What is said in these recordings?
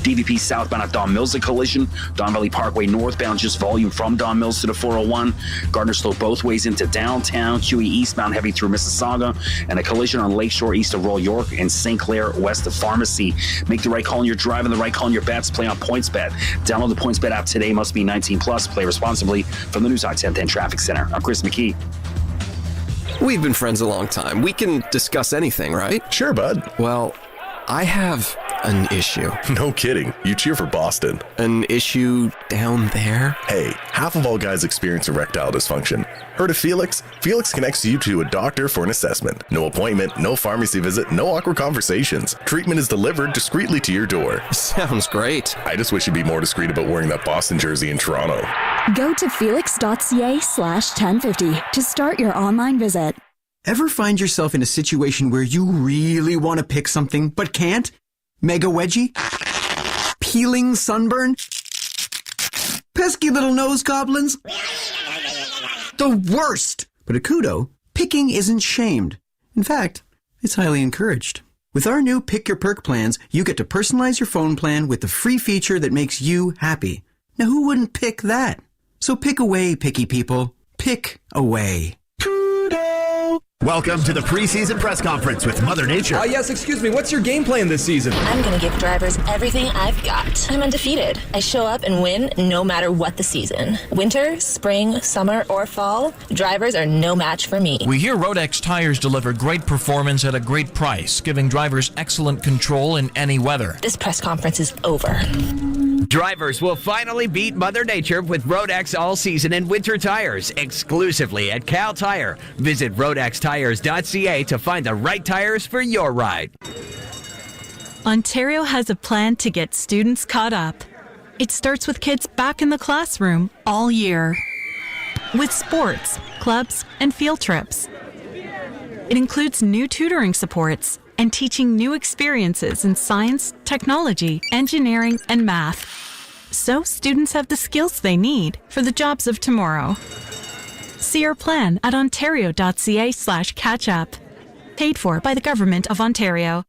DVP southbound at Don Mills, a collision. Don Valley Parkway northbound, just volume from Don Mills to the 401. Gardner Slope both ways into downtown. QE eastbound heavy through Mississauga. And a collision on Lakeshore east of Royal York and St. Clair west of Pharmacy. Make the right call on your drive and the right call on your bets. Play on PointsBet. Download the PointsBet app today. Must be 19 plus. Play responsibly. From the News I-1010 Traffic Center, I'm Chris McKee. We've been friends a long time. We can discuss anything, right? Sure, bud. Well, I have an issue. No kidding. You cheer for Boston. An issue down there? Hey, half of all guys experience erectile dysfunction. Heard of Felix? Felix connects you to a doctor for an assessment. No appointment, no pharmacy visit, no awkward conversations. Treatment is delivered discreetly to your door. Sounds great. I just wish you'd be more discreet about wearing that Boston jersey in Toronto. Go to felix.ca/1050 to start your online visit. Ever find yourself in a situation where you really want to pick something but can't? Mega wedgie? Peeling sunburn? Pesky little nose goblins? The worst! But at Kudo, picking isn't shamed. In fact, it's highly encouraged. With our new Pick Your Perk plans, you get to personalize your phone plan with the free feature that makes you happy. Now who wouldn't pick that? So pick away, picky people. Pick away. Welcome to the preseason press conference with Mother Nature. Yes, excuse me. What's your game plan this season? I'm going to give drivers everything I've got. I'm undefeated. I show up and win no matter what the season. Winter, spring, summer, or fall, drivers are no match for me. We hear Rodex tires deliver great performance at a great price, giving drivers excellent control in any weather. This press conference is over. Drivers will finally beat Mother Nature with Rodex all-season and winter tires exclusively at Cal Tire. Visit rodextires.ca to find the right tires for your ride. Ontario has a plan to get students caught up. It starts with kids back in the classroom all year, with sports, clubs, and field trips. It includes new tutoring supports and teaching new experiences in science, technology, engineering, and math. So students have the skills they need for the jobs of tomorrow. See our plan at ontario.ca/catchup. Paid for by the Government of Ontario.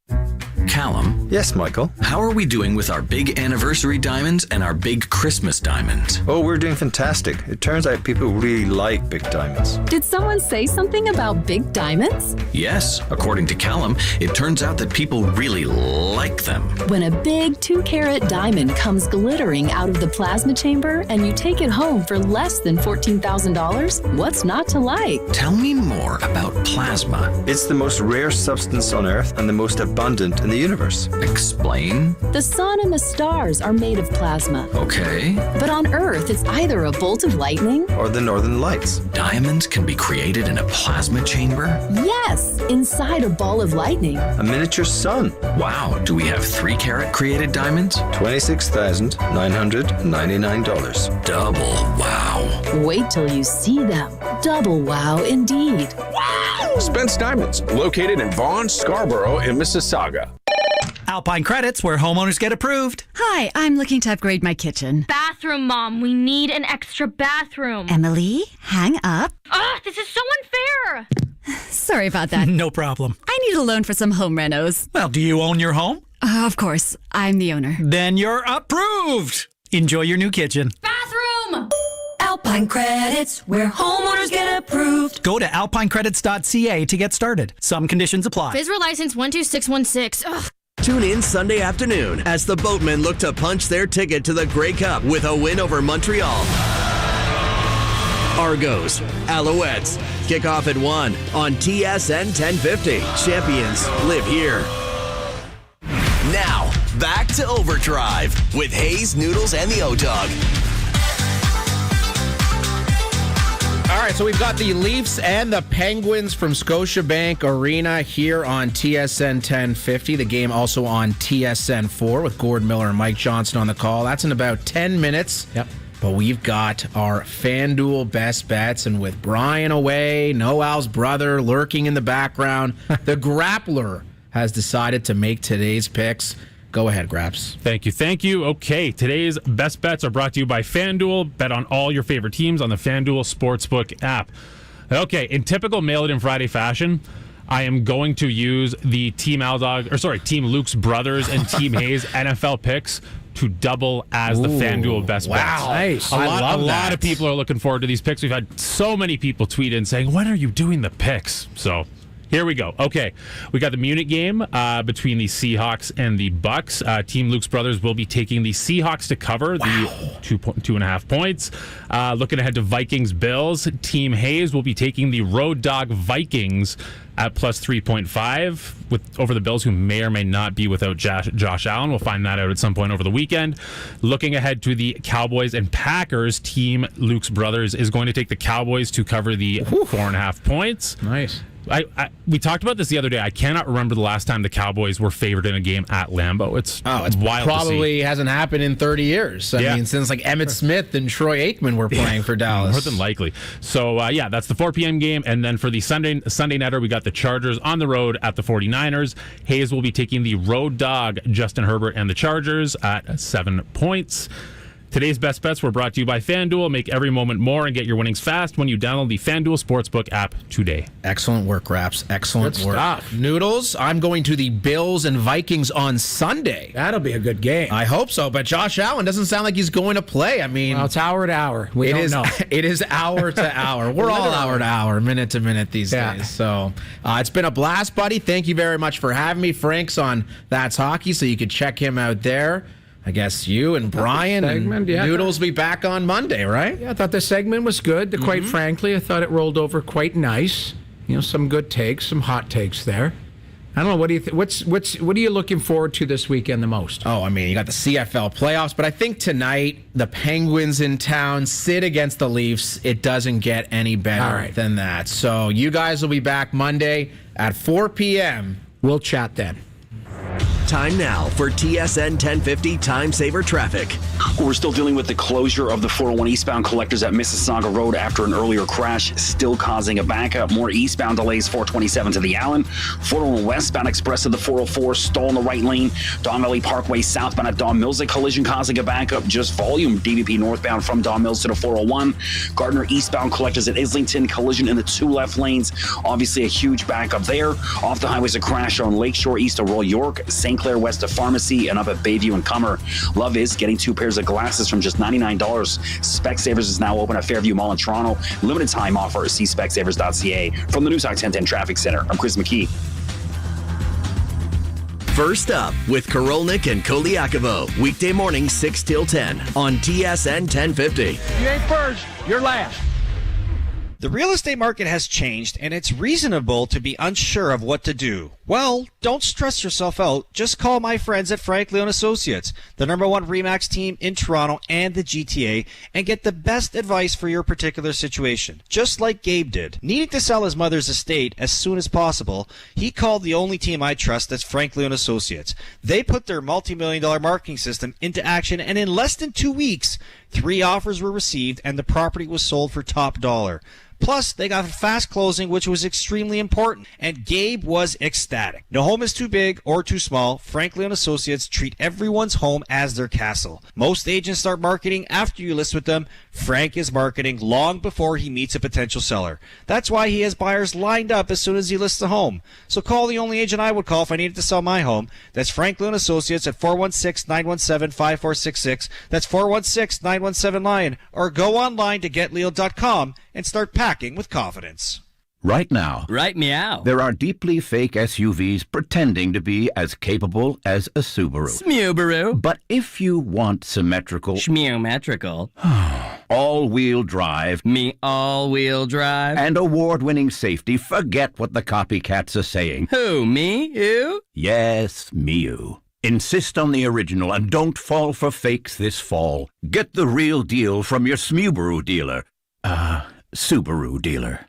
Callum? Yes, Michael? How are we doing with our big anniversary diamonds and our big Christmas diamonds? Oh, we're doing fantastic. It turns out people really like big diamonds. Did someone say something about big diamonds? Yes, according to Callum, it turns out that people really like them. When a big 2-carat diamond comes glittering out of the plasma chamber and you take it home for less than $14,000, what's not to like? Tell me more about plasma. It's the most rare substance on Earth and the most abundant in the universe. Explain. The sun and the stars are made of plasma. Okay. But on Earth, it's either a bolt of lightning or the northern lights. Diamonds can be created in a plasma chamber? Yes, inside a ball of lightning. A miniature sun. Wow, do we have 3-carat created diamonds? $26,999. Double wow. Wait till you see them. Double wow indeed. Wow! Spence Diamonds, located in Vaughan, Scarborough, and Mississauga. Alpine Credits, where homeowners get approved. Hi, I'm looking to upgrade my kitchen. Bathroom, Mom. We need an extra bathroom. Emily, hang up. Ugh, this is so unfair. Sorry about that. No problem. I need a loan for some home renos. Well, do you own your home? Of course. I'm the owner. Then you're approved. Enjoy your new kitchen. Bathroom! Alpine Credits, where homeowners get approved. Go to alpinecredits.ca to get started. Some conditions apply. FSRA license 12616. Ugh. Tune in Sunday afternoon as the Boatmen look to punch their ticket to the Grey Cup with a win over Montreal. Argos, Alouettes, kickoff at 1 on TSN 1050. Champions live here. Now, back to Overdrive with Hayes, Noodles, and the O-Dog. All right, so we've got the Leafs and the Penguins from Scotiabank Arena here on TSN 1050. The game also on TSN 4 with Gordon Miller and Mike Johnson on the call. That's in about 10 minutes. Yep. But we've got our FanDuel best bets, and with Brian away, Noel's brother lurking in the background, the Grappler has decided to make today's picks. Go ahead, Graps. Thank you. Okay, today's best bets are brought to you by FanDuel. Bet on all your favorite teams on the FanDuel Sportsbook app. Okay, in typical Mail It In Friday fashion, I am going to use the Team Luke's brothers and Team Hayes NFL picks. to double as the FanDuel best bets. Wow. Nice. A lot that. of people are looking forward to these picks. We've had so many people tweet in saying, when are you doing the picks? So here we go. Okay, we got the Munich game between the Seahawks and the Bucks. Team Luke's brothers will be taking the Seahawks to cover the 2.5 points. Looking ahead to Vikings-Bills, Team Hayes will be taking the Road Dog Vikings at plus 3.5 over the Bills, who may or may not be without Josh Allen. We'll find that out at some point over the weekend. Looking ahead to the Cowboys and Packers, Team Luke's brothers is going to take the Cowboys to cover the 4.5 points. Nice. We talked about this the other day. I cannot remember the last time the Cowboys were favored in a game at Lambeau. It's wild. Probably hasn't happened in 30 years. I mean, since like Emmitt Smith and Troy Aikman were playing for Dallas. More than likely. So, that's the 4 p.m. game. And then for the Sunday nighter, we got the Chargers on the road at the 49ers. Hayes will be taking the road dog, Justin Herbert and the Chargers at 7 points. Today's best bets were brought to you by FanDuel. Make every moment more and get your winnings fast when you download the FanDuel Sportsbook app today. Excellent work, Raps. Excellent work. Stuff. Noodles, I'm going to the Bills and Vikings on Sunday. That'll be a good game. I hope so, but Josh Allen doesn't sound like he's going to play. I mean, well, it's hour to hour. We don't know. It is hour to hour. We're all hour to hour, minute to minute these days. So it's been a blast, buddy. Thank you very much for having me. Frank's on That's Hockey, so you can check him out there. I guess you and Brian and Noodles will be back on Monday, right? Yeah, I thought the segment was good. Quite frankly, I thought it rolled over quite nice. Some good takes, some hot takes there. I don't know. What do you what are you looking forward to this weekend the most? Oh, I mean, you got the CFL playoffs, but I think tonight the Penguins in town sit against the Leafs. It doesn't get any better than that. So you guys will be back Monday at 4 p.m. We'll chat then. Time now for TSN 1050 Time Saver Traffic. We're still dealing with the closure of the 401 eastbound collectors at Mississauga Road after an earlier crash, still causing a backup. More eastbound delays, 427 to the Allen. 401 westbound express to the 404, stall in the right lane. Don Valley Parkway southbound at Don Mills, a collision causing a backup. Just volume, DVP northbound from Don Mills to the 401. Gardner eastbound collectors at Islington, collision in the 2 left lanes. Obviously a huge backup there. Off the highways, a crash on Lakeshore east of Royal York, St. Clair west of Pharmacy, and up at Bayview and Cummer. Love is getting 2 pairs of glasses from just $99. Specsavers is now open at Fairview Mall in Toronto. Limited time offer. See specsavers.ca. From the News Talk 1010 Traffic Center, I'm Chris McKee. First up with Korolnik and Koliakovo. Weekday morning 6 till 10 on TSN 1050. You ain't first, you're last. The real estate market has changed, and it's reasonable to be unsure of what to do. Well, don't stress yourself out. Just call my friends at Frank Leon Associates, the #1 RE/MAX team in Toronto and the GTA, and get the best advice for your particular situation. Just like Gabe did. Needing to sell his mother's estate as soon as possible, he called the only team I trust, that's Frank Leon Associates. They put their multi-million-dollar marketing system into action, and in less than 2 weeks, 3 offers were received, and the property was sold for top dollar. Plus, they got fast closing, which was extremely important, and Gabe was ecstatic. No home is too big or too small. Frank Leon Associates treat everyone's home as their castle. Most agents start marketing after you list with them. Frank is marketing long before he meets a potential seller. That's why he has buyers lined up as soon as he lists a home. So call the only agent I would call if I needed to sell my home. That's Frank Leon Associates at 416-917-5466. That's 416-917-LION. Or go online to getleo.com and start packing with confidence. Right now. Right meow. There are deeply fake SUVs pretending to be as capable as a Subaru. Smubaru. But if you want symmetrical... Schmeometrical. all-wheel drive... Me all-wheel drive. And award-winning safety, forget what the copycats are saying. Who, me? You? Yes, me you. Insist on the original and don't fall for fakes this fall. Get the real deal from your Smubaru dealer. Subaru dealer.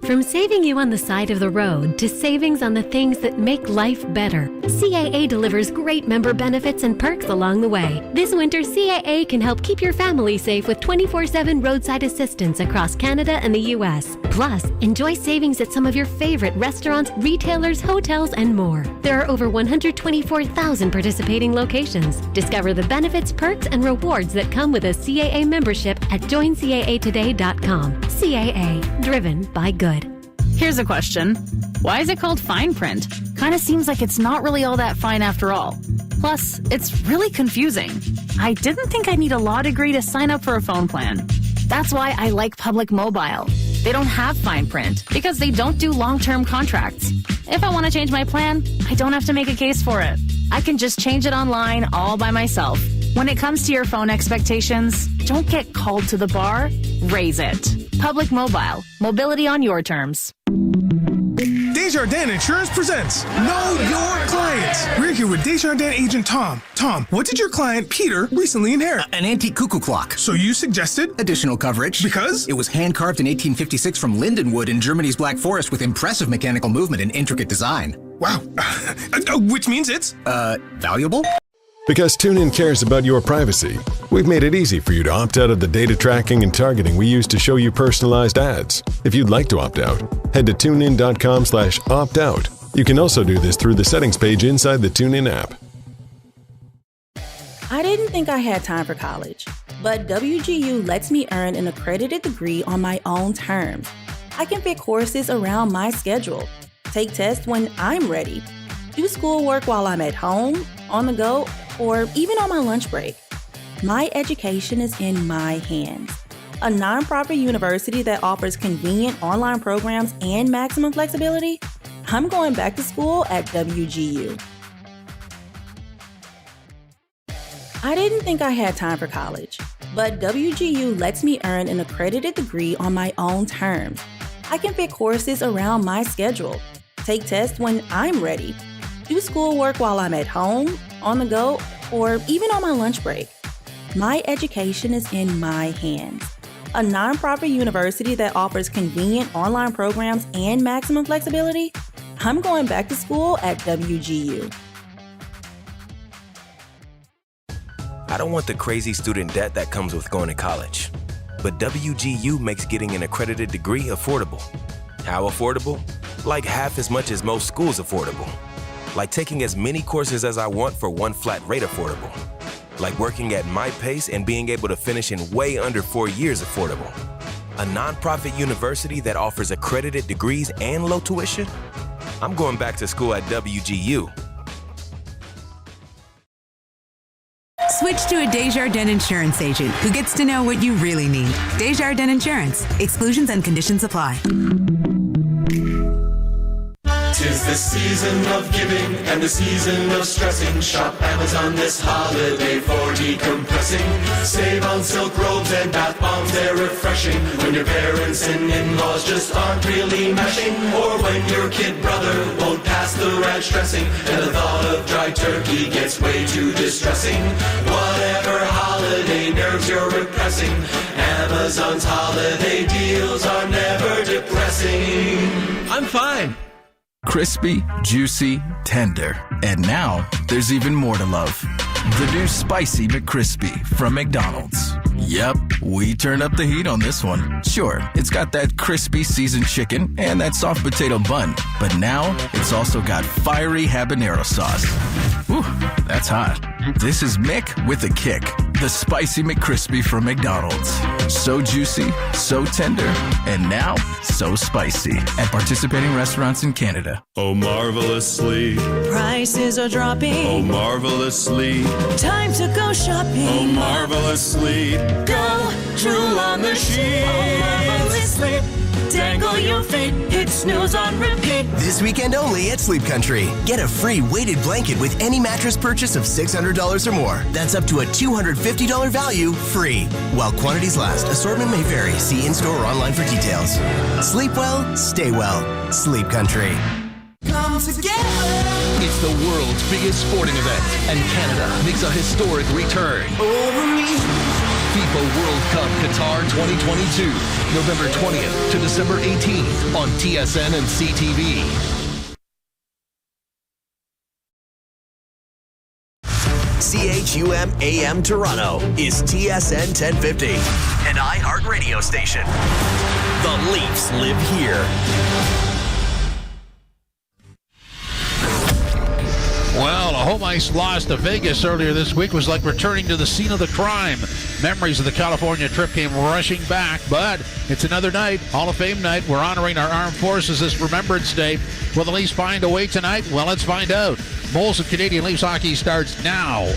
From saving you on the side of the road to savings on the things that make life better, CAA delivers great member benefits and perks along the way. This winter, CAA can help keep your family safe with 24/7 roadside assistance across Canada and the U.S. Plus, enjoy savings at some of your favorite restaurants, retailers, hotels, and more. There are over 124,000 participating locations. Discover the benefits, perks, and rewards that come with a CAA membership at joincaatoday.com. CAA, driven by good. Here's a question. Why is it called fine print? Kind of seems like it's not really all that fine after all. Plus, it's really confusing. I didn't think I'd need a law degree to sign up for a phone plan. That's why I like Public Mobile. They don't have fine print because they don't do long-term contracts. If I want to change my plan, I don't have to make a case for it. I can just change it online all by myself. When it comes to your phone expectations, don't get called to the bar, raise it. Public Mobile. Mobility on your terms. Desjardins Insurance presents Know Your Clients. We're here with Desjardins agent Tom. Tom, what did your client Peter recently inherit? An antique cuckoo clock. So you suggested additional coverage. Because? It was hand-carved in 1856 from lindenwood in Germany's Black Forest with impressive mechanical movement and intricate design. Wow. Which means it's... valuable? Because TuneIn cares about your privacy, we've made it easy for you to opt out of the data tracking and targeting we use to show you personalized ads. If you'd like to opt out, head to tunein.com/opt-out. You can also do this through the settings page inside the TuneIn app. I didn't think I had time for college, but WGU lets me earn an accredited degree on my own terms. I can fit courses around my schedule, take tests when I'm ready, do schoolwork while I'm at home, on the go, or even on my lunch break. My education is in my hands. A nonprofit university that offers convenient online programs and maximum flexibility? I'm going back to school at WGU. I didn't think I had time for college, but WGU lets me earn an accredited degree on my own terms. I can fit courses around my schedule, take tests when I'm ready, do schoolwork while I'm at home, on the go, or even on my lunch break. My education is in my hands. A nonprofit university that offers convenient online programs and maximum flexibility? I'm going back to school at WGU. I don't want the crazy student debt that comes with going to college. But WGU makes getting an accredited degree affordable. How affordable? Like half as much as most schools affordable. Like taking as many courses as I want for one flat rate affordable. Like working at my pace and being able to finish in way under 4 years affordable. A nonprofit university that offers accredited degrees and low tuition? I'm going back to school at WGU. Switch to a Desjardins insurance agent who gets to know what you really need. Desjardins Insurance. Exclusions and conditions apply. 'Tis the season of giving and the season of stressing. Shop Amazon this holiday for decompressing. Save on silk robes and bath bombs, they're refreshing. When your parents and in-laws just aren't really meshing. Or when your kid brother won't pass the ranch dressing. And the thought of dry turkey gets way too distressing. Whatever holiday nerves you're repressing, Amazon's holiday deals are never depressing. I'm fine. Crispy, juicy, tender. And now, there's even more to love. The new Spicy McCrispy from McDonald's. Yep, we turned up the heat on this one. Sure, it's got that crispy seasoned chicken and that soft potato bun. But now, it's also got fiery habanero sauce. Whew, that's hot. This is Mick with a kick. The Spicy McCrispy from McDonald's. So juicy, so tender, and now so spicy. At participating restaurants in Canada. Oh, marvelously. Prices are dropping. Oh, marvelously. Time to go shopping. Oh, marvelously. Go drool on the sheet. Oh, marvelously. Dangle your feet. Hit snooze on repeat. This weekend only at Sleep Country. Get a free weighted blanket with any mattress purchase of $600 or more. That's up to a $250 value free. While quantities last, assortment may vary. See in-store or online for details. Sleep well, stay well. Sleep Country. Come together. It's the world's biggest sporting event, and Canada makes a historic return. Over me. FIFA World Cup Qatar 2022, November 20th to December 18th on TSN and CTV. CHUM AM Toronto is TSN 1050, an iHeart radio station. The Leafs live here. Well, a home ice loss to Vegas earlier this week was like returning to the scene of the crime. Memories of the California trip came rushing back, but it's another night, Hall of Fame night. We're honoring our armed forces this Remembrance Day. Will the Leafs find a way tonight? Well, let's find out. Molson Canadian Leafs hockey starts now.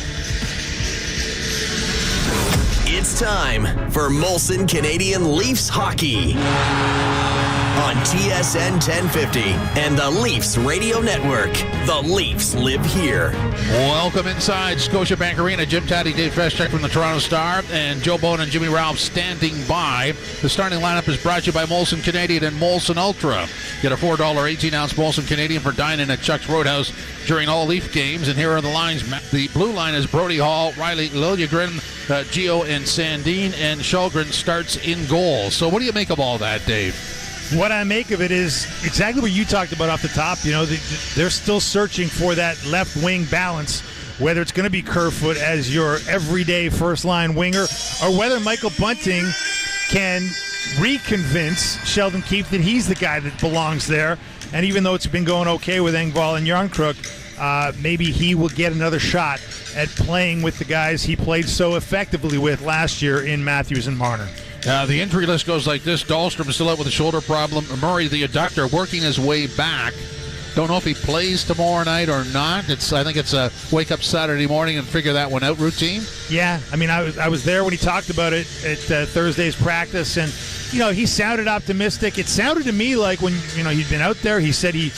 It's time for Molson Canadian Leafs Hockey on TSN 1050 and the Leafs Radio Network. The Leafs live here. Welcome inside Scotiabank Arena. Jim Taddy, Dave Feschek from the Toronto Star, and Joe Bone and Jimmy Ralph standing by. The starting lineup is brought to you by Molson Canadian and Molson Ultra. Get a $4 18-ounce Molson Canadian for dining at Chuck's Roadhouse during all Leaf games. And here are the lines. The blue line is Brody Hall, Riley Liljegren, Gio and Sandin, and Shulgren starts in goal. So what do you make of all that, Dave? What I make of it is exactly what you talked about off the top. You know, they're still searching for that left wing balance, whether it's going to be Kerfoot as your everyday first-line winger or whether Michael Bunting can reconvince Sheldon Keefe that he's the guy that belongs there. And even though it's been going okay with Engvall and Järnkrok, maybe he will get another shot at playing with the guys he played so effectively with last year in Matthews and Marner. The injury list goes like this. Dahlstrom is still out with a shoulder problem. Murray, the adductor, working his way back. Don't know if he plays tomorrow night or not. I think it's a wake up Saturday morning and figure that one out routine. Yeah, I mean, I was there when he talked about it at Thursday's practice, and you know, he sounded optimistic. It sounded to me like when he'd been out there, he said he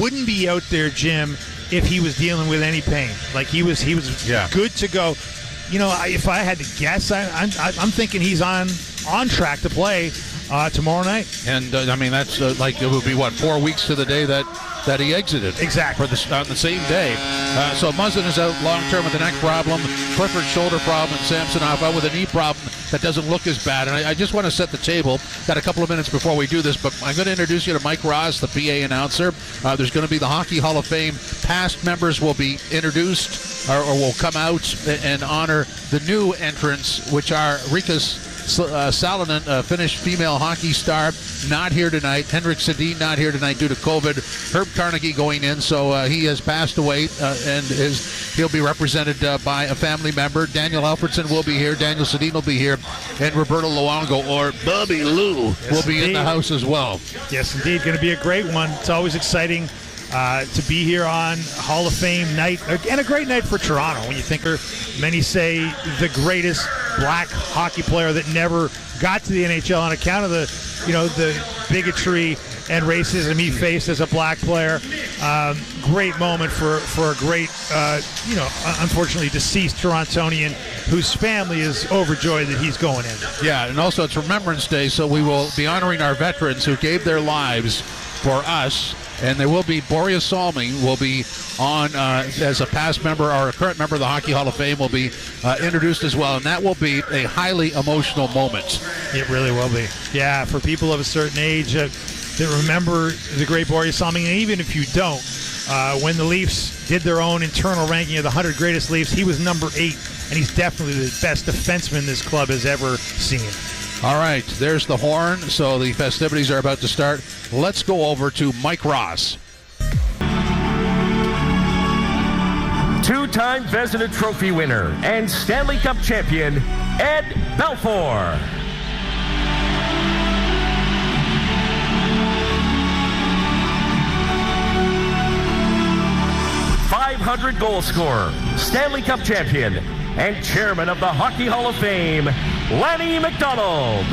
wouldn't be out there, Jim, if he was dealing with any pain. Like he was good to go. You know, if I had to guess, I'm thinking he's on track to play tomorrow night. And I mean, that's like it would be 4 weeks to the day that he exited. Exactly. On the same day. So Muzzin is out long term with a neck problem, Clifford shoulder problem, and Samsonov out with a knee problem that doesn't look as bad. And I just want to set the table. Got a couple of minutes before we do this, but I'm going to introduce you to Mike Ross, the PA announcer. There's going to be the Hockey Hall of Fame. Past members will be introduced or will come out and honor the new entrants, which are Rikas Salonen, a Finnish female hockey star, not here tonight. Henrik Sedin not here tonight due to COVID. Herb Carnegie going in, so he has passed away and he'll be represented by a family member. Daniel Alfredson will be here. Daniel Sedin will be here. And Roberto Luongo, or Bobby Lou, will be in the house as well. Yes, indeed. Going to be a great one. It's always exciting to be here on Hall of Fame night, and a great night for Toronto. When you think many say the greatest black hockey player that never got to the NHL on account of the bigotry and racism he faced as a black player. Great moment for a great, unfortunately deceased Torontonian whose family is overjoyed that he's going in. Yeah, and also it's Remembrance Day, so we will be honoring our veterans who gave their lives for us. And there will be Boreas Salming will be on as a past member or a current member of the Hockey Hall of Fame will be introduced as well, and that will be a highly emotional moment. It really will be. Yeah, for people of a certain age that remember the great Boreas Salming, and even if you don't, when the Leafs did their own internal ranking of the 100 greatest Leafs, he was number 8, and he's definitely the best defenseman this club has ever seen. All right, there's the horn, so the festivities are about to start. Let's go over to Mike Ross. Two-time Vezina Trophy winner and Stanley Cup champion, Ed Belfour. .500 goal scorer, Stanley Cup champion, and chairman of the Hockey Hall of Fame, Lanny McDonald.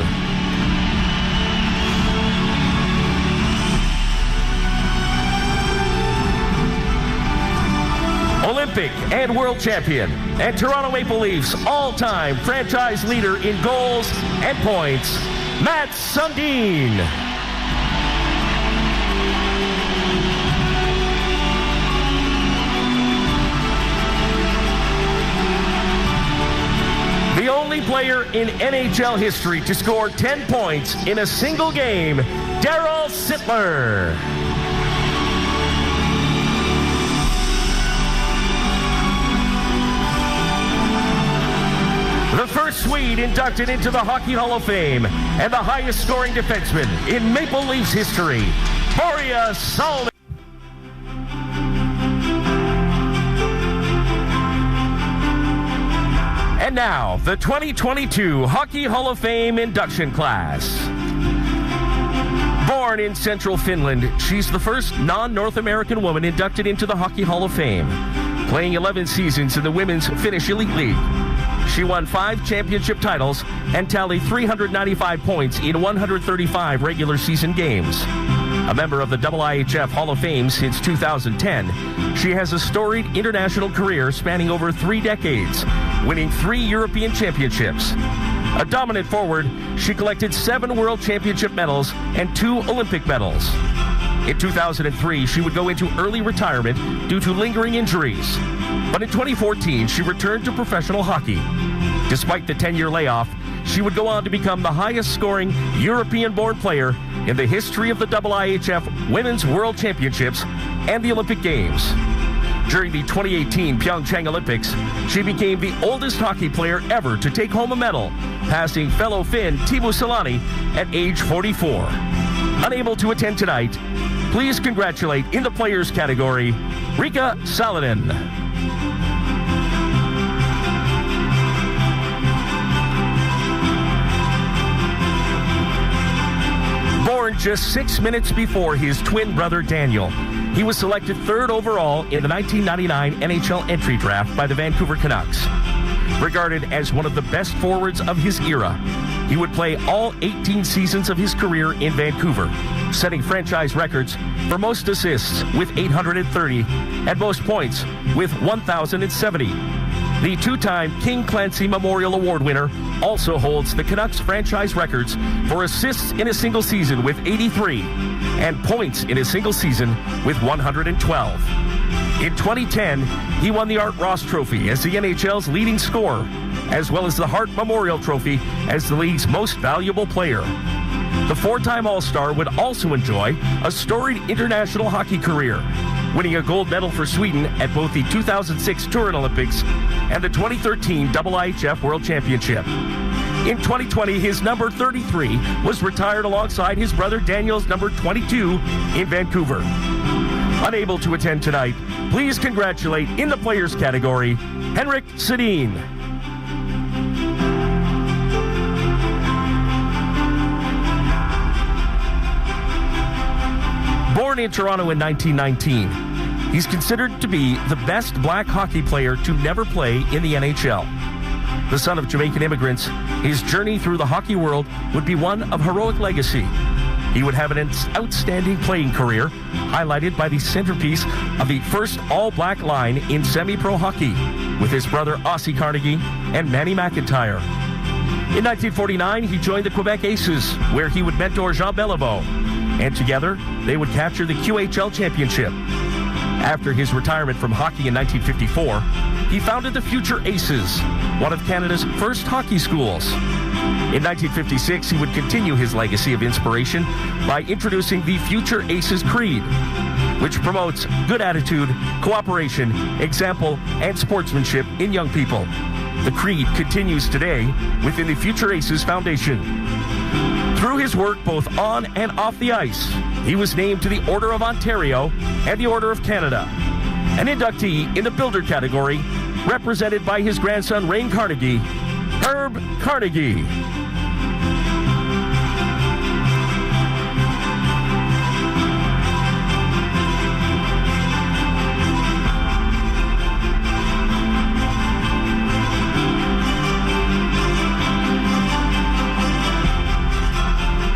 Olympic and world champion, and Toronto Maple Leafs all-time franchise leader in goals and points, Matt Sundin. The only player in NHL history to score 10 points in a single game, Darryl Sittler. The first Swede inducted into the Hockey Hall of Fame and the highest scoring defenseman in Maple Leafs history, Boreas Salming. And now, the 2022 Hockey Hall of Fame induction class. Born in central Finland, she's the first non-North American woman inducted into the Hockey Hall of Fame, playing 11 seasons in the Women's Finnish Elite League. She She won 5 championship titles and tallied 395 points in 135 regular season games. A member of the IIHF Hall of Fame since 2010, she has a storied international career spanning over 3 decades, winning 3 European championships. A dominant forward, she collected 7 World Championship medals and 2 Olympic medals. In 2003, she would go into early retirement due to lingering injuries. But in 2014, she returned to professional hockey. Despite the 10-year layoff, she would go on to become the highest-scoring European-born player in the history of the IIHF Women's World Championships and the Olympic Games. During the 2018 Pyeongchang Olympics, she became the oldest hockey player ever to take home a medal, passing fellow Finn Teemu Selanne at age 44. Unable to attend tonight, please congratulate in the players category, Rika Salonen. Born just 6 minutes before his twin brother Daniel, he was selected 3rd overall in the 1999 NHL entry draft by the Vancouver Canucks. Regarded as one of the best forwards of his era, he would play all 18 seasons of his career in Vancouver, setting franchise records for most assists with 830 and most points with 1,070. The 2-time King Clancy Memorial Award winner also holds the Canucks franchise records for assists in a single season with 83 and points in a single season with 112. In 2010, he won the Art Ross Trophy as the NHL's leading scorer, as well as the Hart Memorial Trophy as the league's most valuable player. The 4-time All-Star would also enjoy a storied international hockey career, winning a gold medal for Sweden at both the 2006 Turin Olympics and the 2013 IIHF World Championship. In 2020, his number 33 was retired alongside his brother Daniel's number 22 in Vancouver. Unable to attend tonight, please congratulate in the players category, Henrik Sedin. Born in Toronto in 1919, he's considered to be the best black hockey player to never play in the NHL. The son of Jamaican immigrants, his journey through the hockey world would be one of heroic legacy. He would have an outstanding playing career, highlighted by the centerpiece of the first all-black line in semi-pro hockey, with his brother Ossie Carnegie and Manny McIntyre. In 1949, he joined the Quebec Aces, where he would mentor Jean Beliveau, and together they would capture the QHL championship. After his retirement from hockey in 1954, he founded the Future Aces, one of Canada's first hockey schools. In 1956, he would continue his legacy of inspiration by introducing the Future Aces Creed, which promotes good attitude, cooperation, example, and sportsmanship in young people. The Creed continues today within the Future Aces Foundation. Through his work both on and off the ice, he was named to the Order of Ontario and the Order of Canada, an inductee in the Builder category, represented by his grandson Rain Carnegie, Herb Carnegie.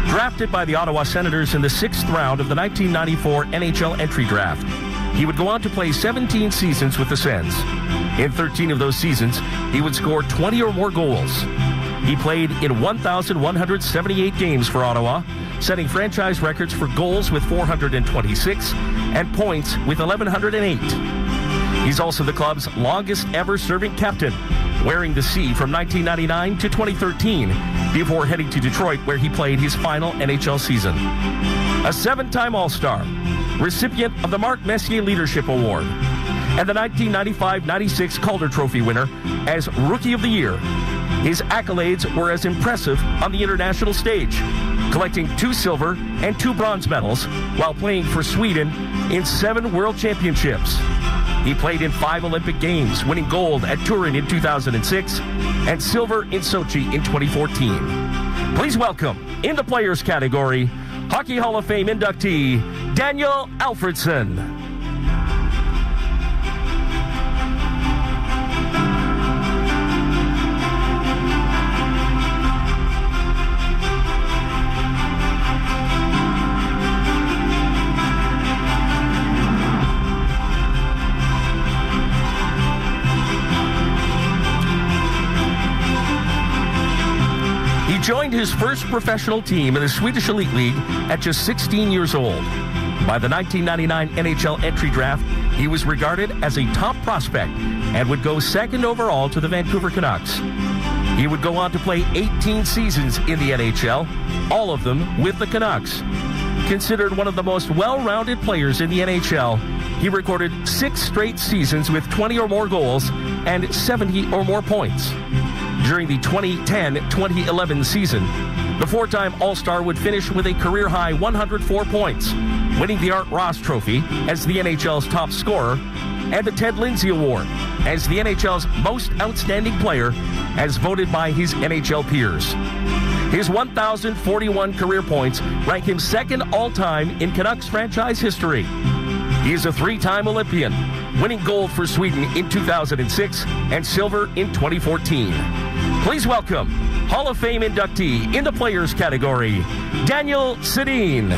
Drafted by the Ottawa Senators in the 6th round of the 1994 NHL entry draft, he would go on to play 17 seasons with the Sens. In 13 of those seasons, he would score 20 or more goals. He played in 1,178 games for Ottawa, setting franchise records for goals with 426 and points with 1,108. He's also the club's longest ever serving captain, wearing the C from 1999 to 2013, before heading to Detroit, where he played his final NHL season. A 7-time All-Star, recipient of the Marc Messier Leadership Award, and the 1995-96 Calder Trophy winner as Rookie of the Year. His accolades were as impressive on the international stage, collecting 2 silver and 2 bronze medals while playing for Sweden in 7 World Championships. He played in 5 Olympic Games, winning gold at Turin in 2006 and silver in Sochi in 2014. Please welcome, in the players category, Hockey Hall of Fame inductee, Daniel Alfredsson. joined his first professional team in the Swedish Elite League at just 16 years old. By the 1999 NHL entry draft, he was regarded as a top prospect and would go second overall to the Vancouver Canucks. He would go on to play 18 seasons in the NHL, all of them with the Canucks. Considered one of the most well-rounded players in the NHL, he recorded 6 straight seasons with 20 or more goals and 70 or more points. During the 2010-2011 season, the 4-time All-Star would finish with a career-high 104 points, winning the Art Ross Trophy as the NHL's top scorer and the Ted Lindsay Award as the NHL's most outstanding player as voted by his NHL peers. His 1,041 career points rank him second all-time in Canucks franchise history. He is a 3-time Olympian, winning gold for Sweden in 2006 and silver in 2014. Please welcome Hall of Fame inductee in the players category, Daniel Sedin.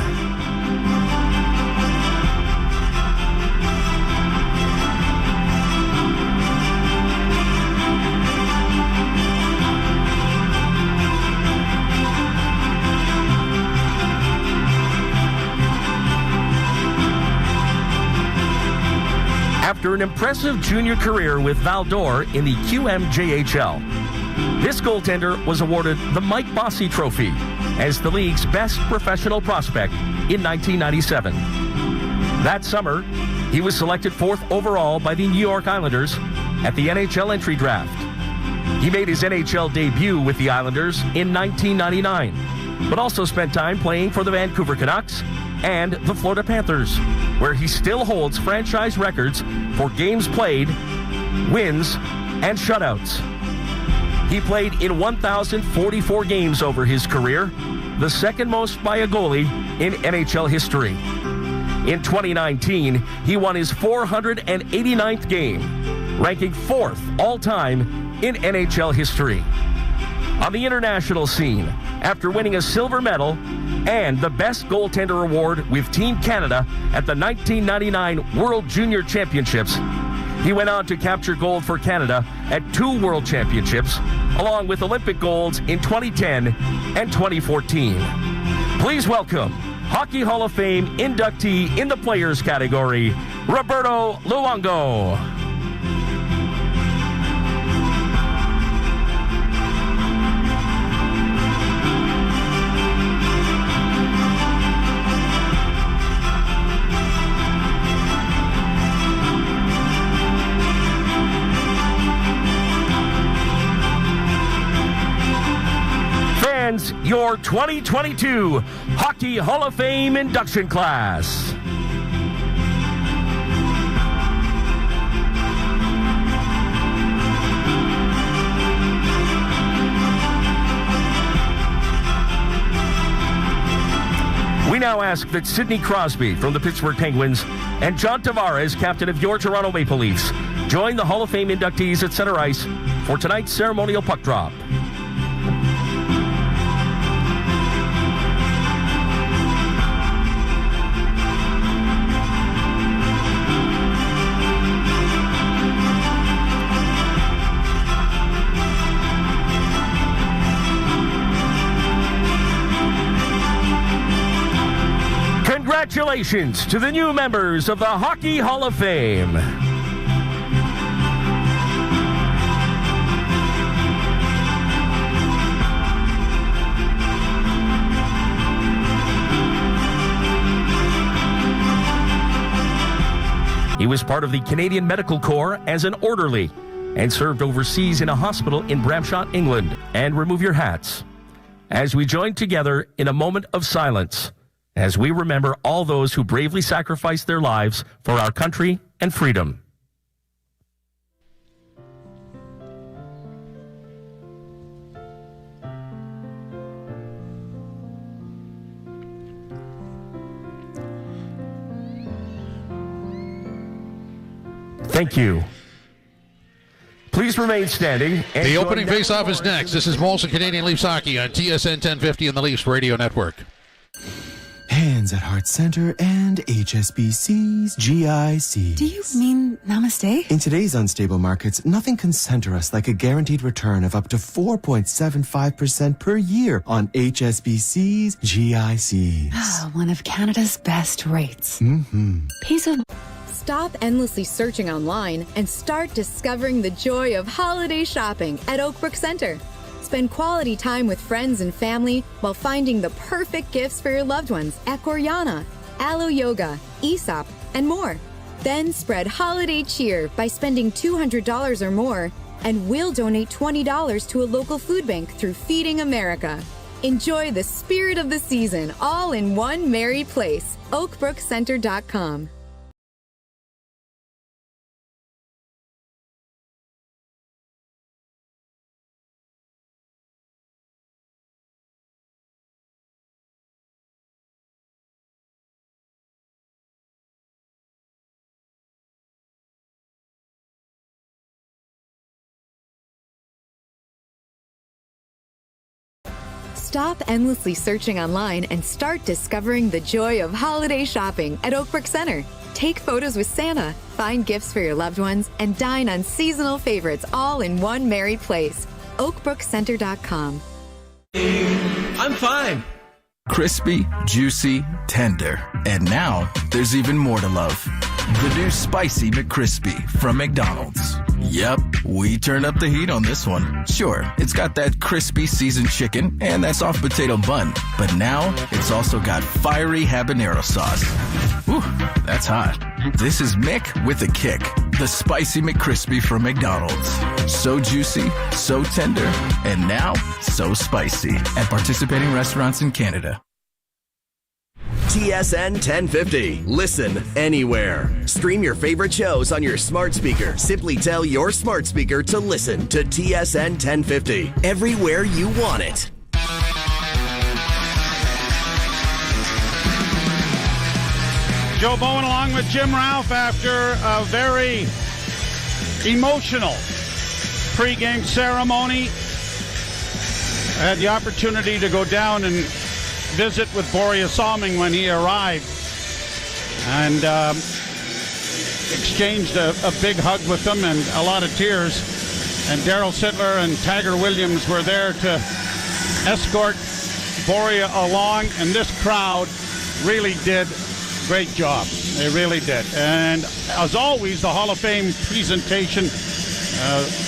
After an impressive junior career with Val d'Or in the QMJHL, this goaltender was awarded the Mike Bossy Trophy as the league's best professional prospect in 1997. That summer, he was selected 4th overall by the New York Islanders at the NHL entry draft. He made his NHL debut with the Islanders in 1999, but also spent time playing for the Vancouver Canucks and the Florida Panthers, where he still holds franchise records for games played, wins, and shutouts. He played in 1,044 games over his career, the second most by a goalie in NHL history. In 2019, he won his 489th game, ranking 4th all-time in NHL history. On the international scene, after winning a silver medal and the Best Goaltender Award with Team Canada at the 1999 World Junior Championships, he went on to capture gold for Canada at 2 World Championships, along with Olympic golds in 2010 and 2014. Please welcome Hockey Hall of Fame inductee in the players category, Roberto Luongo. Your 2022 Hockey Hall of Fame induction class. We now ask that Sidney Crosby from the Pittsburgh Penguins and John Tavares, captain of your Toronto Maple Leafs, join the Hall of Fame inductees at center ice for tonight's ceremonial puck drop. Congratulations to the new members of the Hockey Hall of Fame. He was part of the Canadian Medical Corps as an orderly and served overseas in a hospital in Bramshott, England. And remove your hats as we join together in a moment of silence as we remember all those who bravely sacrificed their lives for our country and freedom. Thank you. Please remain standing. The opening face-off is next. This is Molson Canadian Leafs Hockey on TSN 1050 and the Leafs Radio Network. Hands at Heart Center and HSBC's GIC. Do you mean Namaste. In today's unstable markets, nothing can center us like a guaranteed return of up to 4.75% per year on HSBC's GICs. One of Canada's best rates. Piece of... Stop endlessly searching online and start discovering the joy of holiday shopping at Oakbrook Center. Spend quality time with friends and family while finding the perfect gifts for your loved ones at Gorjana, Alo Yoga, Aesop, and more. Then spread holiday cheer by spending $200 or more, and we'll donate $20 to a local food bank through Feeding America. Enjoy the spirit of the season all in one merry place. oakbrookcenter.com. Stop endlessly searching online and start discovering the joy of holiday shopping at Oakbrook Center. Take photos with Santa, find gifts for your loved ones, and dine on seasonal favorites all in one merry place. oakbrookcenter.com. I'm fine. Crispy, juicy, tender. And now, there's even more to love. The new Spicy McCrispy from McDonald's. Yep, we turned up the heat on this one. Sure, it's got that crispy seasoned chicken and that soft potato bun. But now, it's also got fiery habanero sauce. Whew, that's hot. This is Mick with a kick. The Spicy McCrispy from McDonald's. So juicy, so tender, and now so spicy. At participating restaurants in Canada. TSN 1050. Listen anywhere. Stream your favorite shows on your smart speaker. Simply tell your smart speaker to listen to TSN 1050. Everywhere you want it. Joe Bowen along with Jim Ralph after a very emotional pregame ceremony. I had the opportunity to go down and visit with Borje Salming when he arrived and exchanged a big hug with him and a lot of tears. And Daryl Sittler and Tiger Williams were there to escort Borje along, and this crowd really did a great job. They really did. And as always, the Hall of Fame presentation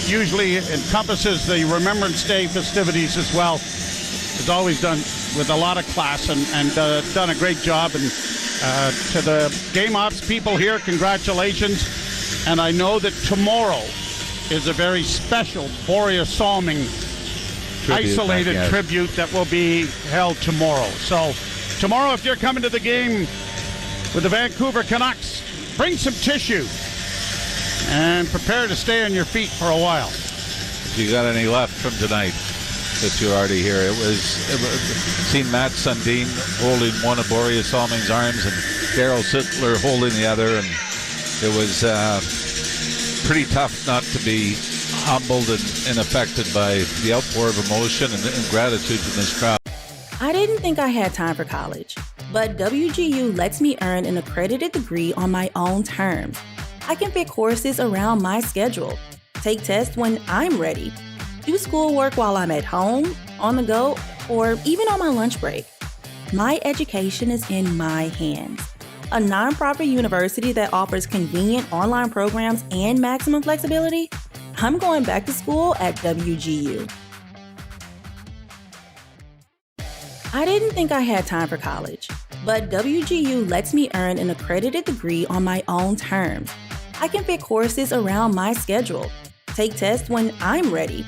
usually encompasses the Remembrance Day festivities as well. It's always done with a lot of class and done a great job. And to the Game Ops people here, congratulations. And I know that tomorrow is a very special Borje Salming isolated tribute that will be held tomorrow. So tomorrow, if you're coming to the game with the Vancouver Canucks, bring some tissue and prepare to stay on your feet for a while. If you got any left from tonight that you're already here, it was seen Matt Sundin holding one of Borje Salming's arms and Daryl Sittler holding the other, and it was pretty tough not to be humbled and affected by the outpour of emotion and gratitude from this crowd. I didn't think I had time for college, but WGU lets me earn an accredited degree on my own terms. I can fit courses around my schedule, take tests when I'm ready, do schoolwork while I'm at home, on the go, or even on my lunch break. My education is in my hands. A nonprofit university that offers convenient online programs and maximum flexibility? I'm going back to school at WGU. I didn't think I had time for college, but WGU lets me earn an accredited degree on my own terms. I can fit courses around my schedule, take tests when I'm ready,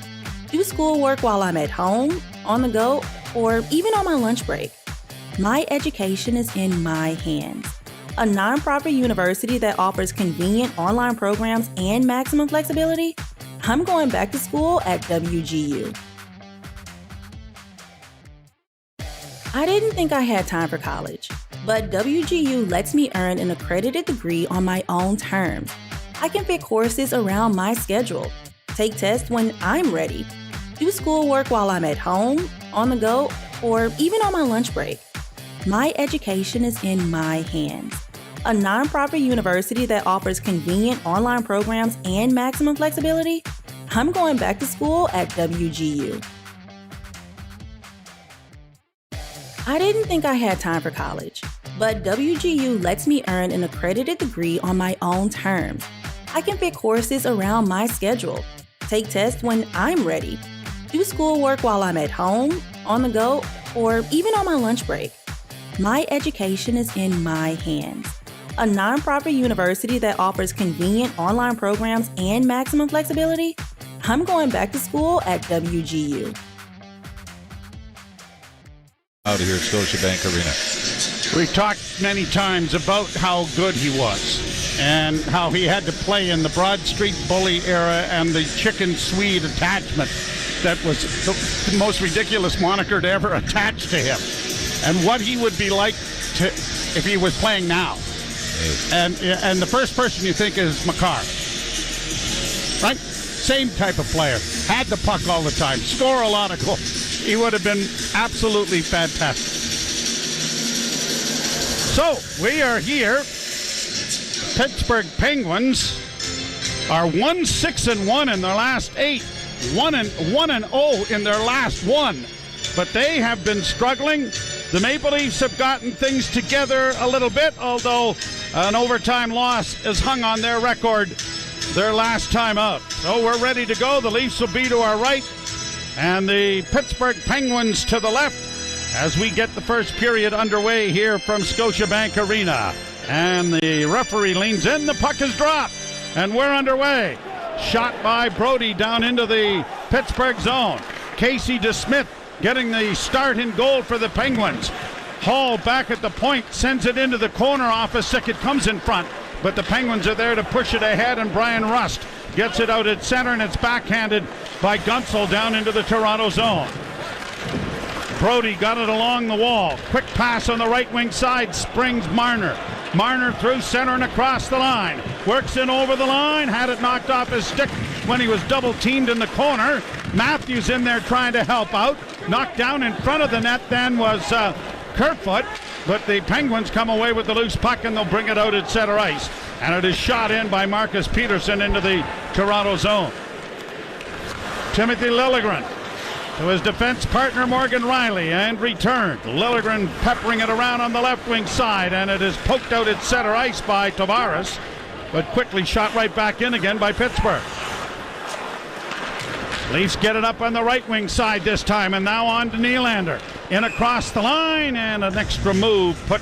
do schoolwork while I'm at home, on the go, or even on my lunch break. My education is in my hands. A nonprofit university that offers convenient online programs and maximum flexibility? I'm going back to school at WGU. I didn't think I had time for college, but WGU lets me earn an accredited degree on my own terms. I can fit courses around my schedule, take tests when I'm ready, do schoolwork while I'm at home, on the go, or even on my lunch break. My education is in my hands. a nonprofit university that offers convenient online programs and maximum flexibility? I'm going back to school at WGU. I didn't think I had time for college, but WGU lets me earn an accredited degree on my own terms. I can fit courses around my schedule, take tests when I'm ready, do schoolwork while I'm at home, on the go, or even on my lunch break. My education is in my hands. A nonprofit university that offers convenient online programs and maximum flexibility? I'm going back to school at WGU. Out of here at Scotiabank Arena. We've talked many times about how good he was and how he had to play in the Broad Street Bully era and the Chicken Swede attachment that was the most ridiculous moniker to ever attach to him, and what he would be like if he was playing now. And the first person you think is Makar, right? Same type of player. Had the puck all the time. Score a lot of goals. He would have been absolutely fantastic. So, we are here. Pittsburgh Penguins are 1-6-1 in their last 8. 1-0 in their last 1. But they have been struggling. The Maple Leafs have gotten things together a little bit, although an overtime loss is hung on their record their last time out. So we're ready to go. The Leafs will be to our right, and the Pittsburgh Penguins to the left as we get the first period underway here from Scotiabank Arena. And the referee leans in. The puck is dropped, and we're underway. Shot by Brody down into the Pittsburgh zone. Casey DeSmith getting the start in goal for the Penguins. Hall back at the point, sends it into the corner off a stick. It comes in front, but the Penguins are there to push it ahead, and Brian Rust gets it out at center, and it's backhanded by Gunsel down into the Toronto zone. Brody got it along the wall. Quick pass on the right wing side, springs Marner. Marner through center and across the line. Works in over the line, had it knocked off his stick when he was double teamed in the corner. Matthews in there trying to help out. Knocked down in front of the net then was Kerfoot, but the Penguins come away with the loose puck, and they'll bring it out at center ice. And it is shot in by Marcus Peterson into the Toronto zone. Timothy Liljegren to his defense partner Morgan Riley, and returned. Liljegren peppering it around on the left wing side, and it is poked out at center ice by Tavares, but quickly shot right back in again by Pittsburgh. Leafs get it up on the right wing side this time, and now on to Nylander. In across the line, and an extra move put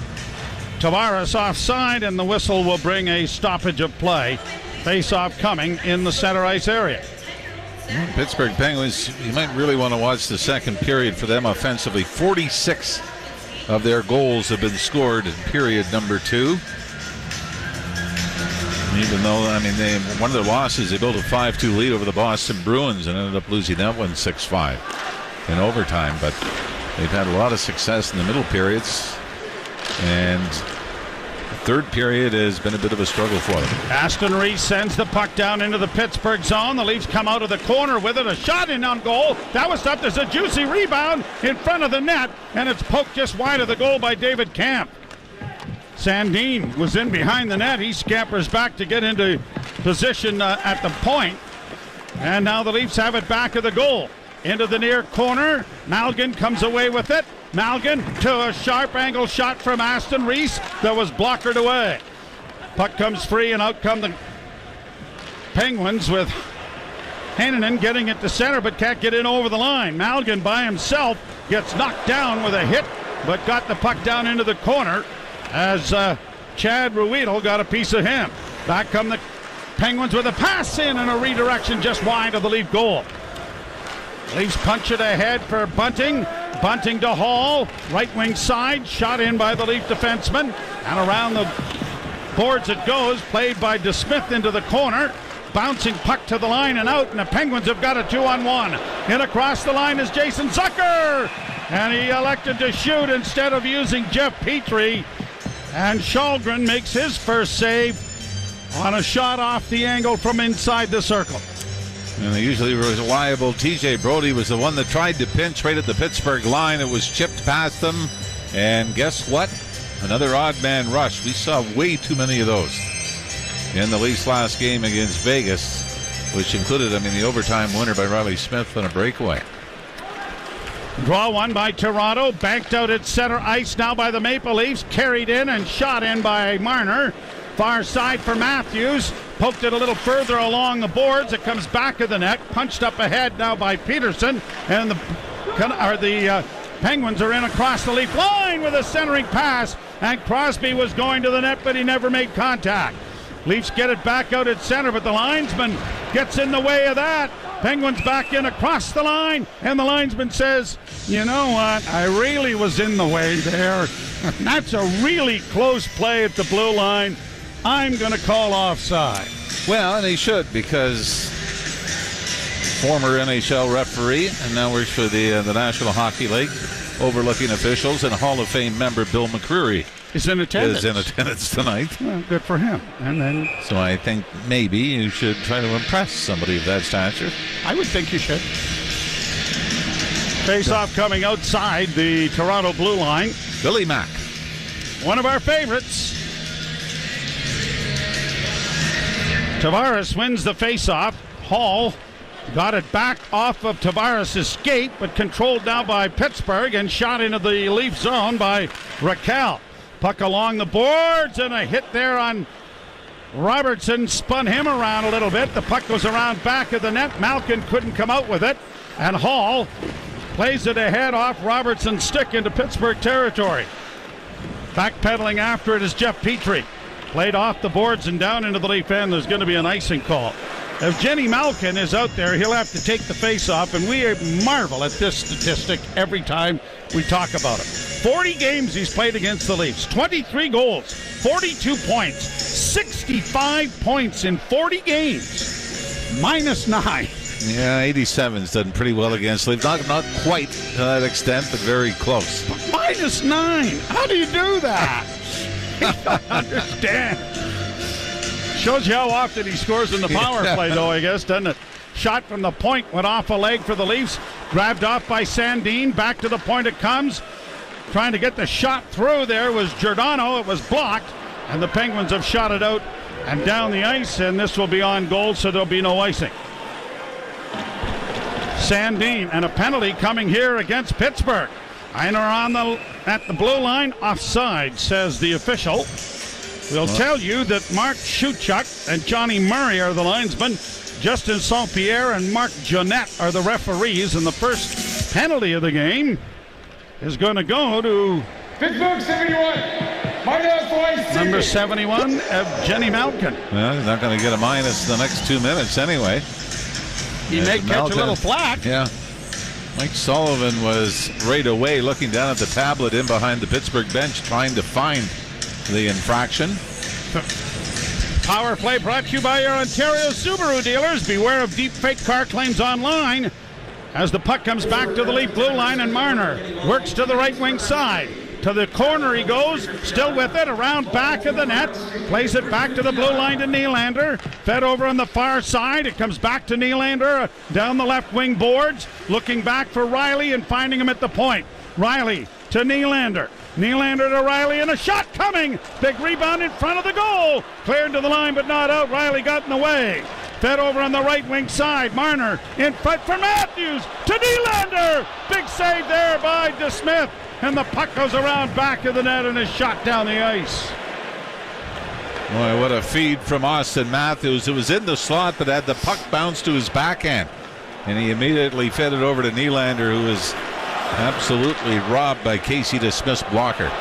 Tavares offside, and the whistle will bring a stoppage of play. Face-off coming in the center ice area. Pittsburgh Penguins, you might really want to watch the second period for them offensively. 46 of their goals have been scored in period number 2. Even though, one of their losses, they built a 5-2 lead over the Boston Bruins and ended up losing that one 6-5 in overtime. But they've had a lot of success in the middle periods, and the third period has been a bit of a struggle for them. Aston Reese sends the puck down into the Pittsburgh zone. The Leafs come out of the corner with it. A shot in on goal. That was stopped. There's a juicy rebound in front of the net, and it's poked just wide of the goal by David Camp. Sandin was in behind the net. He scampers back to get into position at the point. And now the Leafs have it back of the goal. Into the near corner. Malgin comes away with it. Malgin to a sharp angle shot from Aston Reese that was blockered away. Puck comes free, and out come the Penguins with Heinonen getting it to center but can't get in over the line. Malgin by himself gets knocked down with a hit, but got the puck down into the corner as Chad Ruedel got a piece of him. Back come the Penguins with a pass in and a redirection just wide of the Leaf goal. Leafs punch it ahead for Bunting. Bunting to Hall. Right wing side. Shot in by the Leaf defenseman. And around the boards it goes. Played by DeSmith into the corner. Bouncing puck to the line and out. And the Penguins have got a 2-on-1. In across the line is Jason Zucker. And he elected to shoot instead of using Jeff Petrie. And Shalgren makes his first save on a shot off the angle from inside the circle. And the usually reliable TJ Brody was the one that tried to pinch right at the Pittsburgh line. It was chipped past them. And guess what? Another odd man rush. We saw way too many of those in the Leafs' last game against Vegas, which included, the overtime winner by Riley Smith on a breakaway. Draw one by Toronto, banked out at center ice now by the Maple Leafs, carried in and shot in by Marner. Far side for Matthews, poked it a little further along the boards. It comes back of the net, punched up ahead now by Peterson, and the Penguins are in across the Leaf line with a centering pass, and Crosby was going to the net, but he never made contact. Leafs get it back out at center, but the linesman gets in the way of that. Penguins back in across the line, and the linesman says, you know what, I really was in the way there. That's a really close play at the blue line. I'm going to call offside. Well, and he should, because former NHL referee and now works for the National Hockey League, overlooking officials, and Hall of Fame member Bill McCreary is in attendance tonight. Well, good for him. And then, so I think maybe you should try to impress somebody of that stature. I would think you should. Face-off coming outside the Toronto blue line. Billy Mack, one of our favorites. Tavares wins the face-off. Hall got it back off of Tavares' skate, but controlled now by Pittsburgh and shot into the Leaf zone by Raquel. Puck along the boards, and a hit there on Robertson. Spun him around a little bit. The puck goes around back of the net. Malkin couldn't come out with it, and Hall plays it ahead off Robertson's stick into Pittsburgh territory. Backpedaling after it is Jeff Petrie. Played off the boards and down into the Leaf end. There's going to be an icing call. If Jenny Malkin is out there, he'll have to take the face-off, and we marvel at this statistic every time we talk about it. 40 games he's played against the Leafs, 23 goals, 42 points, 65 points in 40 games, -9. Yeah, 87's done pretty well against Leafs. Not quite to that extent, but very close. -9. How do you do that? I don't understand. Shows you how often he scores in the power play, though, I guess, doesn't it? Shot from the point, went off a leg for the Leafs. Grabbed off by Sandin. Back to the point it comes. Trying to get the shot through there was Giordano. It was blocked, and the Penguins have shot it out and down the ice, and this will be on goal, so there'll be no icing. Sandin, and a penalty coming here against Pittsburgh. Einer at the blue line, offside, says the official. We'll tell you that Mark Schuchuk and Johnny Murray are the linesmen. Justin St-Pierre and Mark Jeanette are the referees, and the first penalty of the game is going to go to Pittsburgh 71. Number 71, Jenny Malkin. Well, he's not going to get a minus the next 2 minutes anyway. He may catch a little flack. Yeah. Mike Sullivan was right away looking down at the tablet in behind the Pittsburgh bench, trying to find the infraction. Power play brought to you by your Ontario Subaru dealers. Beware of deep fake car claims online. As the puck comes back to the Leaf blue line, and Marner works to the right wing side. To the corner he goes, still with it, around back of the net. Plays it back to the blue line to Nylander. Fed over on the far side. It comes back to Nylander down the left wing boards. Looking back for Riley and finding him at the point. Riley to Nylander. Nylander to Riley, and a shot coming. Big rebound in front of the goal. Cleared to the line but not out. Riley got in the way. Fed over on the right wing side. Marner in front for Matthews to Nylander. Big save there by DeSmith. And the puck goes around back of the net and is shot down the ice. Boy, what a feed from Austin Matthews. It was in the slot, but had the puck bounce to his backhand. And he immediately fed it over to Nylander, who was absolutely robbed by Casey DeSmith's blocker.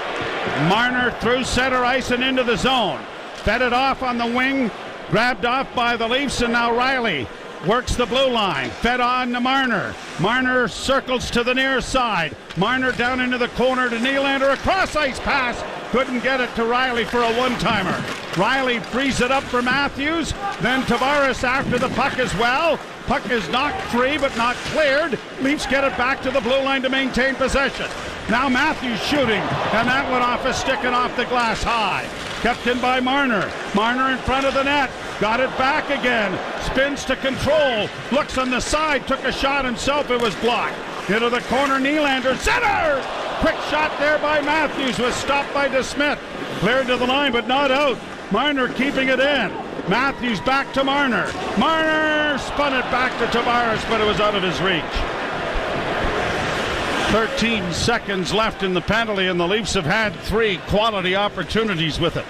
Marner through center ice and into the zone. Fed it off on the wing. Grabbed off by the Leafs, and now Riley works the blue line. Fed on to Marner. Marner circles to the near side. Marner down into the corner to Nylander. A cross ice pass. Couldn't get it to Riley for a one-timer. Riley frees it up for Matthews. Then Tavares after the puck as well. Puck is knocked free but not cleared. Leafs get it back to the blue line to maintain possession. Now Matthews shooting, and that went off a stick and off the glass high. Kept in by Marner. Marner in front of the net. Got it back again. Spins to control. Looks on the side. Took a shot himself. It was blocked. Into the corner. Nylander. Center! quick shot there by Matthews was stopped by DeSmith. Cleared to the line, but not out. Marner keeping it in. Matthews back to Marner. Marner spun it back to Tavares, but it was out of his reach. 13 seconds left in the penalty, and the Leafs have had 3 quality opportunities with it.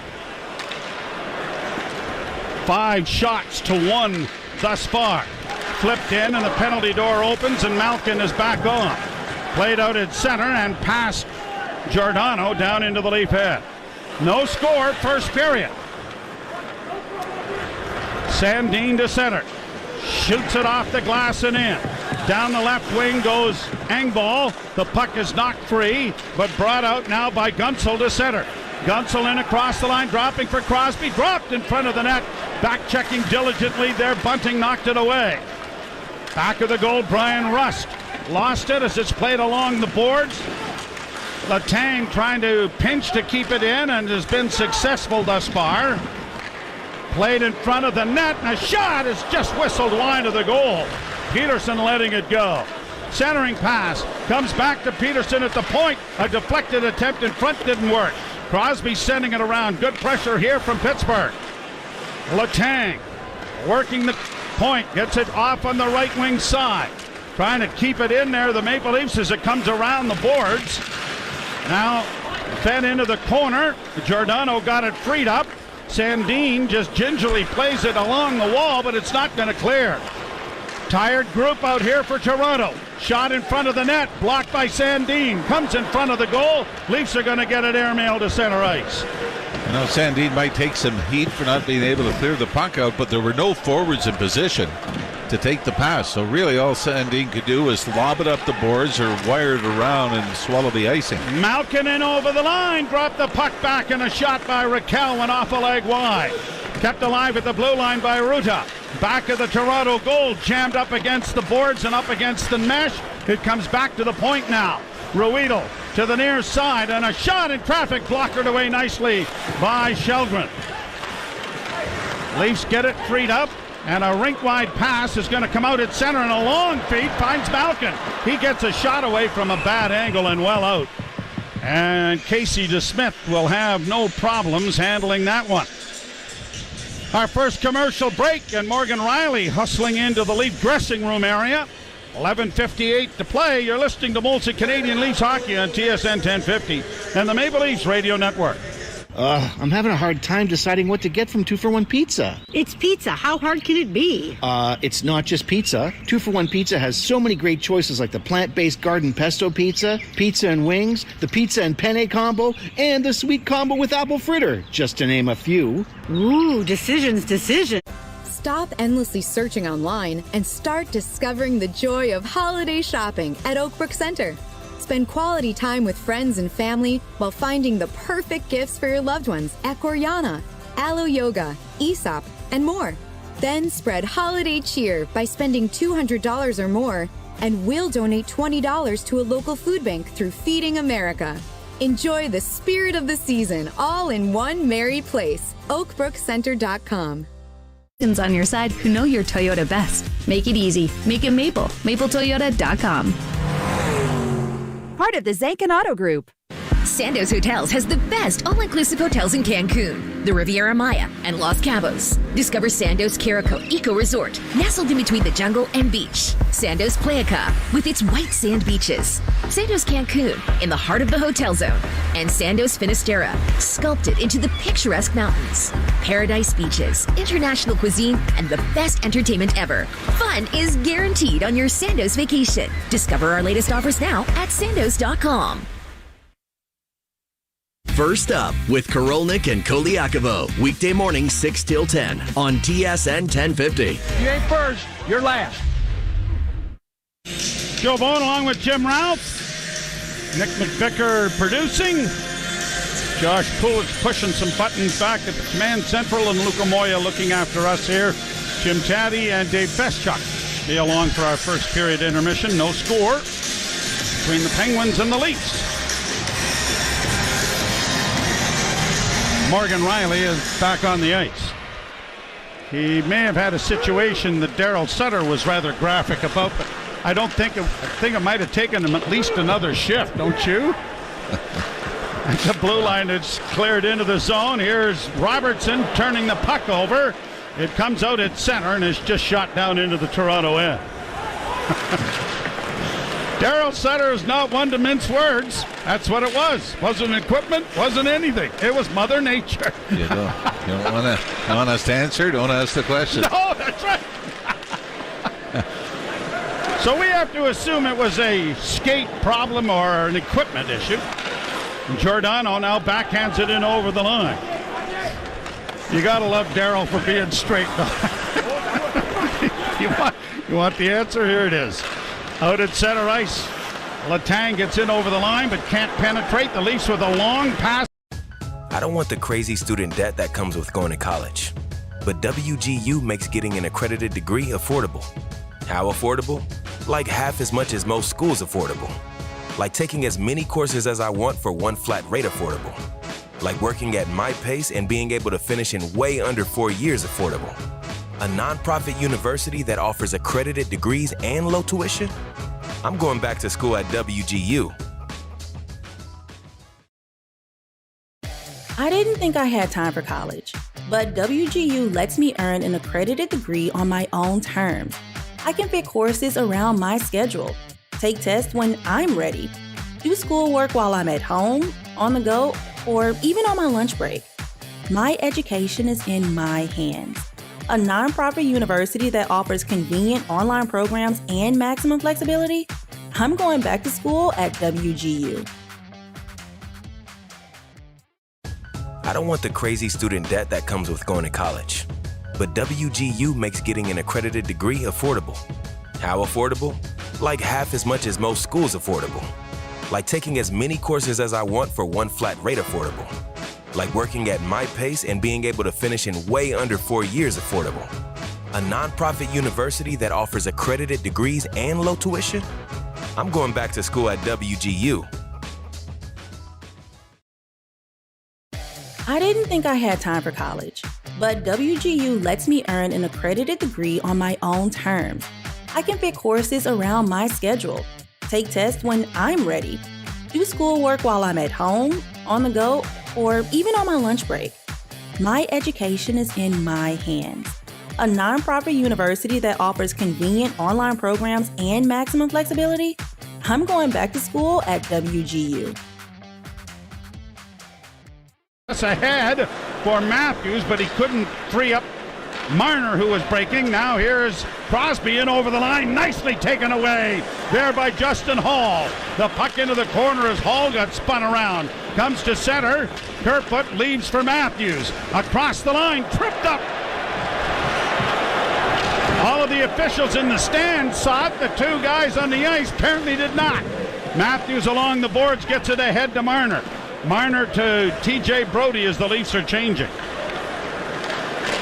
5 shots to 1 thus far. Flipped in, and the penalty door opens, and Malkin is back on. Played out at center and past Giordano down into the Leaf head. No score, first period. Sandin to center. Shoots it off the glass and in. Down the left wing goes Engvall. The puck is knocked free, but brought out now by Gunsel to center. Gunsel in across the line, dropping for Crosby. Dropped in front of the net. Back checking diligently there. Bunting knocked it away. Back of the goal, Brian Rust. Lost it as it's played along the boards. Letang trying to pinch to keep it in and has been successful thus far. Played in front of the net, and a shot is just whistled wide of the goal. Peterson letting it go. Centering pass comes back to Peterson at the point. A deflected attempt in front didn't work. Crosby sending it around. Good pressure here from Pittsburgh. Letang working the point, gets it off on the right wing side. Trying to keep it in there, the Maple Leafs, as it comes around the boards. Now fed into the corner. Giordano got it freed up. Sandin just gingerly plays it along the wall, but it's not going to clear. Tired group out here for Toronto. Shot in front of the net, blocked by Sandin. Comes in front of the goal. Leafs are going to get it airmailed to center ice. You know, Sandin might take some heat for not being able to clear the puck out, but there were no forwards in position to take the pass. So really all Sandin could do was lob it up the boards or wire it around and swallow the icing. Malkin in over the line, dropped the puck back, and a shot by Raquel went off a leg wide. Kept alive at the blue line by Ruta. Back of the Toronto goal, jammed up against the boards and up against the mesh. It comes back to the point now. Ruedel to the near side, and a shot in traffic blockered away nicely by Shelgren. Leafs get it freed up, and a rink-wide pass is going to come out at center, and a long feed finds Malkin. He gets a shot away from a bad angle and well out. And Casey DeSmith will have no problems handling that one. Our first commercial break, and Morgan Riley hustling into the Leaf dressing room area. 11:58 to play. You're listening to Molson Canadian Leafs Hockey on TSN 1050 and the Maple Leafs Radio Network. I'm having a hard time deciding what to get from 2-for-1 Pizza. It's pizza. How hard can it be? It's not just pizza. 2-for-1 Pizza has so many great choices like the plant-based garden pesto pizza, pizza and wings, the pizza and penne combo, and the sweet combo with apple fritter, just to name a few. Ooh, decisions. Stop endlessly searching online and start discovering the joy of holiday shopping at Oakbrook Center. Spend quality time with friends and family while finding the perfect gifts for your loved ones at Gorjana, Alo Yoga, Aesop, and more. Then spread holiday cheer by spending $200 or more, and we'll donate $20 to a local food bank through Feeding America. Enjoy the spirit of the season all in one merry place. OakbrookCenter.com. On your side who know your Toyota best. Make it easy. Make it Maple. MapleToyota.com. Part of the Zankin Auto Group. Sandos Hotels has the best all-inclusive hotels in Cancun, the Riviera Maya, and Los Cabos. Discover Sandos Caraco Eco Resort, nestled in between the jungle and beach. Sandos Playa Ca, with its white sand beaches. Sandos Cancun, in the heart of the hotel zone. And Sandos Finisterre, sculpted into the picturesque mountains. Paradise beaches, international cuisine, and the best entertainment ever. Fun is guaranteed on your Sandos vacation. Discover our latest offers now at sandos.com. First Up with Korolnik and Koliakovo. Weekday morning 6 till 10 on TSN 1050. You ain't first, you're last. Joe Bone along with Jim Ralph. Nick McVicker producing. Josh Coolidge pushing some buttons back at the Command Central, and Luca Moya looking after us here. Jim Taddy and Dave Feschuk be along for our first period intermission. No score between the Penguins and the Leafs. Morgan Riley is back on the ice. He may have had a situation that Darryl Sutter was rather graphic about, but I think it might have taken him at least another shift, don't you? The blue line is cleared into the zone. Here's Robertson turning the puck over. It comes out at center and is just shot down into the Toronto end. Daryl Sutter is not one to mince words. That's what it was. Wasn't equipment, wasn't anything. It was Mother Nature. You don't want us to answer? Don't ask the question. No, that's right. So we have to assume it was a skate problem or an equipment issue. And Giordano now backhands it in over the line. You got to love Daryl for being straight. You want the answer? Here it is. Out at center ice. Letang gets in over the line but can't penetrate. The Leafs with a long pass. I don't want the crazy student debt that comes with going to college. But WGU makes getting an accredited degree affordable. How affordable? Like half as much as most schools affordable. Like taking as many courses as I want for one flat rate affordable. Like working at my pace and being able to finish in way under 4 years affordable. A nonprofit university that offers accredited degrees and low tuition? I'm going back to school at WGU. I didn't think I had time for college, but WGU lets me earn an accredited degree on my own terms. I can fit courses around my schedule, take tests when I'm ready, do schoolwork while I'm at home, on the go, or even on my lunch break. My education is in my hands. A nonprofit university that offers convenient online programs and maximum flexibility? I'm going back to school at WGU. I don't want the crazy student debt that comes with going to college. But WGU makes getting an accredited degree affordable. How affordable? Like half as much as most schools affordable. Like taking as many courses as I want for one flat rate affordable. Like working at my pace and being able to finish in way under 4 years affordable. A nonprofit university that offers accredited degrees and low tuition? I'm going back to school at WGU. I didn't think I had time for college, but WGU lets me earn an accredited degree on my own terms. I can fit courses around my schedule, take tests when I'm ready, do schoolwork while I'm at home, on the go, or even on my lunch break. My education is in my hands. A nonprofit university that offers convenient online programs and maximum flexibility? I'm going back to school at WGU. Ahead for Matthews, but he couldn't free up Marner, who was breaking. Now here's Crosby in over the line, nicely taken away there by Justin Hall. The puck into the corner as Hall got spun around. Comes to center. Kerfoot leaves for Matthews. Across the line, tripped up. All of the officials in the stands saw it. The two guys on the ice apparently did not. Matthews along the boards gets it ahead to Marner. Marner to T.J. Brody as the Leafs are changing.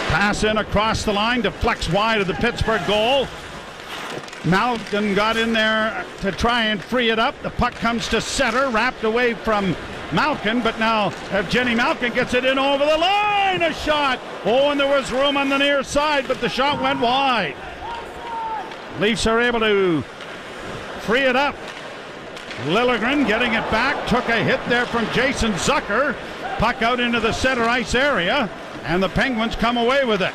Pass in across the line, deflects wide of the Pittsburgh goal. Malkin got in there to try and free it up. The puck comes to center, wrapped away from Malkin, but now Evgeny Malkin gets it in over the line. A shot. Oh, and there was room on the near side, but the shot went wide. Leafs are able to free it up. Liljegren getting it back, took a hit there from Jason Zucker. Puck out into the center ice area, and the Penguins come away with it.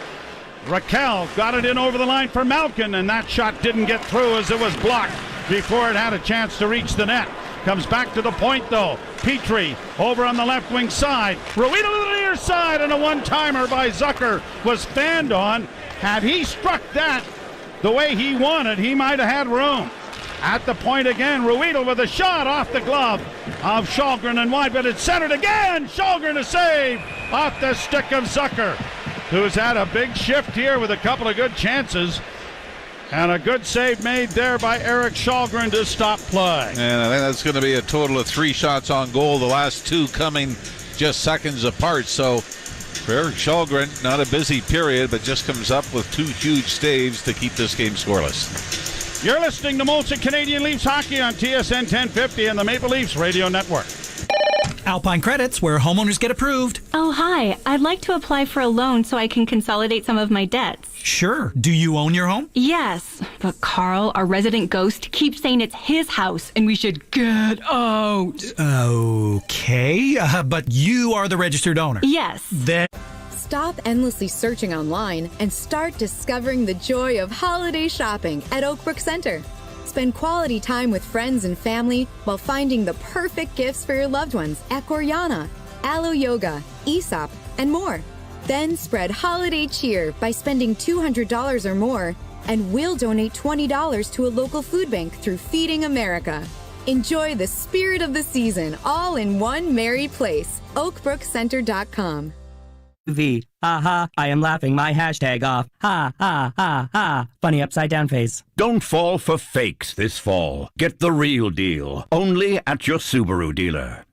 Raquel got it in over the line for Malkin, and that shot didn't get through as it was blocked before it had a chance to reach the net. Comes back to the point though. Petrie over on the left wing side. Rueda to the near side, and a one-timer by Zucker was fanned on. Had he struck that the way he wanted, he might have had room. At the point again, Rueda with a shot off the glove of Källgren and wide, but it's centered again. Källgren to save off the stick of Zucker, who's had a big shift here with a couple of good chances. And a good save made there by Erik Källgren to stop play. And I think that's going to be a total of 3 shots on goal, the last 2 coming just seconds apart. So for Erik Källgren, not a busy period, but just comes up with 2 huge saves to keep this game scoreless. You're listening to Molson Canadian Leafs Hockey on TSN 1050 and the Maple Leafs Radio Network. Alpine Credits, where homeowners get approved. Oh, hi. I'd like to apply for a loan so I can consolidate some of my debts. Sure. Do you own your home? Yes, but Carl, our resident ghost, keeps saying it's his house and we should get out. Okay, but you are the registered owner. Yes. Then Stop endlessly searching online and start discovering the joy of holiday shopping at Oakbrook Center. Spend quality time with friends and family while finding the perfect gifts for your loved ones at Gorjana, Alo Yoga, Aesop, and more. Then spread holiday cheer by spending $200 or more, and we'll donate $20 to a local food bank through Feeding America. Enjoy the spirit of the season all in one merry place. OakbrookCenter.com. Ha, I am laughing my hashtag off. Ha, ha, ha, ha. Funny upside down face. Don't fall for fakes this fall. Get the real deal, only at your Subaru dealer.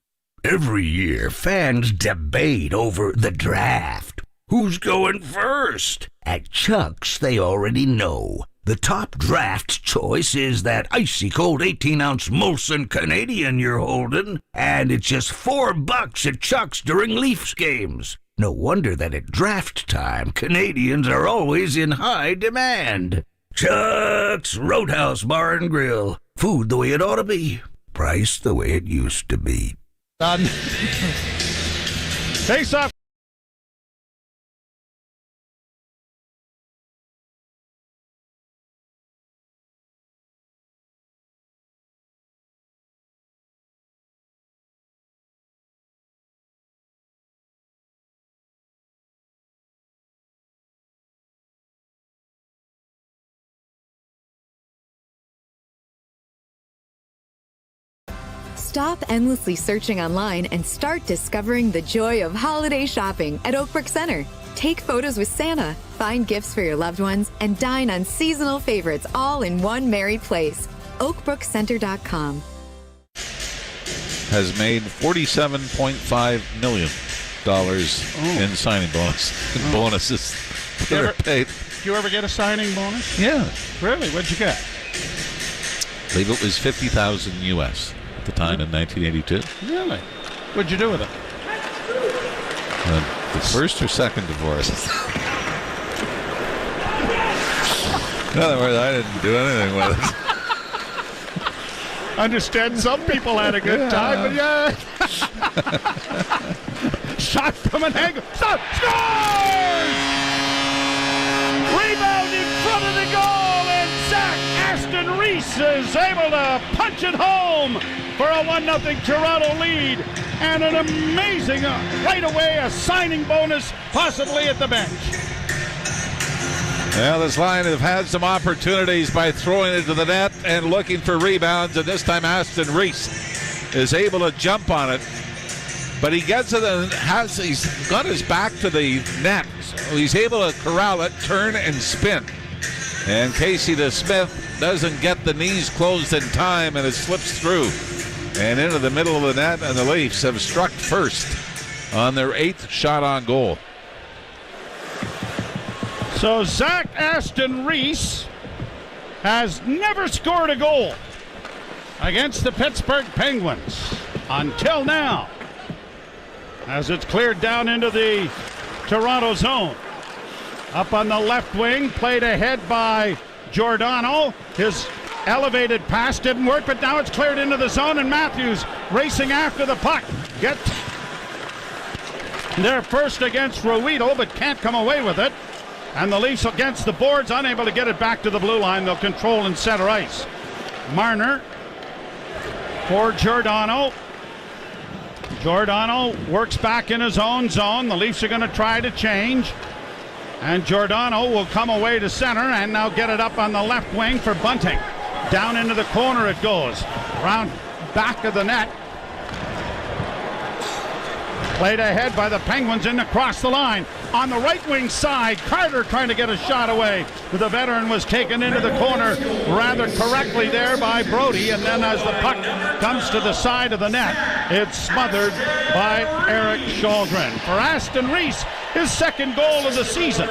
Every year, fans debate over the draft. Who's going first? At Chuck's, they already know. The top draft choice is that icy cold 18-ounce Molson Canadian you're holding, and it's just $4 at Chuck's during Leafs games. No wonder that at draft time, Canadians are always in high demand. Chuck's Roadhouse Bar and Grill. Food the way it ought to be. Price the way it used to be. Face off. Stop endlessly searching online and start discovering the joy of holiday shopping at Oakbrook Center. Take photos with Santa, find gifts for your loved ones, and dine on seasonal favorites all in one merry place. OakbrookCenter.com. Has made $47.5 million in signing bonuses. Did you ever get a signing bonus? Yeah. Really? What'd you get? I believe it was $50,000 US at the time in 1982. Really? What'd you do with it? The first or second divorce. In other words, I didn't do anything with it. Understand some people had a good time, but yeah. Shot from an angle. Stop! Scores! Rebound in front of the goal, and Zach Aston Reese is able to punch it home for a 1-0 Toronto lead. And an amazing, right away, a signing bonus, possibly at the bench. Well, this line have had some opportunities by throwing it to the net and looking for rebounds, and this time Aston Reese is able to jump on it. But he gets it and he's got his back to the net. So he's able to corral it, turn, and spin. And Casey DeSmith doesn't get the knees closed in time, and it slips through and into the middle of the net, and the Leafs have struck first on their 8th shot on goal. So Zach Aston Reese has never scored a goal against the Pittsburgh Penguins until now, as it's cleared down into the Toronto zone. Up on the left wing, played ahead by Giordano. His elevated pass didn't work, but now it's cleared into the zone, and Matthews racing after the puck. Get there first against Ruido, but can't come away with it. And the Leafs against the boards, unable to get it back to the blue line. They'll control in center ice. Marner for Giordano. Giordano works back in his own zone. The Leafs are going to try to change. And Giordano will come away to center and now get it up on the left wing for Bunting. Down into the corner it goes. Around back of the net. Played ahead by the Penguins and across the line. On the right wing side, Carter trying to get a shot away. The veteran was taken into the corner rather correctly there by Brody. And then as the puck comes to the side of the net, it's smothered by Eric Shalgren. For Aston Reese, his second goal of the season.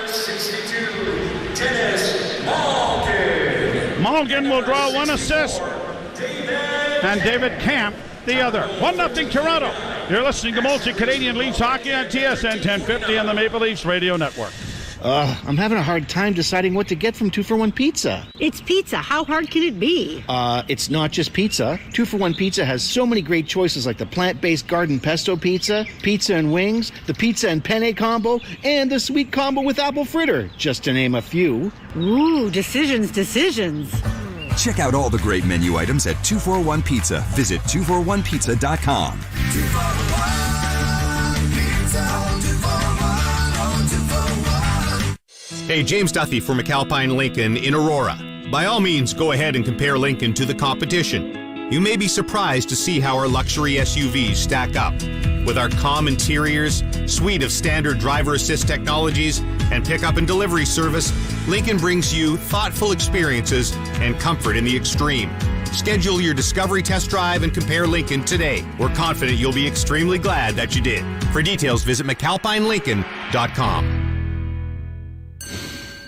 Malgin will draw one assist. And David Camp the other. 1-0 Toronto. You're listening to Molson Canadian Leafs Hockey on TSN 1050 on the Maple Leafs Radio Network. I'm having a hard time deciding what to get from 2-for-1 Pizza. It's pizza. How hard can it be? It's not just pizza. 2-for-1 Pizza has so many great choices like the plant-based garden pesto pizza, pizza and wings, the pizza and penne combo, and the sweet combo with apple fritter, just to name a few. Ooh, decisions. Check out all the great menu items at 241 Pizza. Visit 241pizza.com. 241 Pizza, 241. Hey, James Duthie from McAlpine Lincoln in Aurora. By all means, go ahead and compare Lincoln to the competition. You may be surprised to see how our luxury SUVs stack up. With our calm interiors, suite of standard driver assist technologies, and pickup and delivery service, Lincoln brings you thoughtful experiences and comfort in the extreme. Schedule your discovery test drive and compare Lincoln today. We're confident you'll be extremely glad that you did. For details, visit McAlpineLincoln.com.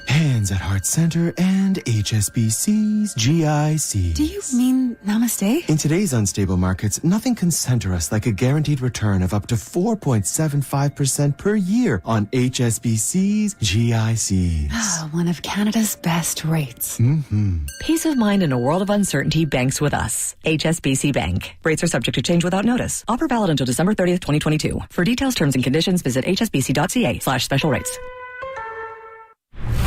Hands at Heart Center and HSBC's GIC. Do you mean namaste? In today's unstable markets, nothing can center us like a guaranteed return of up to 4.75% per year on HSBC's GICs. One of Canada's best rates. Mm-hmm. Peace of mind in a world of uncertainty banks with us. HSBC Bank. Rates are subject to change without notice. Offer valid until December 30th, 2022. For details, terms, and conditions, visit hsbc.ca/special rates.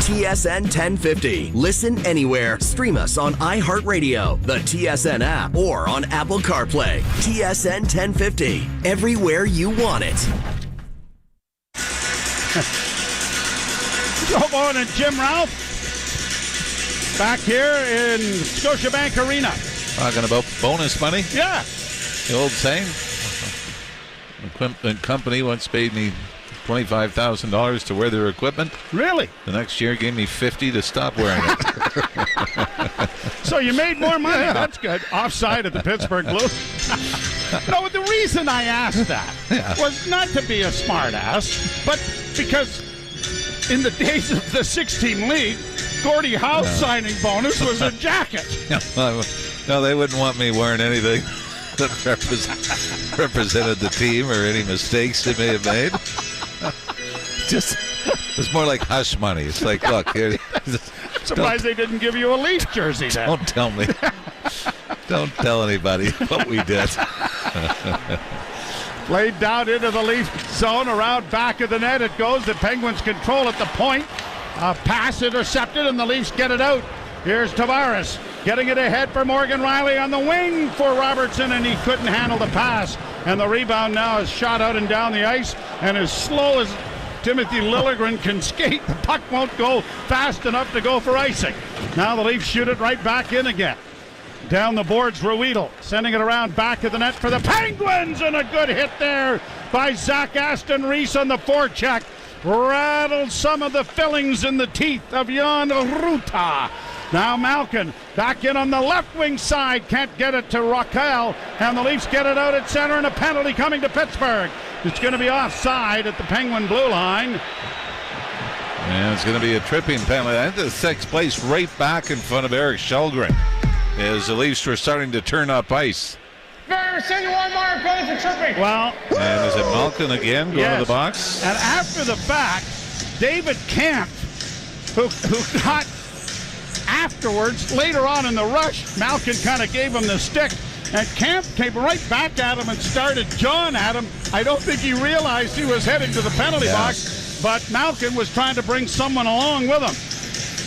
TSN 1050. Listen anywhere. Stream us on iHeartRadio, the TSN app, or on Apple CarPlay. TSN 1050. Everywhere you want it. Joe Bowen and Jim Ralph back here in Scotiabank Arena. Talking about bonus money? Yeah. The old saying. The company once paid me $25,000 to wear their equipment. Really? The next year gave me $50 to stop wearing it. So you made more money. Yeah. That's good. Offside at the Pittsburgh Blues. No, the reason I asked that was not to be a smart ass, but because in the days of the 6-team league, Gordie Howe's signing bonus was a jacket. No, they wouldn't want me wearing anything that represented the team or any mistakes they may have made. Just, it's more like hush money. It's like, look, here. Surprised they didn't give you a Leafs jersey then. Don't tell me. Don't tell anybody what we did. Played down into the Leaf zone, around back of the net. It goes. The Penguins control at the point. A pass intercepted, and the Leafs get it out. Here's Tavares getting it ahead for Morgan Riley on the wing for Robertson, and he couldn't handle the pass. And the rebound now is shot out and down the ice, and as slow as Timothy Liljegren can skate, the puck won't go fast enough to go for icing. Now the Leafs shoot it right back in again. Down the boards, Ruedel sending it around back of the net for the Penguins, and a good hit there by Zach Aston Reese on the forecheck. Rattled some of the fillings in the teeth of Jan Ruta. Now Malkin back in on the left wing side, can't get it to Raquel, and the Leafs get it out at center, and a penalty coming to Pittsburgh. It's going to be offside at the Penguin blue line. And it's going to be a tripping penalty. I think this takes place right back in front of Eric Källgren as the Leafs were starting to turn up ice. Send one more penalty for tripping. Well, and is it Malkin again going to the box? And after the fact, David Kampf, who got afterwards, later on in the rush, Malkin kind of gave him the stick, and Kampf came right back at him and started jawing at him. I don't think he realized he was heading to the penalty box, but Malkin was trying to bring someone along with him.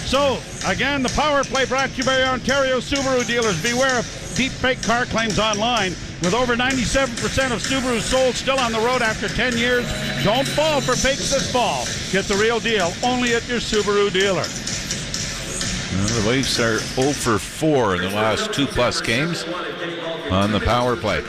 So, again, the power play brought to you by Ontario Subaru dealers. Beware of deep fake car claims online. With over 97% of Subarus sold still on the road after 10 years, don't fall for fakes this fall. Get the real deal only at your Subaru dealer. The Leafs are 0 for 4 in the last 2+ games on the power play.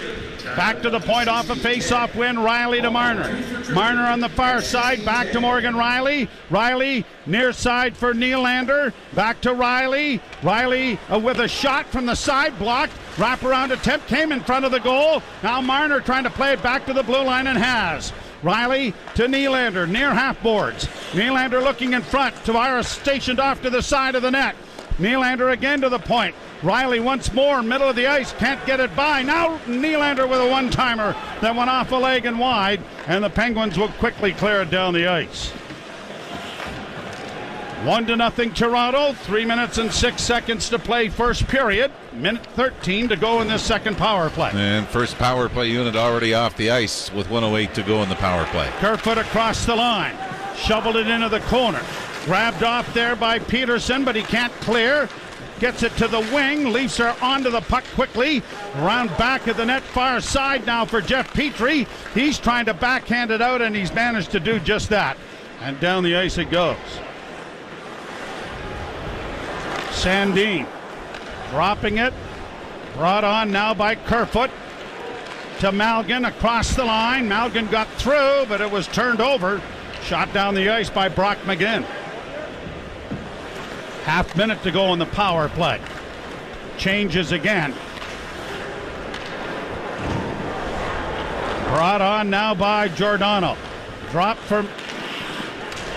Back to the point off a face-off win, Riley to Marner. Marner on the far side, back to Morgan Riley. Riley near side for Nylander. Back to Riley. Riley with a shot from the side, blocked. Wraparound attempt came in front of the goal. Now Marner trying to play it back to the blue line and has. Riley to Nylander, near half boards. Nylander looking in front. Tavares stationed off to the side of the net. Nylander again to the point. Riley once more, middle of the ice, can't get it by. Now Nylander with a one-timer that went off a leg and wide, and the Penguins will quickly clear it down the ice. 1-0 Toronto, 3 minutes and 6 seconds to play first period. Minute 13 to go in this second power play. And first power play unit already off the ice with 1:08 to go in the power play. Kerfoot across the line, shoveled it into the corner. Grabbed off there by Peterson, but he can't clear. Gets it to the wing. Leafs are onto the puck quickly. Around back of the net, far side now for Jeff Petrie. He's trying to backhand it out, and he's managed to do just that. And down the ice it goes. Sandin dropping it. Brought on now by Kerfoot to Malgin across the line. Malgin got through, but it was turned over. Shot down the ice by Brock McGinn. Half minute to go in the power play. Changes again. Brought on now by Giordano. Drop from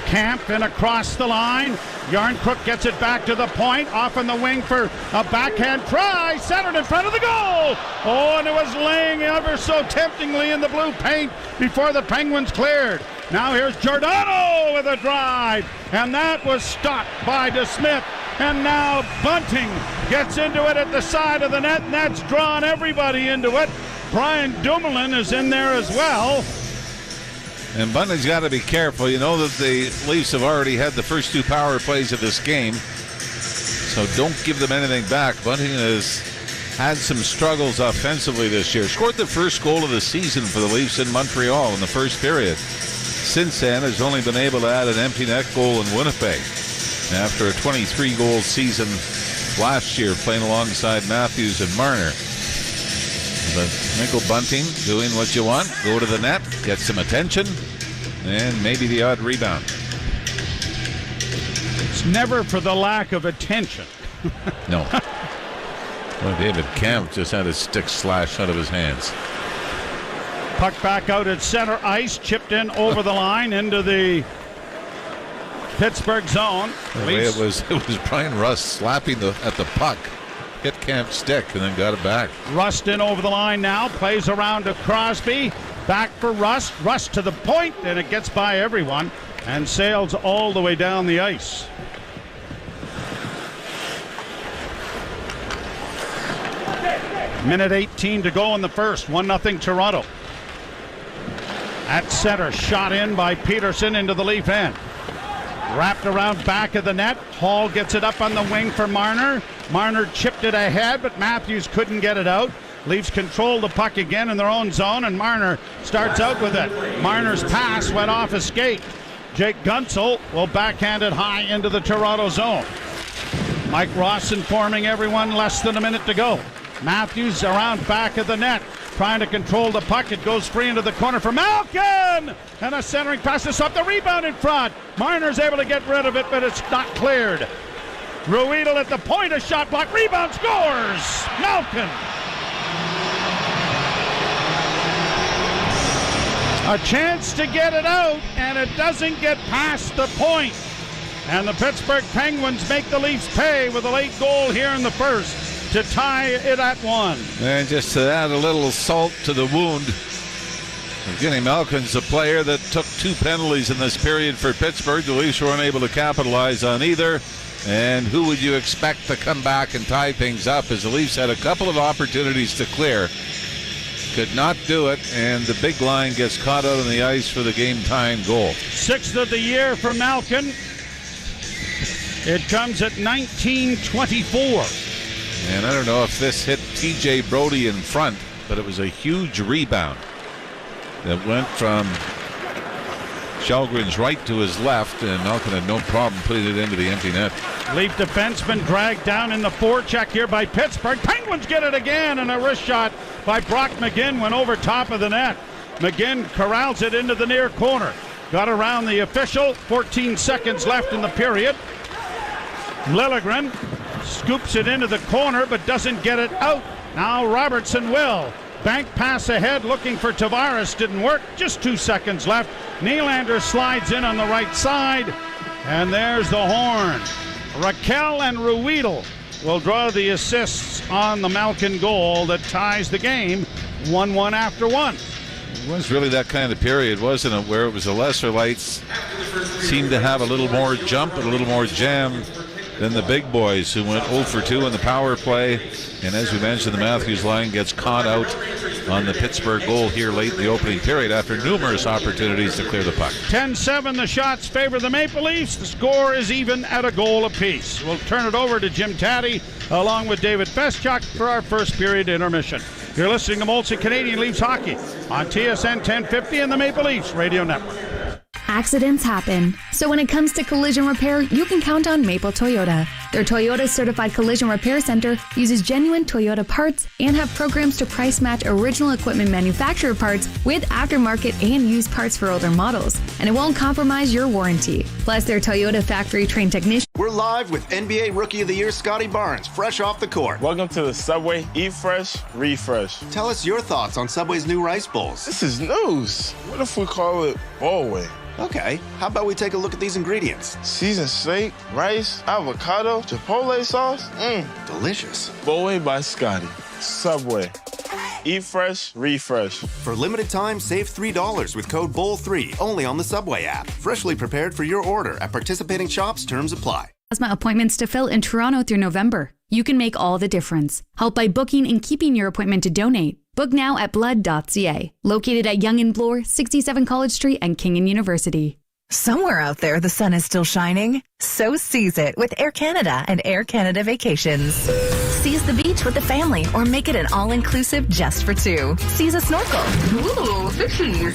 Camp and across the line. Yarncrook gets it back to the point. Off on the wing for a backhand try. Centered in front of the goal. Oh, and it was laying ever so temptingly in the blue paint before the Penguins cleared. Now here's Giordano with a drive. And that was stopped by DeSmith. And now Bunting gets into it at the side of the net. And that's drawn everybody into it. Brian Dumoulin is in there as well. And Bunting's got to be careful. You know that the Leafs have already had the first two power plays of this game, so don't give them anything back. Bunting has had some struggles offensively this year. Scored the first goal of the season for the Leafs in Montreal in the first period. Since then, has only been able to add an empty net goal in Winnipeg after a 23-goal season last year, playing alongside Matthews and Marner. But Mikkel Bunting doing what you want. Go to the net, get some attention, and maybe the odd rebound. It's never for the lack of attention. No. Well, David Kampf just had his stick slashed out of his hands. Puck back out at center ice, chipped in over the line into the Pittsburgh zone. It was Brian Rust slapping at the puck. Hit Camp's stick and then got it back. Rust in over the line now. Plays around to Crosby. Back for Rust. Rust to the point, and it gets by everyone and sails all the way down the ice. Minute 18 to go in the first. 1-0 Toronto. At center, shot in by Peterson into the Leaf end. Wrapped around back of the net. Hall gets it up on the wing for Marner. Marner chipped it ahead, but Matthews couldn't get it out. Leafs control the puck again in their own zone, and Marner starts out with it. Marner's pass went off his skate. Jake Gunsel will backhand it high into the Toronto zone. Mike Ross informing everyone less than a minute to go. Matthews around back of the net, trying to control the puck. It goes free into the corner for Malkin! And a centering pass to stop the rebound in front. Marner's able to get rid of it, but it's not cleared. Ruedel at the point, a shot block, rebound, scores! Malkin! A chance to get it out, and it doesn't get past the point. And the Pittsburgh Penguins make the Leafs pay with a late goal here in the first to tie it at 1. And just to add a little salt to the wound, Evgeny Malkin's a player that took 2 penalties in this period for Pittsburgh. The Leafs were unable to capitalize on either. And who would you expect to come back and tie things up, as the Leafs had a couple of opportunities to clear. Could not do it, and the big line gets caught out on the ice for the game-tying goal. 6th of the year for Malkin. It comes at 19:24. And I don't know if this hit TJ Brody in front, but it was a huge rebound that went from Källgren's right to his left, and Malkin had no problem putting it into the empty net. Leaf defenseman dragged down in the forecheck here by Pittsburgh. Penguins get it again, and a wrist shot by Brock McGinn went over top of the net. McGinn corrals it into the near corner. Got around the official. 14 seconds left in the period. Liljegren scoops it into the corner but doesn't get it out. Now Robertson will. Bank pass ahead looking for Tavares. Didn't work. Just 2 seconds left. Nylander slides in on the right side. And there's the horn. Raquel and Ruedel will draw the assists on the Malkin goal that ties the game 1-1 after one. It was really that kind of period, wasn't it, where it was the lesser lights seemed to have a little more jump and a little more jam than the big boys, who went 0 for 2 in the power play. And as we mentioned, the Matthews line gets caught out on the Pittsburgh goal here late in the opening period after numerous opportunities to clear the puck. 10-7, the shots favor the Maple Leafs. The score is even at a goal apiece. We'll turn it over to Jim Taddy along with David Feschuk for our first period intermission. You're listening to Molson Canadian Leafs Hockey on TSN 1050 and the Maple Leafs Radio Network. Accidents happen, so when it comes to collision repair, you can count on Maple Toyota. Their Toyota Certified Collision Repair Center uses genuine Toyota parts and have programs to price match original equipment manufacturer parts with aftermarket and used parts for older models, and it won't compromise your warranty. Plus, their Toyota factory-trained technicians. We're live with NBA Rookie of the Year Scotty Barnes, fresh off the court. Welcome to the Subway Eat Fresh, Refresh. Tell us your thoughts on Subway's new rice bowls. This is news. What if we call it Bowlway? Okay, how about we take a look at these ingredients? Seasoned steak, rice, avocado, chipotle sauce. Delicious. Bowlway by Scotty. Subway. Eat fresh, refresh. For limited time, save $3 with code BOWL3 only on the Subway app. Freshly prepared for your order at participating shops. Terms apply. Asthma appointments to fill in Toronto through November. You can make all the difference. Help by booking and keeping your appointment to donate. Book now at blood.ca. Located at Yonge and Bloor, 67 College Street and Kingan University. Somewhere out there, the sun is still shining. So seize it with Air Canada and Air Canada Vacations. Seize the beach with the family or make it an all-inclusive just for two. Seize a snorkel. Ooh, fishies.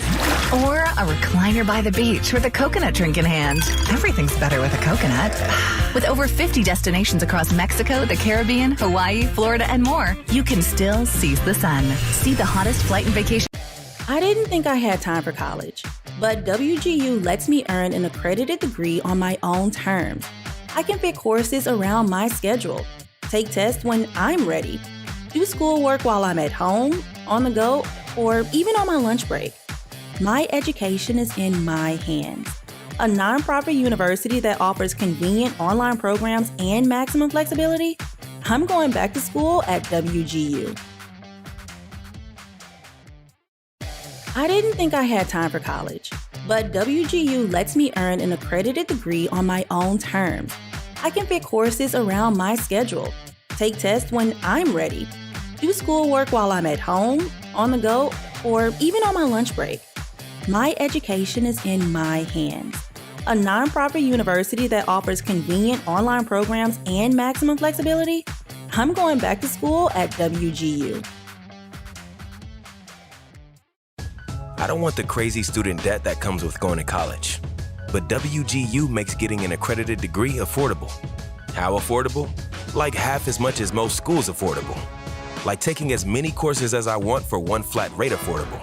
Or a recliner by the beach with a coconut drink in hand. Everything's better with a coconut. With over 50 destinations across Mexico, the Caribbean, Hawaii, Florida, and more, you can still seize the sun. See the hottest flight and vacation. I didn't think I had time for college, but WGU lets me earn an accredited degree on my own terms. I can fit courses around my schedule, take tests when I'm ready, do schoolwork while I'm at home, on the go, or even on my lunch break. My education is in my hands. A nonprofit university that offers convenient online programs and maximum flexibility? I'm going back to school at WGU. I didn't think I had time for college, but WGU lets me earn an accredited degree on my own terms. I can fit courses around my schedule, take tests when I'm ready, do schoolwork while I'm at home, on the go, or even on my lunch break. My education is in my hands. A nonprofit university that offers convenient online programs and maximum flexibility? I'm going back to school at WGU. I don't want the crazy student debt that comes with going to college. But WGU makes getting an accredited degree affordable. How affordable? Like half as much as most schools affordable. Like taking as many courses as I want for one flat rate affordable.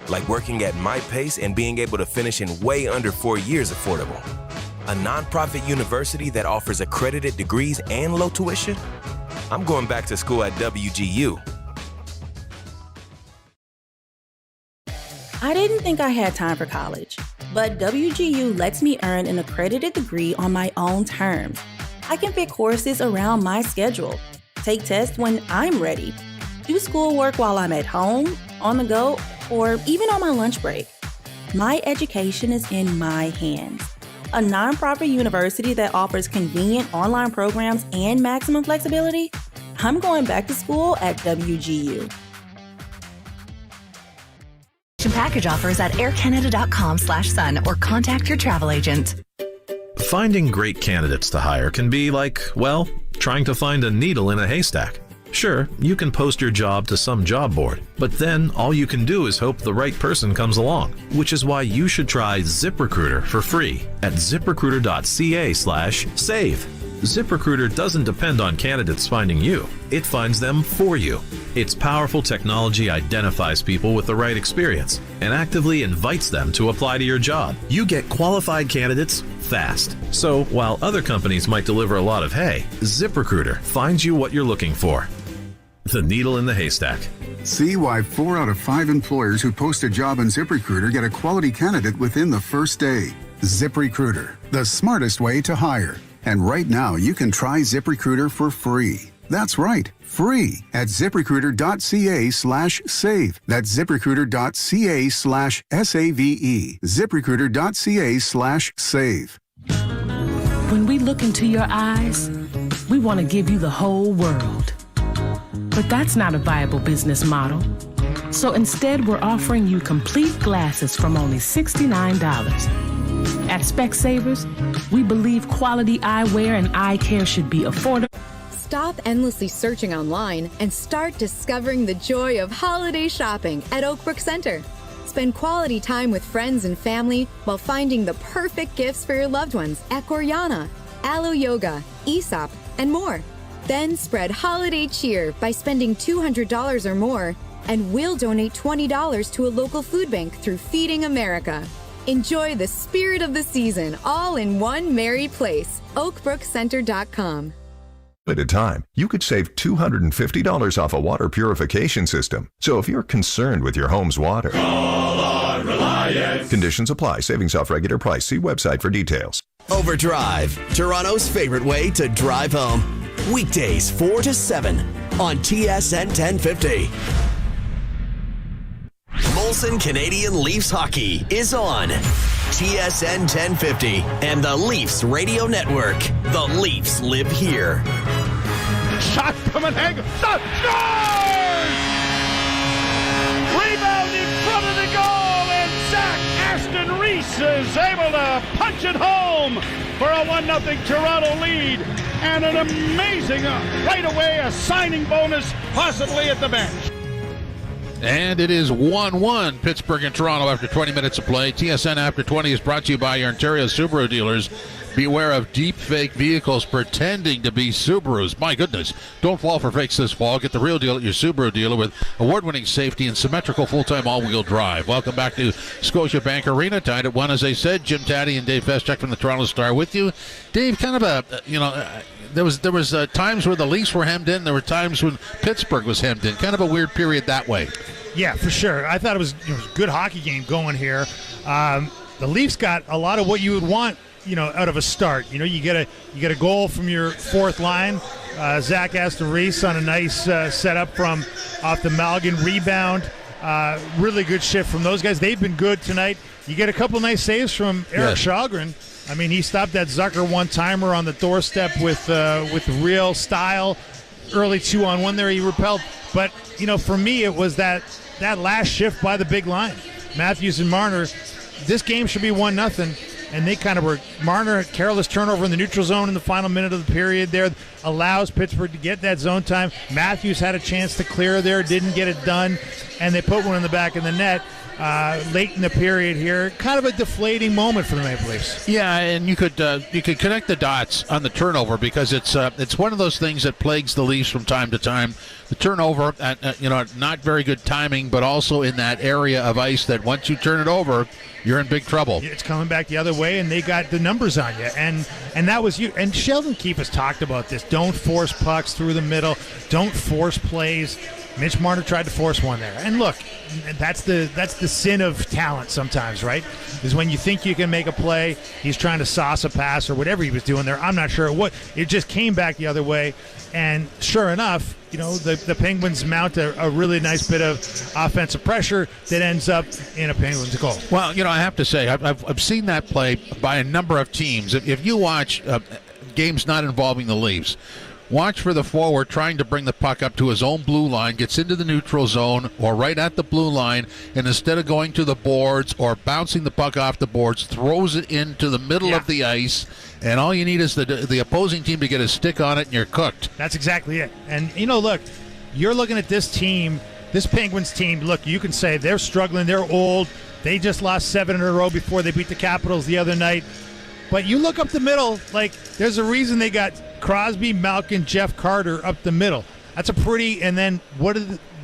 Like working at my pace and being able to finish in way under 4 years affordable. A nonprofit university that offers accredited degrees and low tuition? I'm going back to school at WGU. I didn't think I had time for college, but WGU lets me earn an accredited degree on my own terms. I can fit courses around my schedule, take tests when I'm ready, do schoolwork while I'm at home, on the go, or even on my lunch break. My education is in my hands. A nonprofit university that offers convenient online programs and maximum flexibility? I'm going back to school at WGU. Package offers at aircanada.com/sun or contact your travel agent. Finding great candidates to hire can be like, well, trying to find a needle in a haystack. Sure, you can post your job to some job board, but then all you can do is hope the right person comes along, which is why you should try ZipRecruiter for free at ziprecruiter.ca/save. ZipRecruiter doesn't depend on candidates finding you. It finds them for you. Its powerful technology identifies people with the right experience and actively invites them to apply to your job. You get qualified candidates fast. So while other companies might deliver a lot of hay, ZipRecruiter finds you what you're looking for. The needle in the haystack. See why 4 out of 5 employers who post a job on ZipRecruiter get a quality candidate within the first day. ZipRecruiter, the smartest way to hire. And right now, you can try ZipRecruiter for free. That's right, free at ZipRecruiter.ca/save. That's ZipRecruiter.ca/SAVE. ZipRecruiter.ca/save. When we look into your eyes, we want to give you the whole world. But that's not a viable business model. So instead, we're offering you complete glasses from only $69. At Specsavers, we believe quality eyewear and eye care should be affordable. Stop endlessly searching online and start discovering the joy of holiday shopping at Oakbrook Center. Spend quality time with friends and family while finding the perfect gifts for your loved ones at Gorjana, Alo Yoga, Aesop, and more. Then spread holiday cheer by spending $200 or more, and we'll donate $20 to a local food bank through Feeding America. Enjoy the spirit of the season all in one merry place. OakbrookCenter.com. At a time, you could save $250 off a water purification system. So if you're concerned with your home's water, call on Reliance. Conditions apply. Savings off regular price. See website for details. Overdrive, Toronto's favorite way to drive home. Weekdays 4 to 7 on TSN 1050. Molson Canadian Leafs Hockey is on TSN 1050 and the Leafs Radio Network. The Leafs live here. Shot from an angle. Shot! Scores! Rebound in front of the goal, and Zach Aston Reese is able to punch it home for a 1-0 Toronto lead. And an amazing, right away, a signing bonus possibly at the bench. And it is 1-1, Pittsburgh and Toronto after 20 minutes of play. TSN After 20 is brought to you by your Ontario Subaru dealers. Beware of deep fake vehicles pretending to be Subarus. My goodness, don't fall for fakes this fall. Get the real deal at your Subaru dealer with award-winning safety and symmetrical full-time all-wheel drive. Welcome back to Scotiabank Arena. Tied at 1, as I said. Jim Taddy and Dave Feschuk from the Toronto Star with you. Dave, kind of there was times where the Leafs were hemmed in. There were times when Pittsburgh was hemmed in. Kind of a weird period that way. Yeah, for sure. I thought it was a good hockey game going here. The Leafs got a lot of what you would want, out of a start. You get a goal from your fourth line. Zach Aston Reese on a nice setup from off the Malgin rebound. Really good shift from those guys. They've been good tonight. You get a couple nice saves from Eric Shalgren. I mean, he stopped that Zucker one-timer on the doorstep with real style. Early 2-on-1 there, he repelled. But, for me, it was that last shift by the big line. Matthews and Marner, this game should be 1-0. And they kind of were, Marner, careless turnover in the neutral zone in the final minute of the period there, allows Pittsburgh to get that zone time. Matthews had a chance to clear there, didn't get it done, and they put one in the back of the net. Late in the period here, kind of a deflating moment for the Maple Leafs. Yeah, and you could connect the dots on the turnover because it's one of those things that plagues the Leafs from time to time. The turnover, not very good timing, but also in that area of ice that once you turn it over, you're in big trouble. It's coming back the other way, and they got the numbers on you. And that was you. And Sheldon Keefe has talked about this. Don't force pucks through the middle. Don't force plays. Mitch Marner tried to force one there. And look, that's the sin of talent sometimes, right? Is when you think you can make a play, he's trying to sauce a pass or whatever he was doing there. I'm not sure what. It just came back the other way. And sure enough, the Penguins mount a really nice bit of offensive pressure that ends up in a Penguins goal. Well, I have to say, I've seen that play by a number of teams. If you watch games not involving the Leafs, watch for the forward trying to bring the puck up to his own blue line, gets into the neutral zone or right at the blue line, and instead of going to the boards or bouncing the puck off the boards, throws it into the middle of the ice, and all you need is the opposing team to get a stick on it, and you're cooked. That's exactly it. And, look, you're looking at this team, this Penguins team, look, you can say they're struggling, they're old, they just lost 7 in a row before they beat the Capitals the other night. But you look up the middle, there's a reason they got Crosby, Malkin, Jeff Carter up the middle. That's a pretty, and then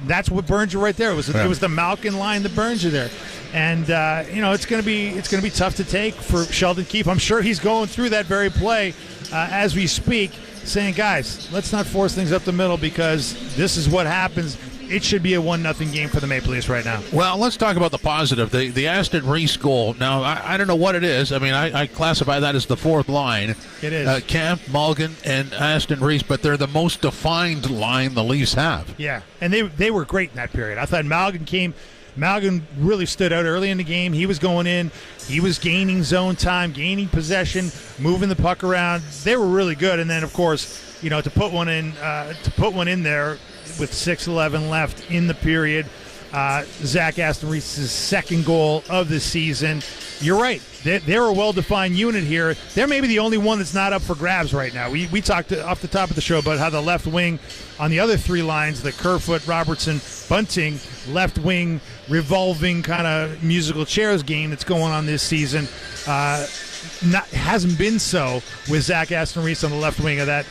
that's what burns you right there. It was the Malkin line that burns you there. And it's going to be tough to take for Sheldon Keefe. I'm sure he's going through that very play as we speak, saying, guys, let's not force things up the middle because this is what happens it should be a 1-0 game for the Maple Leafs right now. Well, let's talk about the positive. The Aston Reese goal. Now, I don't know what it is. I mean, I classify that as the fourth line. It is. Camp, Mulligan, and Aston Reese, but they're the most defined line the Leafs have. Yeah, and they were great in that period. I thought Mulligan really stood out early in the game. He was going in. He was gaining zone time, gaining possession, moving the puck around. They were really good. And then, of course, to put one in there with 6:11 left in the period, Zach Aston Reese's second goal of the season. You're right. They're a well-defined unit here. They're maybe the only one that's not up for grabs right now. We talked off the top of the show about how the left wing on the other three lines, the Kerfoot, Robertson, Bunting, left wing revolving kind of musical chairs game that's going on this season hasn't been so with Zach Aston Reese on the left wing of that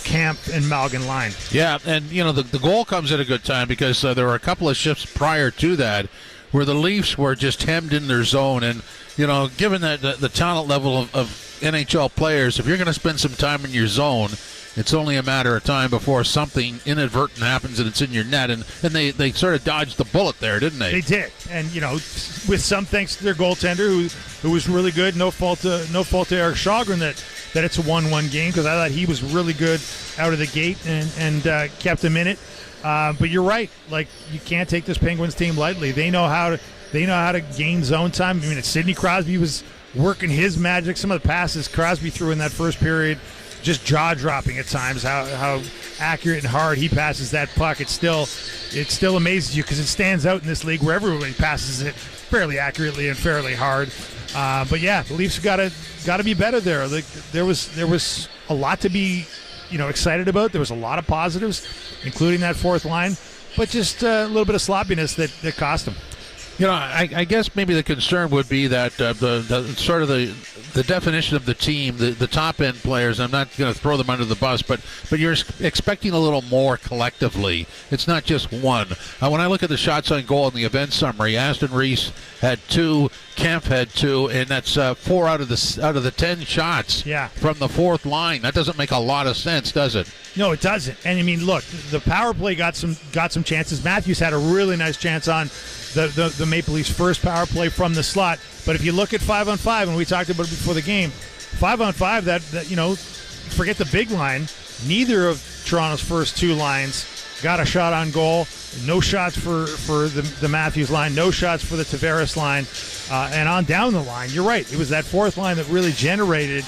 Camp and Malgin line. Yeah, and the goal comes at a good time because there were a couple of shifts prior to that where the Leafs were just hemmed in their zone. And given that the talent level of NHL players, if you're going to spend some time in your zone, it's only a matter of time before something inadvertent happens and it's in your net. And they sort of dodged the bullet there, didn't they? They did. And, with some thanks to their goaltender who was really good. No fault to Eric Sjogren that it's a 1-1 game, because I thought he was really good out of the gate and kept him in it. But you're right. Like, you can't take this Penguins team lightly. They know how to gain zone time. I mean, Sidney Crosby was working his magic. Some of the passes Crosby threw in that first period, just jaw-dropping at times, how accurate and hard he passes that puck. It still amazes you because it stands out in this league where everybody passes it fairly accurately and fairly hard. But yeah, the Leafs got to be better there. Like, there was a lot to be excited about. There was a lot of positives, including that fourth line, but just a little bit of sloppiness that cost them. I guess maybe the concern would be that the sort of the definition of the team, the top end players. I'm not going to throw them under the bus, but you're expecting a little more collectively. It's not just one. When I look at the shots on goal in the event summary, Aston Reese had 2, Kemp had 2, and that's 4 out of the 10 shots from the fourth line. That doesn't make a lot of sense, does it? No, it doesn't. And I mean, look, the power play got some chances. Matthews had a really nice chance on the Maple Leafs' first power play from the slot. But if you look at 5-on-5, and we talked about it before the game, 5-on-5, that forget the big line. Neither of Toronto's first 2 lines got a shot on goal. No shots for the Matthews line. No shots for the Tavares line. And on down the line, you're right. It was that fourth line that really generated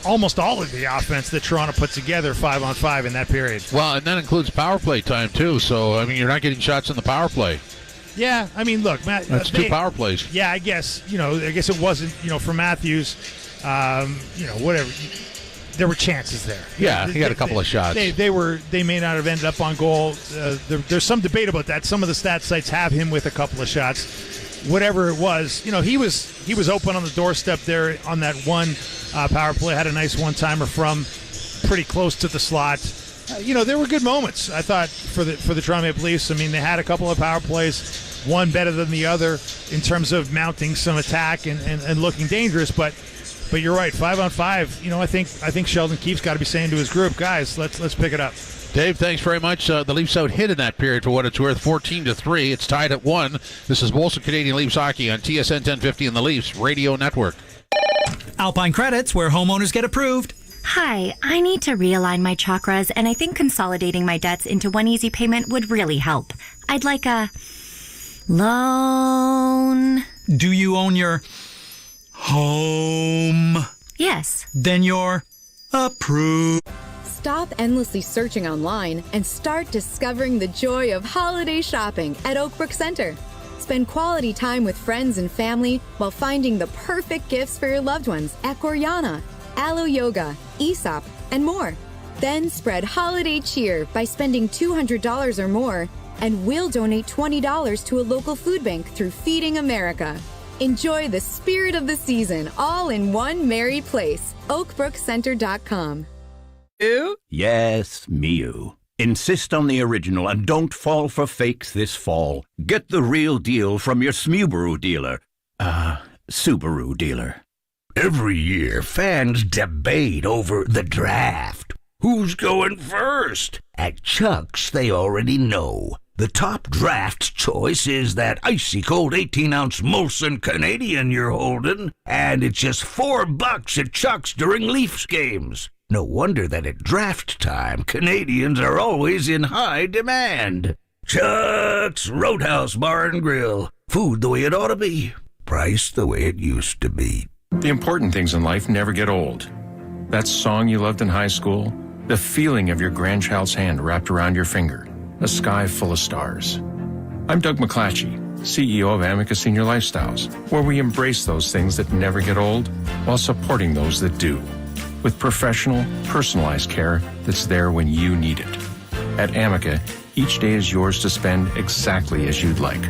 almost all of the offense that Toronto put together 5-on-5 in that period. Well, and that includes power play time, too. So, I mean, you're not getting shots in the power play. Yeah, I mean, look, Matt. That's 2 power plays. Yeah, I guess it wasn't, for Matthews, whatever. There were chances there. Yeah, he had a couple of shots. They may not have ended up on goal. There's some debate about that. Some of the stat sites have him with a couple of shots. Whatever it was, he was open on the doorstep there on that one power play. Had a nice one-timer from pretty close to the slot. There were good moments, I thought, for the Toronto Maple Leafs. I mean, they had a couple of power plays, one better than the other in terms of mounting some attack and looking dangerous. But you're right, 5-on-5. I think Sheldon Keefe's got to be saying to his group, guys, let's pick it up. Dave, thanks very much. The Leafs out hit in that period for what it's worth, 14-3. It's tied at 1. This is Molson Canadian Leafs Hockey on TSN 1050 and the Leafs Radio Network. Alpine Credits, where homeowners get approved. Hi, I need to realign my chakras, and I think consolidating my debts into one easy payment would really help. I'd like a loan. Do you own your home? Yes. Then you're approved. Stop endlessly searching online and start discovering the joy of holiday shopping at Oakbrook Center. Spend quality time with friends and family while finding the perfect gifts for your loved ones at Gorjana, Alo Yoga, Aesop, and more. Then spread holiday cheer by spending $200 or more, and we'll donate $20 to a local food bank through Feeding America. Enjoy the spirit of the season all in one merry place. OakbrookCenter.com. Yes, Miu. Insist on the original and don't fall for fakes this fall. Get the real deal from your Subaru dealer. Subaru dealer. Every year, fans debate over the draft. Who's going first? At Chuck's, they already know. The top draft choice is that icy cold 18-ounce Molson Canadian you're holding, and it's just $4 at Chuck's during Leafs games. No wonder that at draft time, Canadians are always in high demand. Chuck's Roadhouse Bar and Grill. Food the way it ought to be. Price the way it used to be. The important things in life never get old. That song you loved in high school, the feeling of your grandchild's hand wrapped around your finger, a sky full of stars. I'm Doug McClatchy, CEO of Amica Senior Lifestyles, where we embrace those things that never get old while supporting those that do, with professional, personalized care that's there when you need it. At Amica, each day is yours to spend exactly as you'd like,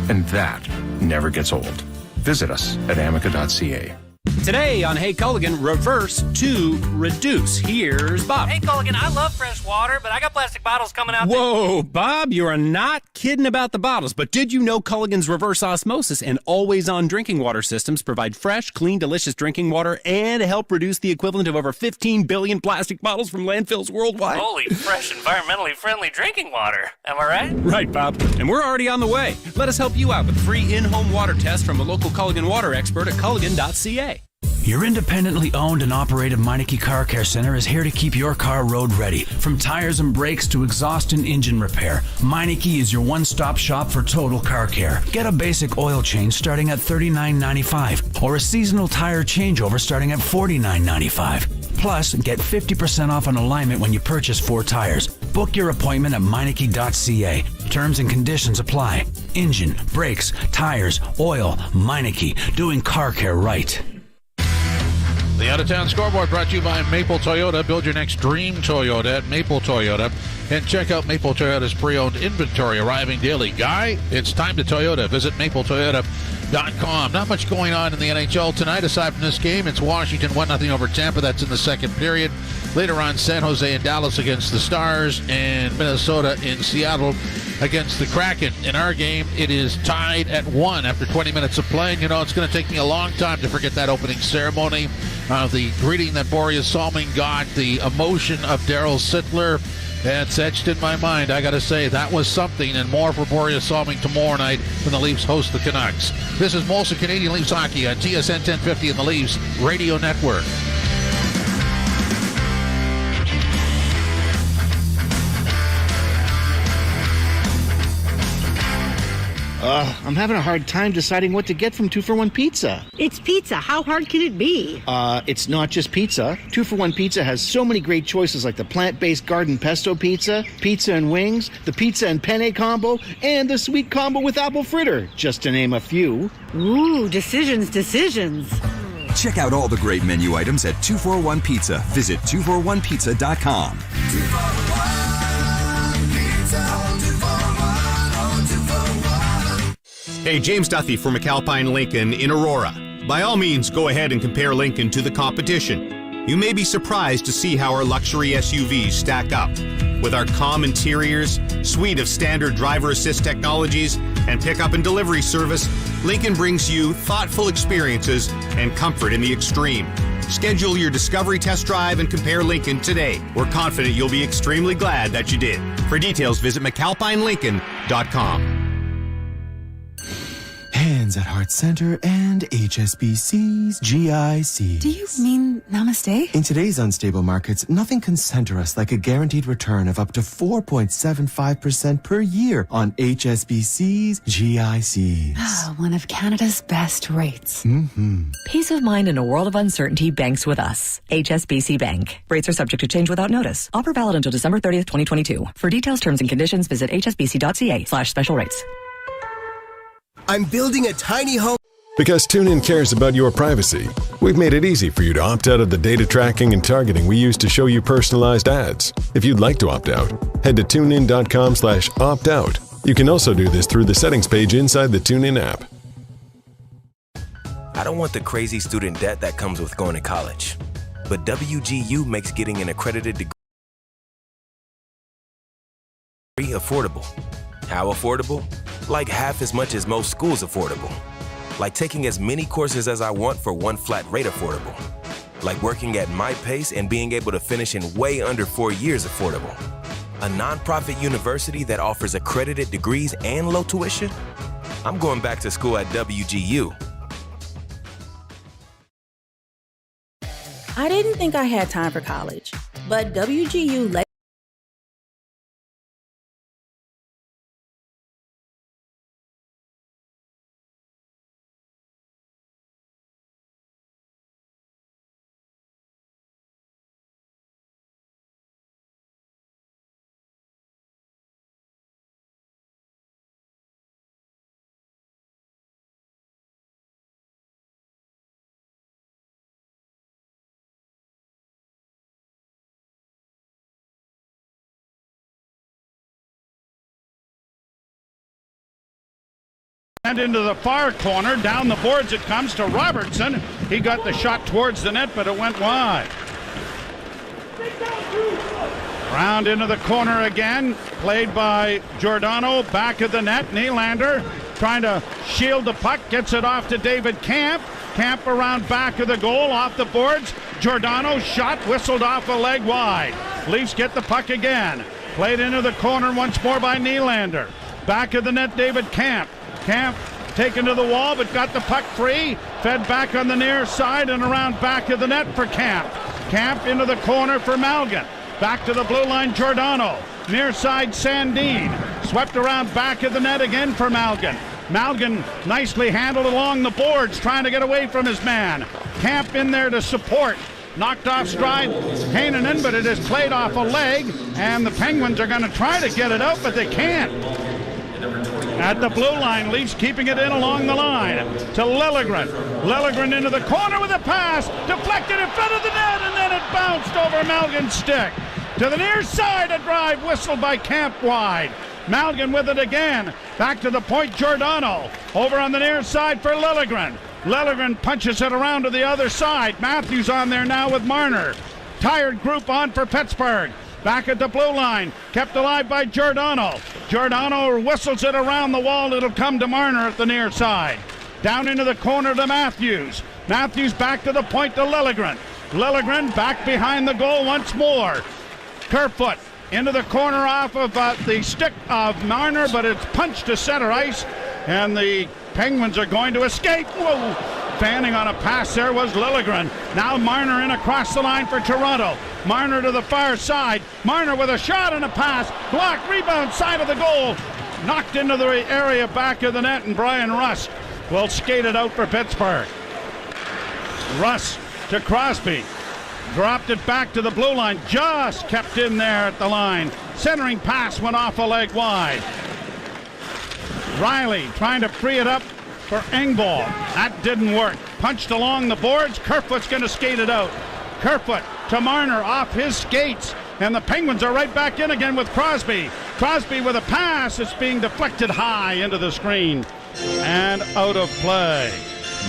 and that never gets old. Visit us at amica.ca. Today on Hey Culligan, reverse to reduce. Here's Bob. Hey Culligan, I love fresh water, but I got plastic bottles coming out. Whoa, Bob, you are not kidding about the bottles. But did you know Culligan's reverse osmosis and always-on drinking water systems provide fresh, clean, delicious drinking water and help reduce the equivalent of over 15 billion plastic bottles from landfills worldwide? Holy, fresh, environmentally friendly drinking water. Am I right? Right, Bob. And we're already on the way. Let us help you out with a free in-home water test from a local Culligan water expert at culligan.ca. Your independently owned and operated Meineke Car Care Center is here to keep your car road ready. From tires and brakes to exhaust and engine repair, Meineke is your one-stop shop for total car care. Get a basic oil change starting at $39.95 or a seasonal tire changeover starting at $49.95. Plus, get 50% off on alignment when you purchase 4 tires. Book your appointment at Meineke.ca. Terms and conditions apply. Engine, brakes, tires, oil, Meineke, doing car care right. The Out-of-Town Scoreboard brought to you by Maple Toyota. Build your next dream Toyota at Maple Toyota. And check out Maple Toyota's pre-owned inventory arriving daily. Guy, it's time to Toyota. Visit mapletoyota.com. Not much going on in the NHL tonight aside from this game. It's Washington 1-0 over Tampa. That's in the second period. Later on, San Jose and Dallas against the Stars, and Minnesota in Seattle against the Kraken. In our game, it is tied at 1 after 20 minutes of play. And, you know, it's going to take me a long time to forget that opening ceremony. The greeting that Boreas Salming got, the emotion of Daryl Sittler, that's etched in my mind. I got to say, that was something, and more for Boreas Salming tomorrow night when the Leafs host the Canucks. This is Molson Canadian Leafs Hockey on TSN 1050 and the Leafs Radio Network. I'm having a hard time deciding what to get from 2-for-1 Pizza. It's pizza. How hard can it be? It's not just pizza. 2-for-1 Pizza has so many great choices like the plant-based garden pesto pizza, pizza and wings, the pizza and penne combo, and the sweet combo with apple fritter, just to name a few. Ooh, decisions. Check out all the great menu items at 241 Pizza. Visit 241pizza.com. 241 Pizza. Hey, James Duthie from McAlpine Lincoln in Aurora. By all means, go ahead and compare Lincoln to the competition. You may be surprised to see how our luxury SUVs stack up. With our calm interiors, suite of standard driver assist technologies, and pickup and delivery service, Lincoln brings you thoughtful experiences and comfort in the extreme. Schedule your discovery test drive and compare Lincoln today. We're confident you'll be extremely glad that you did. For details, visit McAlpineLincoln.com. Hands at Heart Center and HSBC's GIC. Do you mean namaste? In today's unstable markets, nothing can center us like a guaranteed return of up to 4.75% per year on HSBC's GICs. One of Canada's best rates. Mm-hmm. Peace of mind in a world of uncertainty banks with us. HSBC Bank. Rates are subject to change without notice. Offer valid until December 30th, 2022. For details, terms, and conditions, visit hsbc.ca/special rates. I'm building a tiny home. Because TuneIn cares about your privacy, we've made it easy for you to opt out of the data tracking and targeting we use to show you personalized ads. If you'd like to opt out, head to tunein.com/opt-out. You can also do this through the settings page inside the TuneIn app. I don't want the crazy student debt that comes with going to college. But WGU makes getting an accredited degree affordable. How affordable? Like half as much as most schools affordable. Like taking as many courses as I want for one flat rate affordable. like working at my pace and being able to finish in way under 4 years affordable. A nonprofit university that offers accredited degrees and low tuition? I'm going back to school at WGU. I didn't think I had time for college, but WGU let And into the far corner, down the boards it comes to Robertson. He got the shot towards the net, but it went wide. Round into the corner again, played by Giordano, back of the net. Nylander trying to shield the puck, gets it off to David Camp. Camp around back of the goal, off the boards. Giordano shot, whistled off a leg wide. Leafs get the puck again. Played into the corner once more by Nylander. Back of the net, David Camp. Camp taken to the wall, but got the puck free. Fed back on the near side and around back of the net for Camp. Camp into the corner for Malgin. Back to the blue line, Giordano. Near side, Sandin. Swept around back of the net again for Malgin. Malgin nicely handled along the boards, trying to get away from his man. Camp in there to support. Knocked off stride, Heinonen, but it is played off a leg, and the Penguins are going to try to get it out, but they can't. At the blue line, Leafs keeping it in along the line to Liljegren. Liljegren into the corner with a pass, deflected in front of the net, and then it bounced over Malgin's stick. To the near side, a drive whistled by Camp wide. Malgin with it again. Back to the point, Giordano. Over on the near side for Liljegren. Liljegren punches it around to the other side. Matthews on there now with Marner. Tired group on for Pittsburgh. Back at the blue line, kept alive by Giordano. Giordano whistles it around the wall. It'll come to Marner at the near side. Down into the corner to Matthews. Matthews back to the point to Liljegren. Liljegren back behind the goal once more. Kerfoot into the corner off of the stick of Marner, but it's punched to center ice, and the Penguins are going to escape. Whoa! Fanning on a pass there was Liljegren. Now Marner in across the line for Toronto. Marner to the far side. Marner with a shot and a pass. Blocked, rebound, side of the goal. Knocked into the area back of the net, and Brian Rust will skate it out for Pittsburgh. Rust to Crosby. Dropped it back to the blue line. Just kept in there at the line. Centering pass went off a leg wide. Riley trying to free it up for Engvall. That didn't work. Punched along the boards. Kerfoot's going to skate it out. Kerfoot to Marner off his skates. And the Penguins are right back in again with Crosby. Crosby with a pass. It's being deflected high into the screen. And out of play.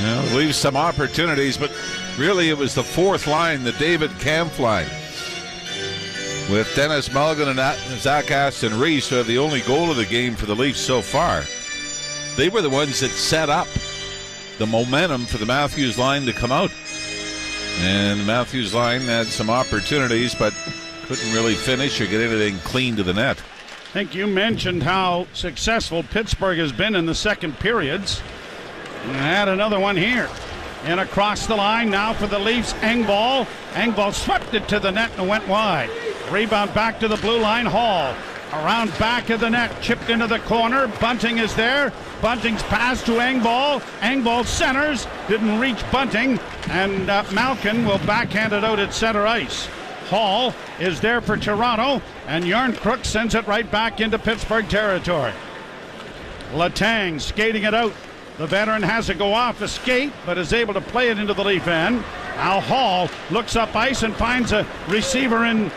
Yeah, leaves some opportunities, but really it was the fourth line, the David Camp line. With Dennis Malgin and Zach Aston Reese, who have the only goal of the game for the Leafs so far. They were the ones that set up the momentum for the Matthews line to come out. And the Matthews line had some opportunities, but couldn't really finish or get anything clean to the net. I think you mentioned how successful Pittsburgh has been in the second periods. And add another one here. And across the line now for the Leafs, Engvall. Engvall swept it to the net and went wide. Rebound back to the blue line, Hall. Around back of the net, chipped into the corner. Bunting is there. Bunting's pass to Engvall. Engvall centers, didn't reach Bunting, and Malkin will backhand it out at center ice. Hall is there for Toronto, and Yarncrook sends it right back into Pittsburgh territory. Letang skating it out. The veteran has to go off a skate, but is able to play it into the Leaf end. Now Hall looks up ice and finds a receiver in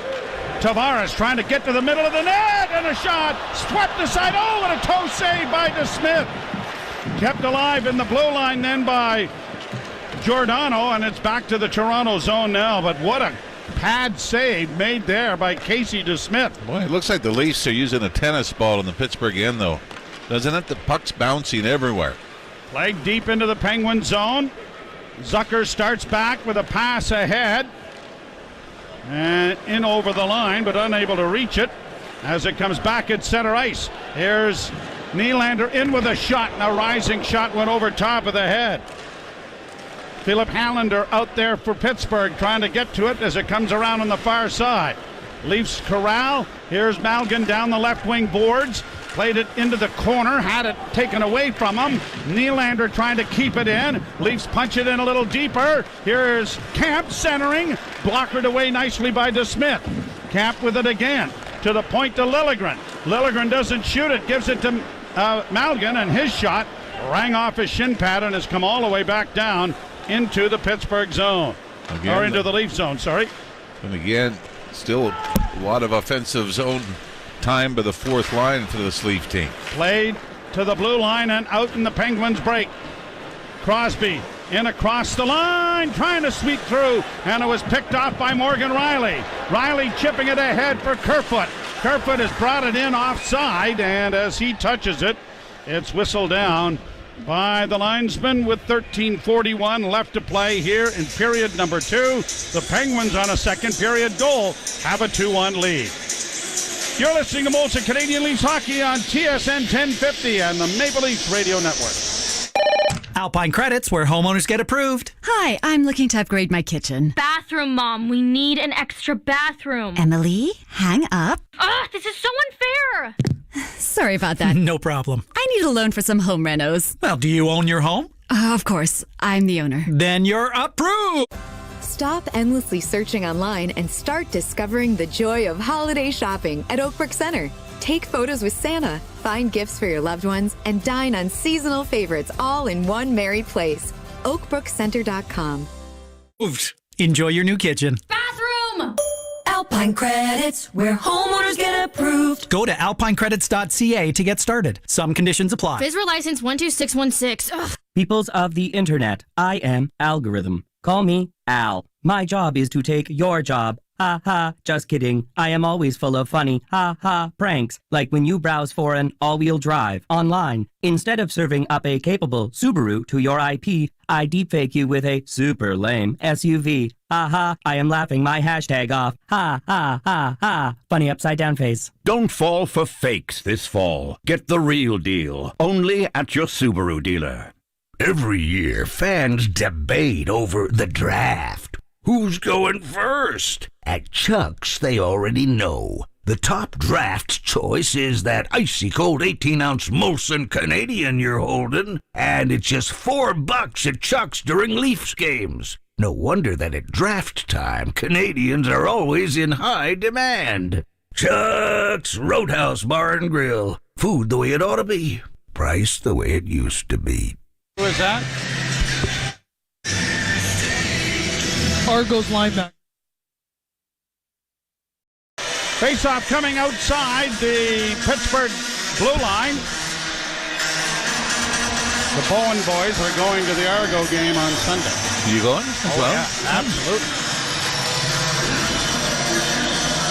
Tavares trying to get to the middle of the net, and a shot swept aside. Oh, and a toe save by DeSmith. Kept alive in the blue line then by Giordano, and it's back to the Toronto zone now. But what a pad save made there by Casey DeSmith. Boy, it looks like the Leafs are using a tennis ball in the Pittsburgh end, though. Doesn't it? The puck's bouncing everywhere. Played deep into the Penguin zone. Zucker starts back with a pass ahead. And in over the line, but unable to reach it as it comes back at center ice. Here's Nylander in with a shot, and a rising shot went over top of the head. Philip Hallander out there for Pittsburgh trying to get to it as it comes around on the far side. Leafs corral. Here's Malgin down the left wing boards. Played it into the corner, had it taken away from him. Nylander trying to keep it in. Leafs punch it in a little deeper. Here's Camp centering. Blockered away nicely by DeSmith. Camp with it again. To the point to Liljegren. Liljegren doesn't shoot it. Gives it to Malgin, and his shot rang off his shin pad and has come all the way back down into the Pittsburgh zone. Again, or into the Leaf zone, sorry. And again, still a lot of offensive zone time by the fourth line for this Leaf team. Played to the blue line and out in the Penguins break. Crosby in across the line, trying to sweep through, and it was picked off by Morgan Riley. Riley chipping it ahead for Kerfoot. Kerfoot has brought it in offside, and as he touches it, it's whistled down by the linesman with 13:41 left to play here in period number 2. The Penguins on a second period goal have a 2-1 lead. You're listening to Molson Canadian Leafs Hockey on TSN 1050 and the Maple Leafs Radio Network. Alpine Credits, where homeowners get approved. Hi, I'm looking to upgrade my kitchen. Bathroom, Mom. We need an extra bathroom. Emily, hang up. Ugh, this is so unfair. Sorry about that. No problem. I need a loan for some home renos. Well, do you own your home? Of course. I'm the owner. Then you're approved. Stop endlessly searching online and start discovering the joy of holiday shopping at Oakbrook Center. Take photos with Santa, find gifts for your loved ones, and dine on seasonal favorites all in one merry place. OakbrookCenter.com. Enjoy your new kitchen. Bathroom! Alpine Credits, where homeowners get approved. Go to alpinecredits.ca to get started. Some conditions apply. Fisra license 12616. Ugh. Peoples of the Internet, I am Algorithm. Call me Al. My job is to take your job. Ha ha, just kidding. I am always full of funny ha ha pranks, like when you browse for an all-wheel drive online. Instead of serving up a capable Subaru to your IP, I deepfake you with a super lame SUV. Ha ha, I am laughing my hashtag off. Ha ha ha ha. Funny upside down face. Don't fall for fakes this fall. Get the real deal, only at your Subaru dealer. Every year, fans debate over the draft. Who's going first? At Chuck's, they already know. The top draft choice is that icy cold 18-ounce Molson Canadian you're holding, and it's just $4 at Chuck's during Leafs games. No wonder that at draft time, Canadians are always in high demand. Chuck's Roadhouse Bar and Grill. Food the way it ought to be. Price the way it used to be. Who is that? Argos linebacker. Face-off coming outside the Pittsburgh blue line. The Bowen boys are going to the Argo game on Sunday. You going as well? Yeah, absolutely.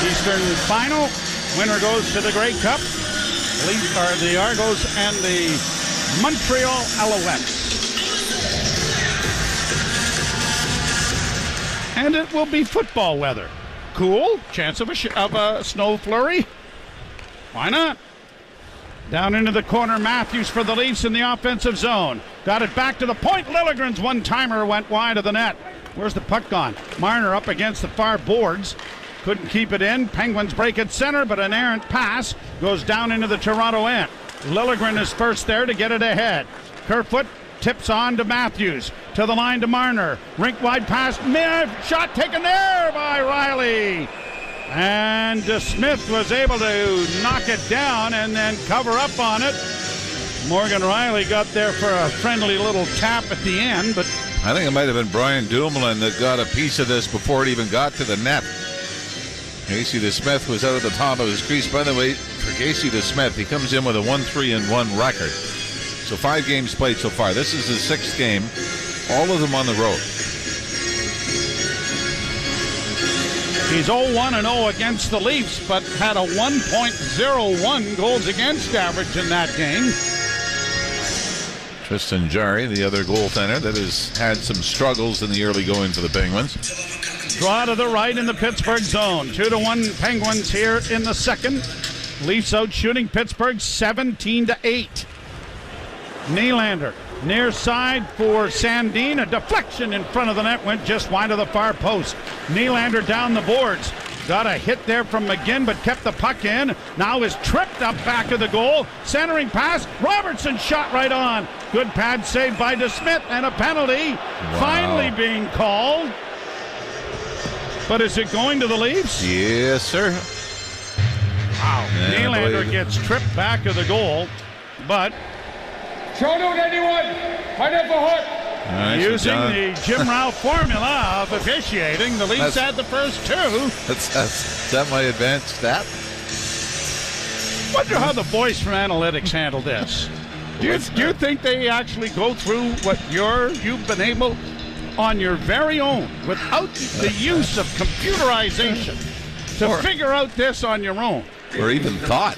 Eastern final. Winner goes to the Grey Cup. Are the Argos and the Montreal Alouettes. And it will be football weather. Cool. Chance of a snow flurry. Why not? Down into the corner, Matthews for the Leafs in the offensive zone. Got it back to the point. Liljegren's one-timer went wide of the net. Where's the puck gone? Marner up against the far boards. Couldn't keep it in. Penguins break at center, but an errant pass goes down into the Toronto end. Liljegren is first there to get it ahead. Kerfoot tips on to Matthews. To the line to Marner. Rink wide pass. Shot taken there by Riley. And DeSmith was able to knock it down and then cover up on it. Morgan Riley got there for a friendly little tap at the end, but I think it might have been Brian Dumoulin that got a piece of this before it even got to the net. Casey DeSmith was out at the top of his crease. By the way, for Casey DeSmith, he comes in with a 1-3-1 record. So 5 games played so far. This is his 6th game, all of them on the road. He's 0-1-0 against the Leafs, but had a 1.01 goals against average in that game. Tristan Jarry, the other goaltender that has had some struggles in the early going for the Penguins. Draw to the right in the Pittsburgh zone. 2-1 Penguins here in the second. Leafs out shooting Pittsburgh 17-8. Nylander near side for Sandin. A deflection in front of the net went just wide of the far post. Nylander down the boards. Got a hit there from McGinn, but kept the puck in. Now is tripped up back of the goal. Centering pass. Robertson shot right on. Good pad save by DeSmith, and a penalty finally being called. But is it going to the Leafs? Yes, sir. Wow. Yeah, Nylander gets tripped back of the goal, but Show note anyone. Find out the hook. Right, using so the Jim Ralph formula of officiating, the Leafs had the first two. Is that my advanced stat? Wonder how the boys from analytics handle this. Do you think they actually go through what you've been able on your very own without the use of computerization to figure out this on your own? Or even thought.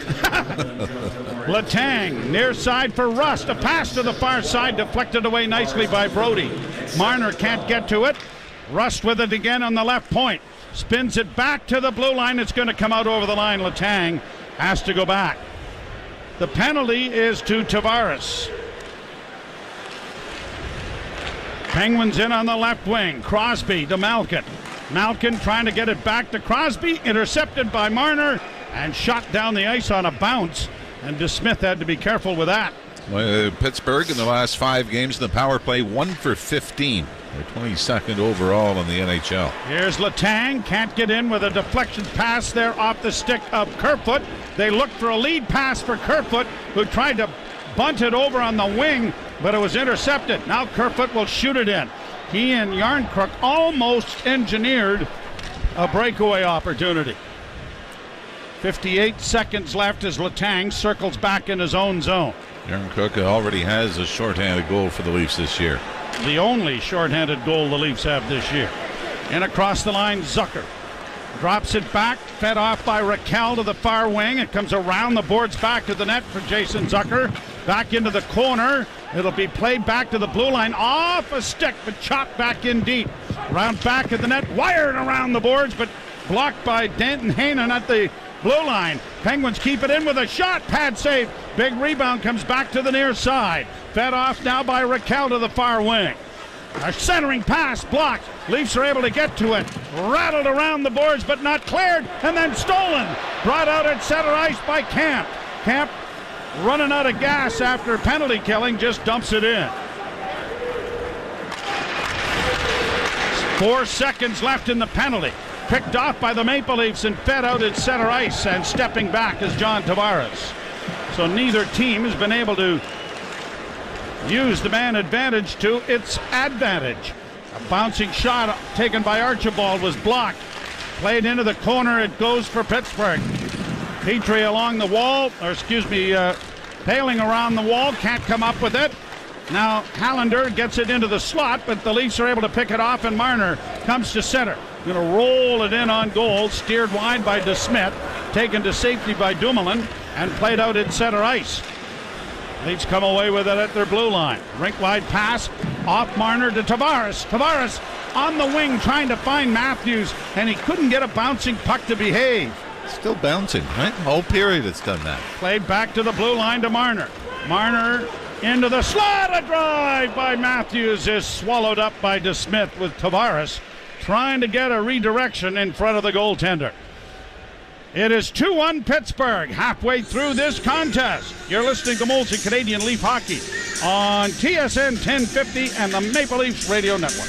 Letang near side for Rust. A pass to the far side deflected away nicely by Brody. Marner can't get to it. Rust with it again on the left point. Spins it back to the blue line. It's going to come out over the line. Letang has to go back. The penalty is to Tavares. Penguins in on the left wing. Crosby to Malkin. Malkin trying to get it back to Crosby. Intercepted by Marner and shot down the ice on a bounce. And DeSmith had to be careful with that. Pittsburgh in the last 5 games in the power play, 1 for 15. They're 22nd overall in the NHL. Here's Letang. Can't get in with a deflection pass there off the stick of Kerfoot. They looked for a lead pass for Kerfoot, who tried to bunt it over on the wing, but it was intercepted. Now Kerfoot will shoot it in. He and Yarncrook almost engineered a breakaway opportunity. 58 seconds left as Letang circles back in his own zone. Yarncrook already has a shorthanded goal for the Leafs this year. The only shorthanded goal the Leafs have this year. And across the line, Zucker drops it back, fed off by Raquel to the far wing. It comes around the boards back to the net for Jason Zucker. Back into the corner. It'll be played back to the blue line off a stick, but chopped back in deep. Round back of the net, wired around the boards, but blocked by Danton Hainan at the blue line. Penguins keep it in with a shot. Pad save. Big rebound comes back to the near side. Fed off now by Raquel to the far wing. A centering pass blocked. Leafs are able to get to it. Rattled around the boards but not cleared. And then stolen. Brought out at center ice by Camp. Camp running out of gas after penalty killing. Just dumps it in. 4 seconds left in the penalty. Picked off by the Maple Leafs and fed out at center ice, and stepping back is John Tavares. So neither team has been able to use the man advantage to its advantage. A bouncing shot taken by Archibald was blocked. Played into the corner. It goes for Pittsburgh. Petrie along the wall, Paling around the wall. Can't come up with it. Now Hallander gets it into the slot, but the Leafs are able to pick it off, and Marner comes to center. Going to roll it in on goal. Steered wide by DeSmith. Taken to safety by Dumoulin and played out at center ice. Leafs come away with it at their blue line. Rink-wide pass off Marner to Tavares. Tavares on the wing trying to find Matthews, and he couldn't get a bouncing puck to behave. Still bouncing, right? Whole period it's done that. Played back to the blue line to Marner. Marner into the slot. A drive by Matthews is swallowed up by DeSmith with Tavares trying to get a redirection in front of the goaltender. It is 2-1 Pittsburgh halfway through this contest. You're listening to Molson Canadian Leaf Hockey on TSN 1050 and the Maple Leafs Radio Network.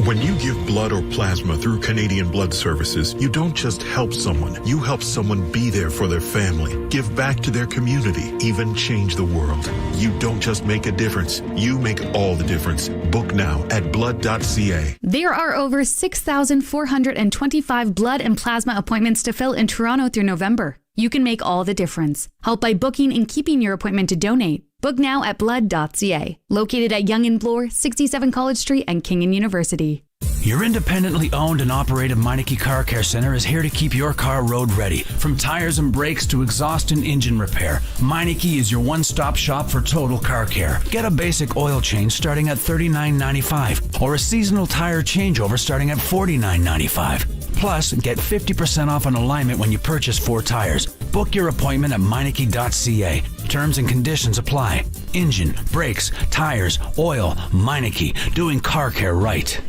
When you give blood or plasma through Canadian Blood Services, you don't just help someone, you help someone be there for their family, give back to their community, even change the world. You don't just make a difference, you make all the difference. Book now at blood.ca. There are over 6,425 blood and plasma appointments to fill in Toronto through November. You can make all the difference. Help by booking and keeping your appointment to donate. Book now at blood.ca. Located at Yonge and Bloor, 67 College Street, and Kingan University. Your independently owned and operated Meineke Car Care Center is here to keep your car road ready. From tires and brakes to exhaust and engine repair, Meineke is your one-stop shop for total car care. Get a basic oil change starting at $39.95 or a seasonal tire changeover starting at $49.95. Plus, get 50% off an alignment when you purchase 4 tires. Book your appointment at Meineke.ca. Terms and conditions apply. Engine, brakes, tires, oil, Meineke, doing car care right.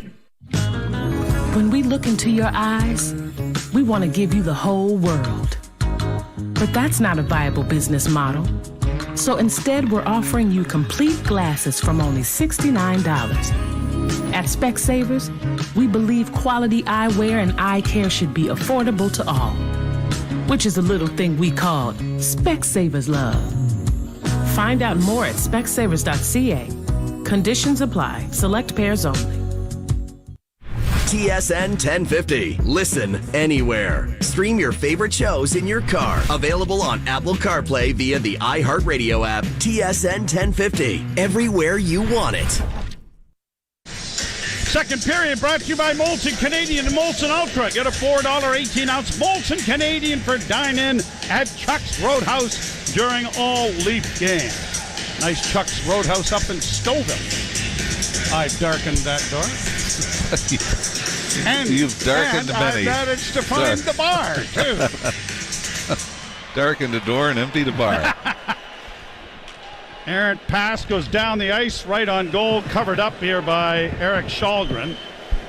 When we look into your eyes, we want to give you the whole world. But that's not a viable business model. So instead, we're offering you complete glasses from only $69. At Specsavers, we believe quality eyewear and eye care should be affordable to all, which is a little thing we call Specsavers Love. Find out more at specsavers.ca. Conditions apply. Select pairs only. TSN 1050. Listen anywhere. Stream your favorite shows in your car. Available on Apple CarPlay via the iHeartRadio app. TSN 1050. Everywhere you want it. Second period brought to you by Molson Canadian and Molson Ultra. Get a $4 18-ounce Molson Canadian for dine-in at Chuck's Roadhouse during all Leaf games. Nice Chuck's Roadhouse up in Stouffville. I darkened that door. And you've darkened many. I managed to find the bar, too. Darkened the door and emptied the bar. Errant pass goes down the ice, right on goal, covered up here by Eric Shalgren.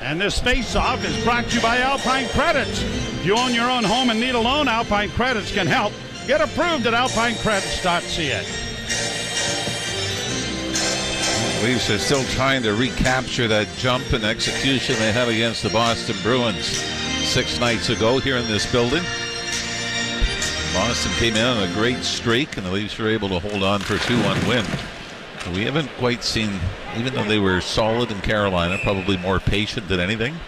And this face-off is brought to you by Alpine Credits. If you own your own home and need a loan, Alpine Credits can help. Get approved at alpinecredits.ca. Leafs are still trying to recapture that jump and execution they had against the Boston Bruins 6 nights ago here in this building. Boston came in on a great streak, and the Leafs were able to hold on for a 2-1 win. We haven't quite seen, even though they were solid in Carolina, probably more patient than anything.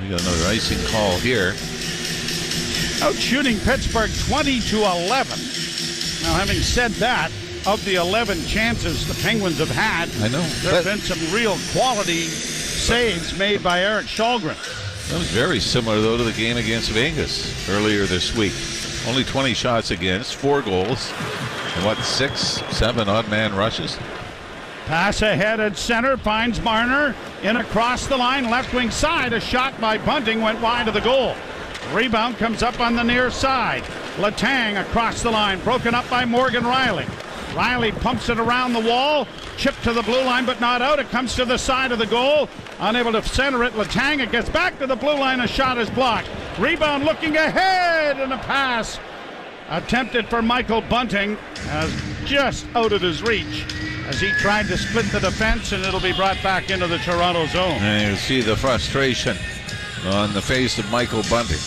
We got another icing call here. Out shooting Pittsburgh 20-11. Now, having said that, of the 11 chances the Penguins have had, I know there have been some real quality saves made by Eric Shalgren. That was very similar, though, to the game against Vegas earlier this week. Only 20 shots against, 4 goals, and 6, 7 odd man rushes. Pass ahead at center, finds Marner, in across the line, left wing side. A shot by Bunting went wide of the goal. Rebound comes up on the near side. Letang across the line, broken up by Morgan Riley. Riley pumps it around the wall, chipped to the blue line but not out. It comes to the side of the goal, unable to center it. Letang, it gets back to the blue line, a shot is blocked. Rebound looking ahead, and a pass attempted for Michael Bunting as just out of his reach as he tried to split the defense, and it'll be brought back into the Toronto zone. And you see the frustration on the face of Michael Bunting.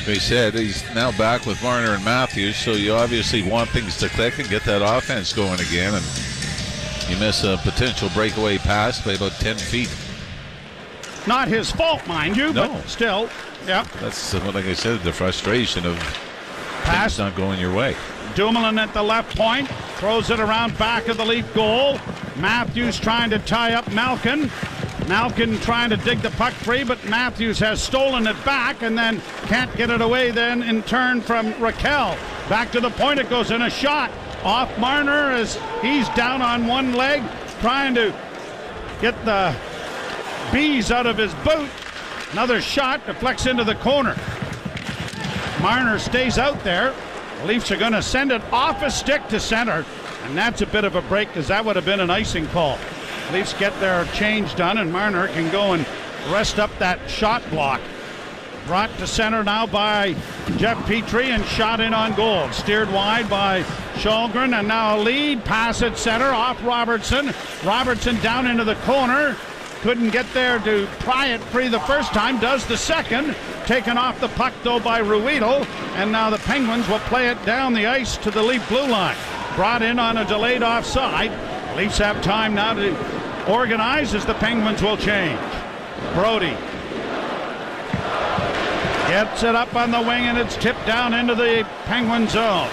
They said he's now back with Marner and Matthews, so you obviously want things to click and get that offense going again, and you miss a potential breakaway pass by about 10 feet. Not his fault, mind you, no. But still, yeah. That's, like I said, the frustration of pass things not going your way. Dumoulin at the left point, throws it around back of the Leaf goal. Matthews trying to tie up Malkin. Malkin trying to dig the puck free, but Matthews has stolen it back and then can't get it away then in turn from Raquel. Back to the point it goes, in a shot off Marner as he's down on one leg, trying to get the bees out of his boot. Another shot deflects into the corner. Marner stays out there. The Leafs are going to send it off a stick to center, and that's a bit of a break because that would have been an icing call. Leafs get their change done, and Marner can go and rest up that shot block. Brought to center now by Jeff Petrie and shot in on goal. Steered wide by Shalgren, and now a lead pass at center off Robertson. Robertson down into the corner. Couldn't get there to pry it free the first time, does the second. Taken off the puck though by Ruedel, and now the Penguins will play it down the ice to the Leaf blue line. Brought in on a delayed offside. Leafs have time now to organize as the Penguins will change. Brody gets it up on the wing, and it's tipped down into the Penguin zone.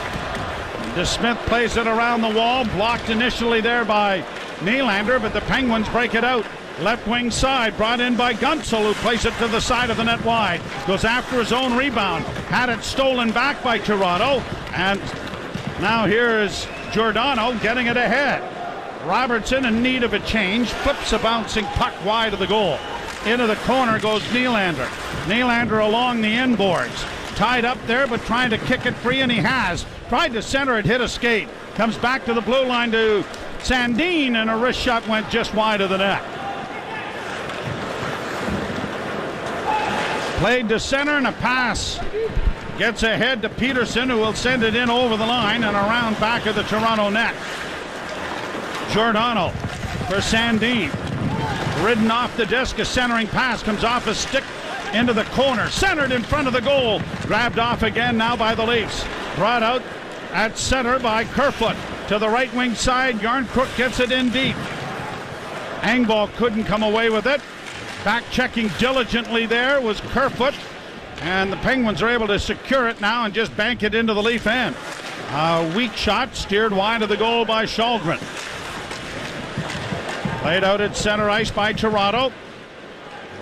DeSmith plays it around the wall, blocked initially there by Nylander, but the Penguins break it out. Left wing side, brought in by Gunsel, who plays it to the side of the net wide. Goes after his own rebound. Had it stolen back by Toronto. And now here is Giordano getting it ahead. Robertson in need of a change. Flips a bouncing puck wide of the goal. Into the corner goes Nylander. Nylander along the inboards. Tied up there, but trying to kick it free, and he has. Tried to center it, hit a skate. Comes back to the blue line to Sandin, and a wrist shot went just wide of the net. Played to center, and a pass gets ahead to Peterson, who will send it in over the line and around back of the Toronto net. Giordano for Sandin. Ridden off the disc, a centering pass comes off a stick into the corner. Centered in front of the goal. Grabbed off again now by the Leafs. Brought out at center by Kerfoot. To the right wing side, Yarncrook gets it in deep. Engvall couldn't come away with it. Back checking diligently there was Kerfoot, and the Penguins are able to secure it now and just bank it into the Leaf end. A weak shot steered wide of the goal by Shalgren. Played out at center ice by Toronto.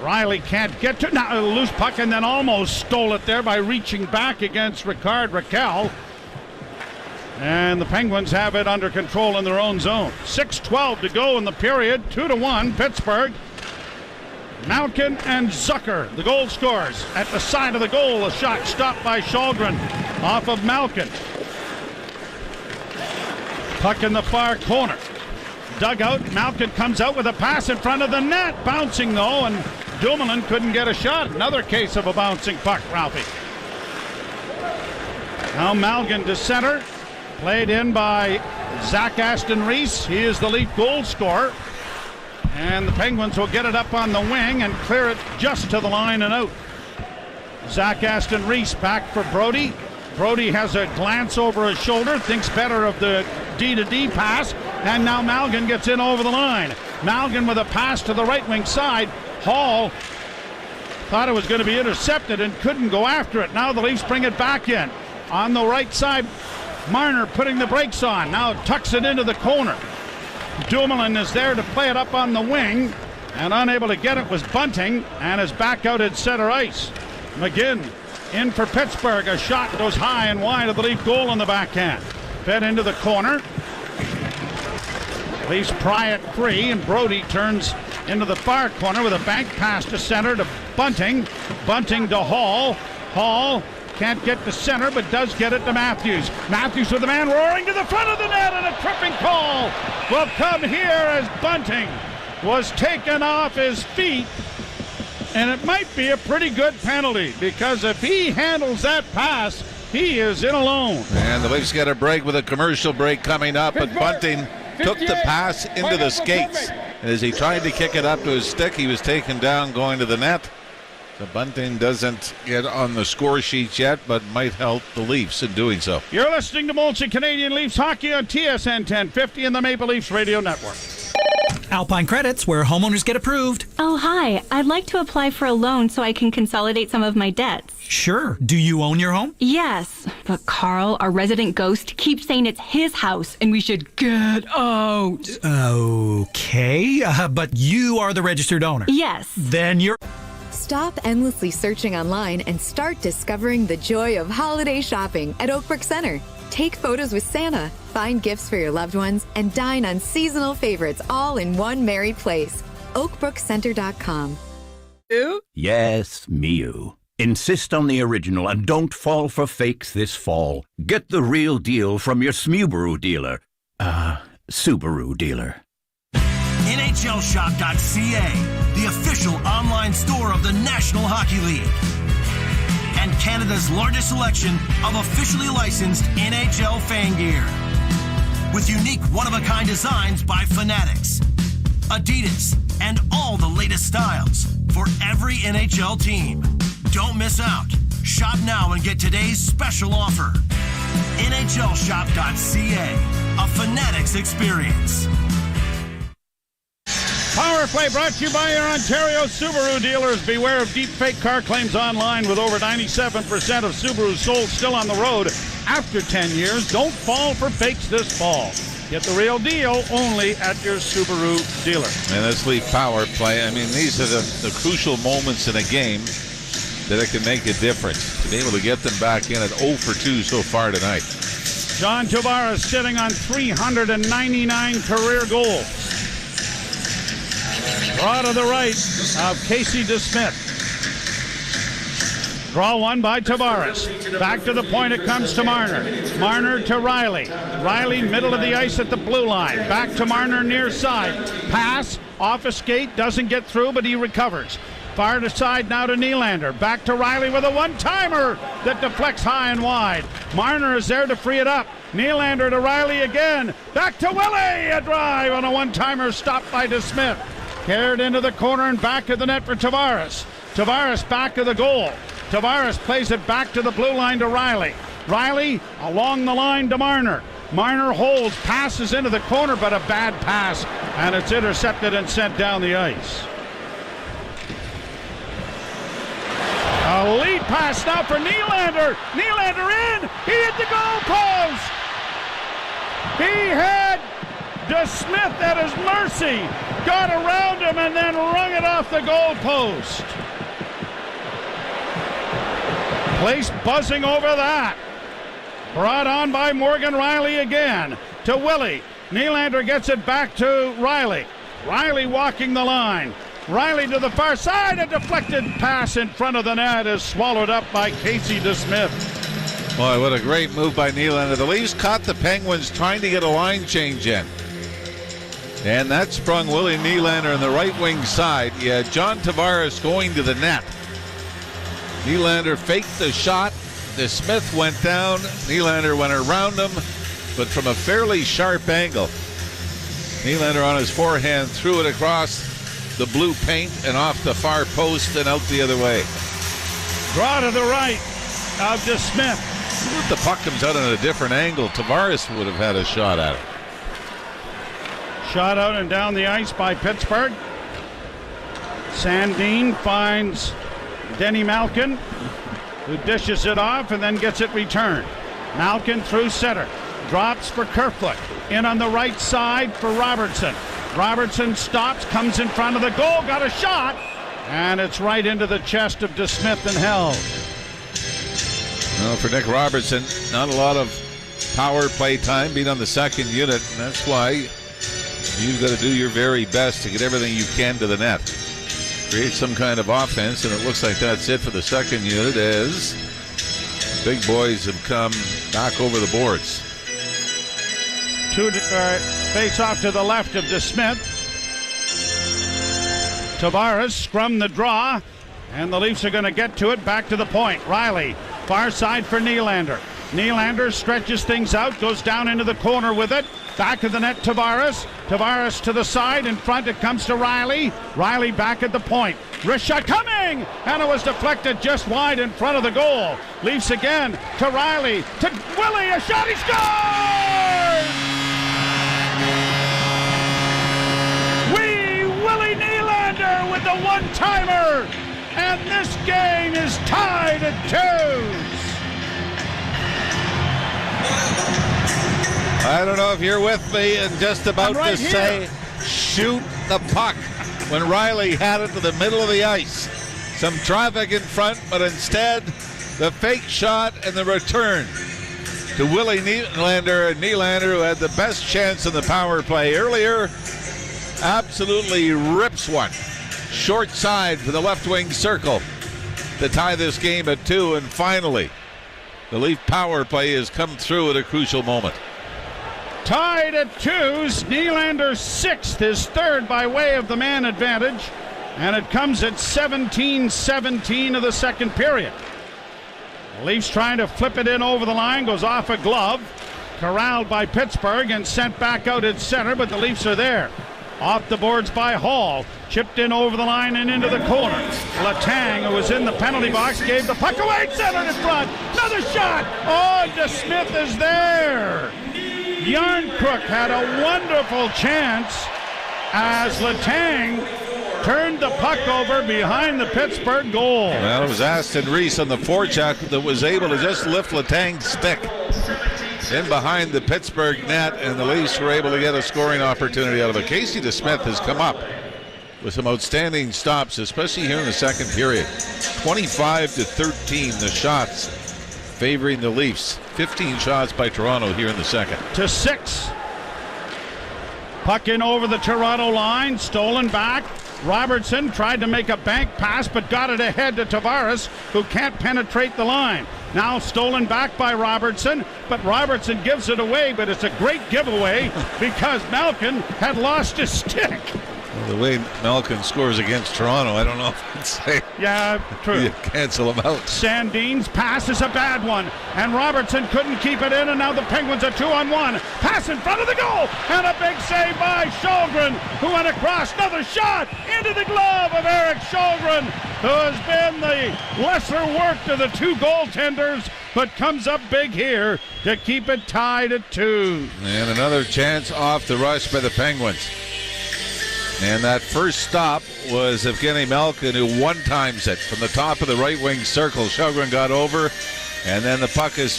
Riley can't get to now, a loose puck, and then almost stole it there by reaching back against Ricard Raquel. And the Penguins have it under control in their own zone. 6:12 to go in the period. 2-1 Pittsburgh. Malkin and Zucker, the goal scorers. At the side of the goal, a shot stopped by Shalgren off of Malkin. Puck in the far corner. Dugout, Malkin comes out with a pass in front of the net. Bouncing though, and Dumoulin couldn't get a shot. Another case of a bouncing puck, Ralphie. Now Malkin to center. Played in by Zach Aston Reese. He is the lead goal scorer. And the Penguins will get it up on the wing and clear it just to the line and out. Zach Aston Reese back for Brody. Brody has a glance over his shoulder, thinks better of the D-to-D pass, and now Malgin gets in over the line. Malgin with a pass to the right wing side. Hall thought it was going to be intercepted and couldn't go after it. Now the Leafs bring it back in. On the right side, Marner putting the brakes on. Now tucks it into the corner. Dumoulin is there to play it up on the wing, and unable to get it was Bunting, and is back out at center ice. McGinn in for Pittsburgh. A shot goes high and wide of the Leaf goal on the backhand. Fed into the corner. Leafs pry it free, and Brody turns into the far corner with a bank pass to center to Bunting. Bunting to Hall. Hall can't get to center, but does get it to Matthews. Matthews with the man roaring to the front of the net, and a tripping call will come here as Bunting was taken off his feet. And it might be a pretty good penalty, because if he handles that pass, he is in alone. And the Leafs get a break with a commercial break coming up, but Bunting took the pass into the skates. And as he tried to kick it up to his stick, he was taken down going to the net. So Bunting doesn't get on the score sheets yet, but might help the Leafs in doing so. You're listening to Molson Canadian Leafs Hockey on TSN 1050 and the Maple Leafs Radio Network. Alpine Credits, where homeowners get approved. Oh, hi. I'd like to apply for a loan so I can consolidate some of my debts. Sure. Do you own your home? Yes, but Carl, our resident ghost, keeps saying it's his house and we should get out. Okay, but you are the registered owner. Yes. Then you're... Stop endlessly searching online and start discovering the joy of holiday shopping at Oakbrook Center. Take photos with Santa, find gifts for your loved ones, and dine on seasonal favorites all in one merry place. OakbrookCenter.com. Yes, Miu. Insist on the original and don't fall for fakes this fall. Get the real deal from your Subaru dealer. Subaru dealer. NHLshop.ca, the official online store of the National Hockey League. And Canada's largest selection of officially licensed NHL fan gear. With unique one-of-a-kind designs by Fanatics, Adidas, and all the latest styles for every NHL team. Don't miss out. Shop now and get today's special offer. NHLshop.ca, a Fanatics experience. Power Play brought to you by your Ontario Subaru dealers. Beware of deep fake car claims online, with over 97% of Subarus sold still on the road after 10 years. Don't fall for fakes this fall. Get the real deal only at your Subaru dealer. And this Leaf power play, I mean, these are the crucial moments in a game that it can make a difference. To be able to get them back in at 0 for 2 so far tonight. John Tavares sitting on 399 career goals. Draw to the right of Casey DeSmith. Draw one by Tavares. Back to the point it comes to Marner. Marner to Riley. Riley middle of the ice at the blue line. Back to Marner near side. Pass off a skate. Doesn't get through, but he recovers. Far to side now to Nylander. Back to Riley with a one-timer that deflects high and wide. Marner is there to free it up. Nylander to Riley again. Back to Willie. A drive on a one-timer stopped by DeSmith. Carried into the corner and back to the net for Tavares. Tavares back to the goal. Tavares plays it back to the blue line to Riley. Riley along the line to Marner. Marner holds, passes into the corner, but a bad pass, and it's intercepted and sent down the ice. A lead pass now for Nylander. Nylander in. He hit the goal post. He had DeSmith at his mercy. Got around him and then wrung it off the goal post. Place buzzing over that. Brought on by Morgan Riley again. To Willie. Nylander gets it back to Riley. Riley walking the line. Riley to the far side. A deflected pass in front of the net is swallowed up by Casey DeSmith. Boy, what a great move by Nylander. The Leafs caught the Penguins trying to get a line change in. And that sprung Willie Nylander on the right wing side. You had John Tavares going to the net. Nylander faked the shot. DeSmith went down. Nylander went around him, but from a fairly sharp angle. Nylander on his forehand threw it across the blue paint and off the far post and out the other way. Draw to the right of DeSmith. If the puck comes out on a different angle, Tavares would have had a shot at it. Shot out and down the ice by Pittsburgh. Sandin finds Denny Malkin, who dishes it off and then gets it returned. Malkin through center. Drops for Kerfoot. In on the right side for Robertson. Robertson stops, comes in front of the goal, got a shot, and it's right into the chest of DeSmith and held. Well, for Nick Robertson, not a lot of power play time being on the second unit, and that's why you've got to do your very best to get everything you can to the net. Create some kind of offense, and it looks like that's it for the second unit as big boys have come back over the boards. Face off to the left of DeSmith. Tavares scrum the draw, and the Leafs are going to get to it. Back to the point. Riley, far side for Nylander. Nylander stretches things out, goes down into the corner with it. Back of the net, Tavares. Tavares to the side. In front, it comes to Riley. Riley back at the point. Wrist shot coming! And it was deflected just wide in front of the goal. Leafs again to Riley. To Willie. A shot. He scores! Willie Nylander with the one-timer. And this game is tied at 2. I don't know if you're with me and just about to say shoot the puck when Riley had it to the middle of the ice. Some traffic in front, but instead the fake shot and the return to Willie Nylander. And Nylander, who had the best chance in the power play earlier, absolutely rips one. Short side for the left wing circle to tie this game at 2. And finally, the Leaf power play has come through at a crucial moment. Tied at 2s. Nylander's 6th, his 3rd by way of the man advantage. And it comes at 17-17 of the second period. The Leafs trying to flip it in over the line, goes off a glove. Corralled by Pittsburgh and sent back out at center, but the Leafs are there. Off the boards by Hall. Chipped in over the line and into the corner. Letang, who was in the penalty box, gave the puck away. Centered in front. Another shot. Oh, DeSmith is there. Yarncrook had a wonderful chance as Letang turned the puck over behind the Pittsburgh goal. Well, it was Aston Reese on the forecheck that was able to just lift Letang's stick. in behind the Pittsburgh net, and the Leafs were able to get a scoring opportunity out of it. Casey DeSmith has come up with some outstanding stops, especially here in the second period. 25-13, the shots favoring the Leafs. 15 shots by Toronto here in the second. To 6. Puck in over the Toronto line, stolen back. Robertson tried to make a bank pass, but got it ahead to Tavares, who can't penetrate the line. Now stolen back by Robertson, but Robertson gives it away, but it's a great giveaway because Malkin had lost his stick. Well, the way Malkin scores against Toronto, I don't know if I'd say. Yeah, true. You cancel him out. Sandin's pass is a bad one, and Robertson couldn't keep it in, and now the Penguins are 2-on-1. Pass in front of the goal, and a big save by Sjögren, who went across. Another shot into the glove of Eric Sjögren, who has been the lesser worked of the two goaltenders, but comes up big here to keep it tied at 2. And another chance off the rush by the Penguins. And that first stop was Evgeny Malkin, who one-times it from the top of the right wing circle. Sjögren got over, and then the puck is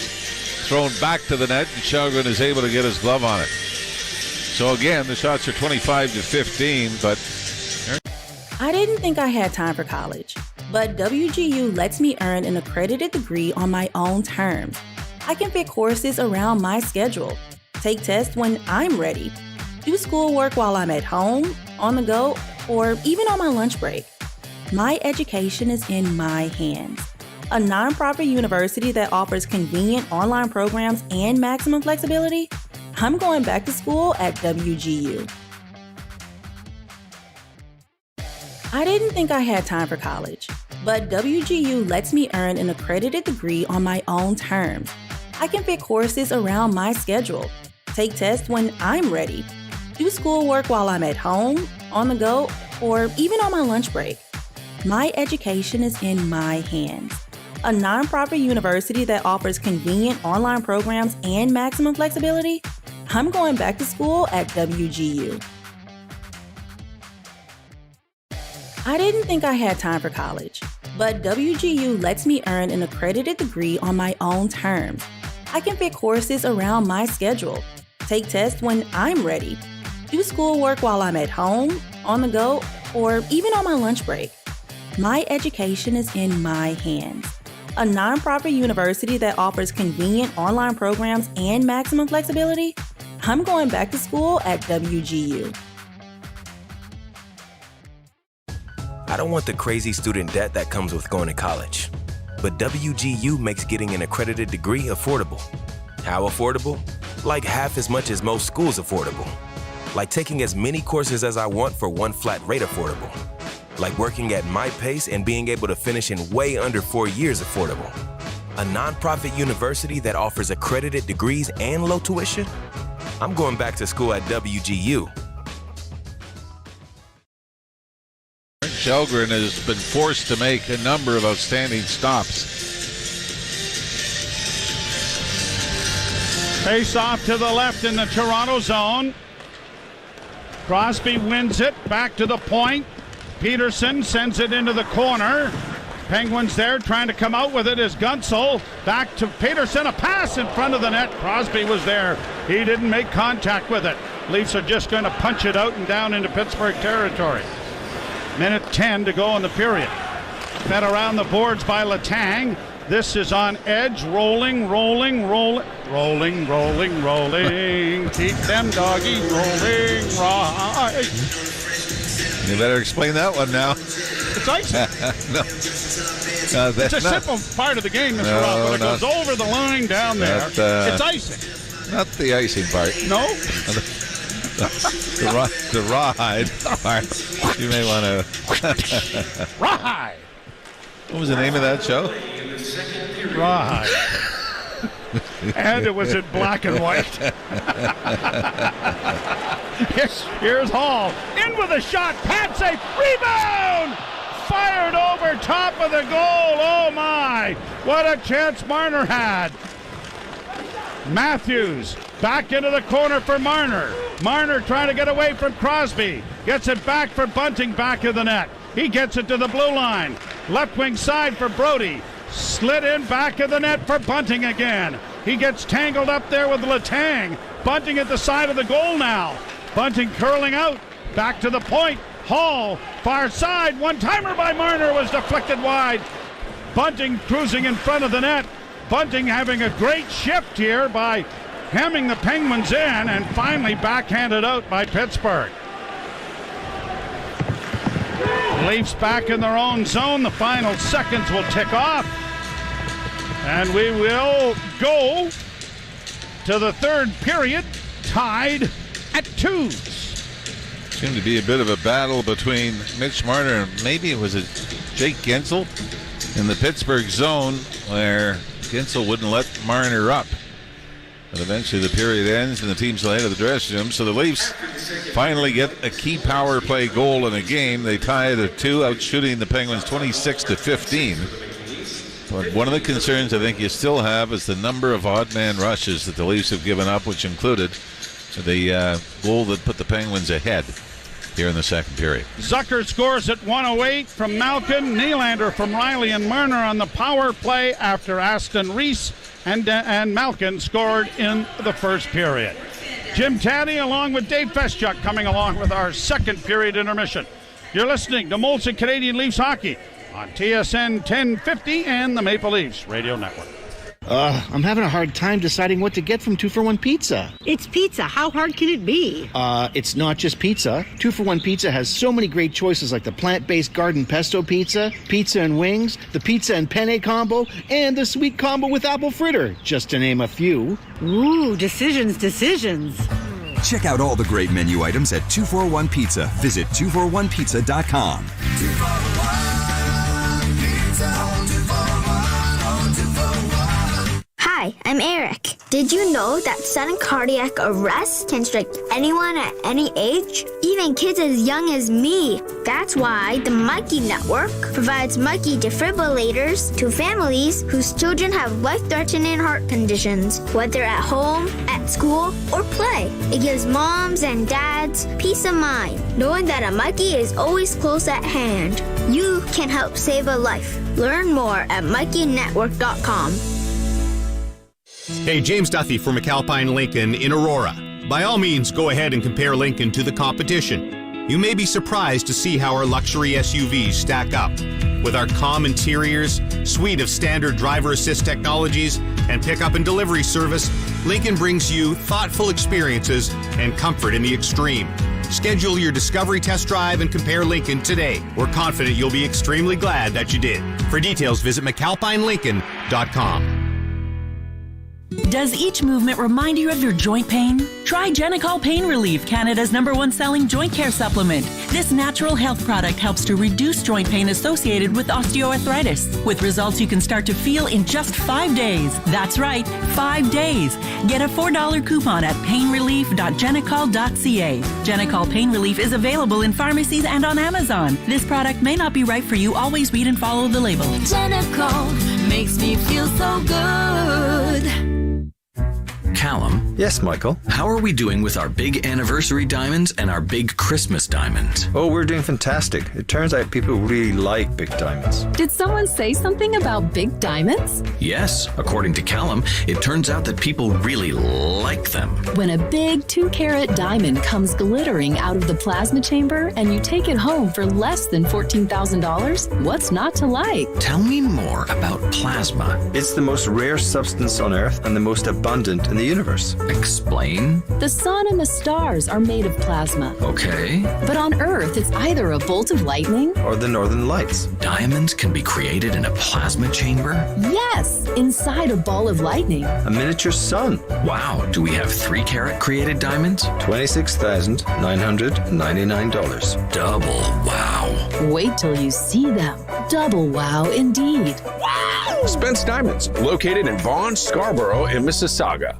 thrown back to the net, and Sjögren is able to get his glove on it. So again, the shots are 25-15, but I didn't think I had time for college, but WGU lets me earn an accredited degree on my own terms. I can fit courses around my schedule, take tests when I'm ready, do schoolwork while I'm at home, on the go, or even on my lunch break. My education is in my hands. A nonprofit university that offers convenient online programs and maximum flexibility? I'm going back to school at WGU. I didn't think I had time for college, but WGU lets me earn an accredited degree on my own terms. I can fit courses around my schedule, take tests when I'm ready, do schoolwork while I'm at home, on the go, or even on my lunch break. My education is in my hands. A nonprofit university that offers convenient online programs and maximum flexibility? I'm going back to school at WGU. I didn't think I had time for college, but WGU lets me earn an accredited degree on my own terms. I can fit courses around my schedule, take tests when I'm ready, do schoolwork while I'm at home, on the go, or even on my lunch break. My education is in my hands. A nonprofit university that offers convenient online programs and maximum flexibility? I'm going back to school at WGU. I don't want the crazy student debt that comes with going to college. But WGU makes getting an accredited degree affordable. How affordable? Like half as much as most schools affordable. Like taking as many courses as I want for one flat rate affordable. Like working at my pace and being able to finish in way under 4 years affordable. A nonprofit university that offers accredited degrees and low tuition? I'm going back to school at WGU. Sjögren has been forced to make a number of outstanding stops. Face off to the left in the Toronto zone. Crosby wins it back to the point. Peterson sends it into the corner. Penguins there trying to come out with it as Gunsel. Back to Peterson, a pass in front of the net. Crosby was there. He didn't make contact with it. Leafs are just going to punch it out and down into Pittsburgh territory. Minute 10 to go in the period. Fed around the boards by Letang. This is on edge, rolling. Keep them doggies rolling, right. You better explain that one now. It's icing. No. It's a simple part of the game, Mr. Roth. When it goes over the line down there, it's icing. Not the icing part. No? The rawhide part. You may want to. Rawhide! What was the name of that show? Rawhide. And it was in black and white. Here's Hall. In with a shot. Pad save. Rebound! Fired over top of the goal. Oh, my. What a chance Marner had. Matthews back into the corner for Marner. Marner trying to get away from Crosby. Gets it back for Bunting back of the net. He gets it to the blue line. Left wing side for Brody. Slid in back of the net for Bunting again. He gets tangled up there with Letang. Bunting at the side of the goal now. Bunting curling out. Back to the point. Hall, far side. One-timer by Marner was deflected wide. Bunting cruising in front of the net. Bunting having a great shift here by hemming the Penguins in and finally backhanded out by Pittsburgh. Leafs back in their own zone. The final seconds will tick off. And we will go to the third period, tied at 2. Seemed to be a bit of a battle between Mitch Marner and maybe it was Jake Gensel in the Pittsburgh zone where Gensel wouldn't let Marner up. But eventually the period ends and the team's ahead of the dressing room. So the Leafs finally get a key power play goal in a game. They tie it at 2, outshooting the Penguins 26-15. But one of the concerns I think you still have is the number of odd man rushes that the Leafs have given up, which included the goal that put the Penguins ahead here in the second period. Zucker scores at 1:08 from Malkin. Nylander from Riley and Marner on the power play after Aston Reese and Malkin scored in the first period. Jim Taddy along with Dave Feschuk coming along with our second period intermission. You're listening to Molson Canadian Leafs Hockey on TSN 1050 and the Maple Leafs Radio Network. I'm having a hard time deciding what to get from 2-for-1 Pizza. It's pizza. How hard can it be? It's not just pizza. 2-for-1 Pizza has so many great choices like the plant-based garden pesto pizza, pizza and wings, the pizza and penne combo, and the sweet combo with apple fritter, just to name a few. Ooh, decisions. Check out all the great menu items at 241 Pizza. Visit 241pizza.com. 241 Pizza. Hi, I'm Eric. Did you know that sudden cardiac arrest can strike anyone at any age? Even kids as young as me. That's why the Mikey Network provides Mikey defibrillators to families whose children have life-threatening heart conditions, whether at home, at school, or play. It gives moms and dads peace of mind, knowing that a Mikey is always close at hand. You can help save a life. Learn more at MikeyNetwork.com. Hey, James Duthie for McAlpine Lincoln in Aurora. By all means, go ahead and compare Lincoln to the competition. You may be surprised to see how our luxury SUVs stack up. With our calm interiors, suite of standard driver assist technologies, and pickup and delivery service, Lincoln brings you thoughtful experiences and comfort in the extreme. Schedule your discovery test drive and compare Lincoln today. We're confident you'll be extremely glad that you did. For details, visit McAlpineLincoln.com. Does each movement remind you of your joint pain? Try Genicol Pain Relief, Canada's #1 selling joint care supplement. This natural health product helps to reduce joint pain associated with osteoarthritis, with results you can start to feel in just 5 days. That's right, 5 days. Get a $4 coupon at painrelief.genicol.ca. Genicol Pain Relief is available in pharmacies and on Amazon. This product may not be right for you. Always read and follow the label. Genicol makes me feel so good. Callum. Yes, Michael. How are we doing with our big anniversary diamonds and our big Christmas diamond? Oh, we're doing fantastic. It turns out people really like big diamonds. Did someone say something about big diamonds? Yes, according to Callum, it turns out that people really like them. When a big 2-carat diamond comes glittering out of the plasma chamber and you take it home for less than $14,000, what's not to like? Tell me more about plasma. It's the most rare substance on Earth and the most abundant in the universe. Explain. The sun and the stars are made of plasma. Okay. But on Earth, it's either a bolt of lightning or the northern lights. Diamonds can be created in a plasma chamber? Yes, inside a ball of lightning. A miniature sun. Wow. Do we have 3-carat created diamonds? $26,999. Double wow. Wait till you see them. Double wow indeed. Wow! Spence Diamonds, located in Vaughan, Scarborough, and Mississauga.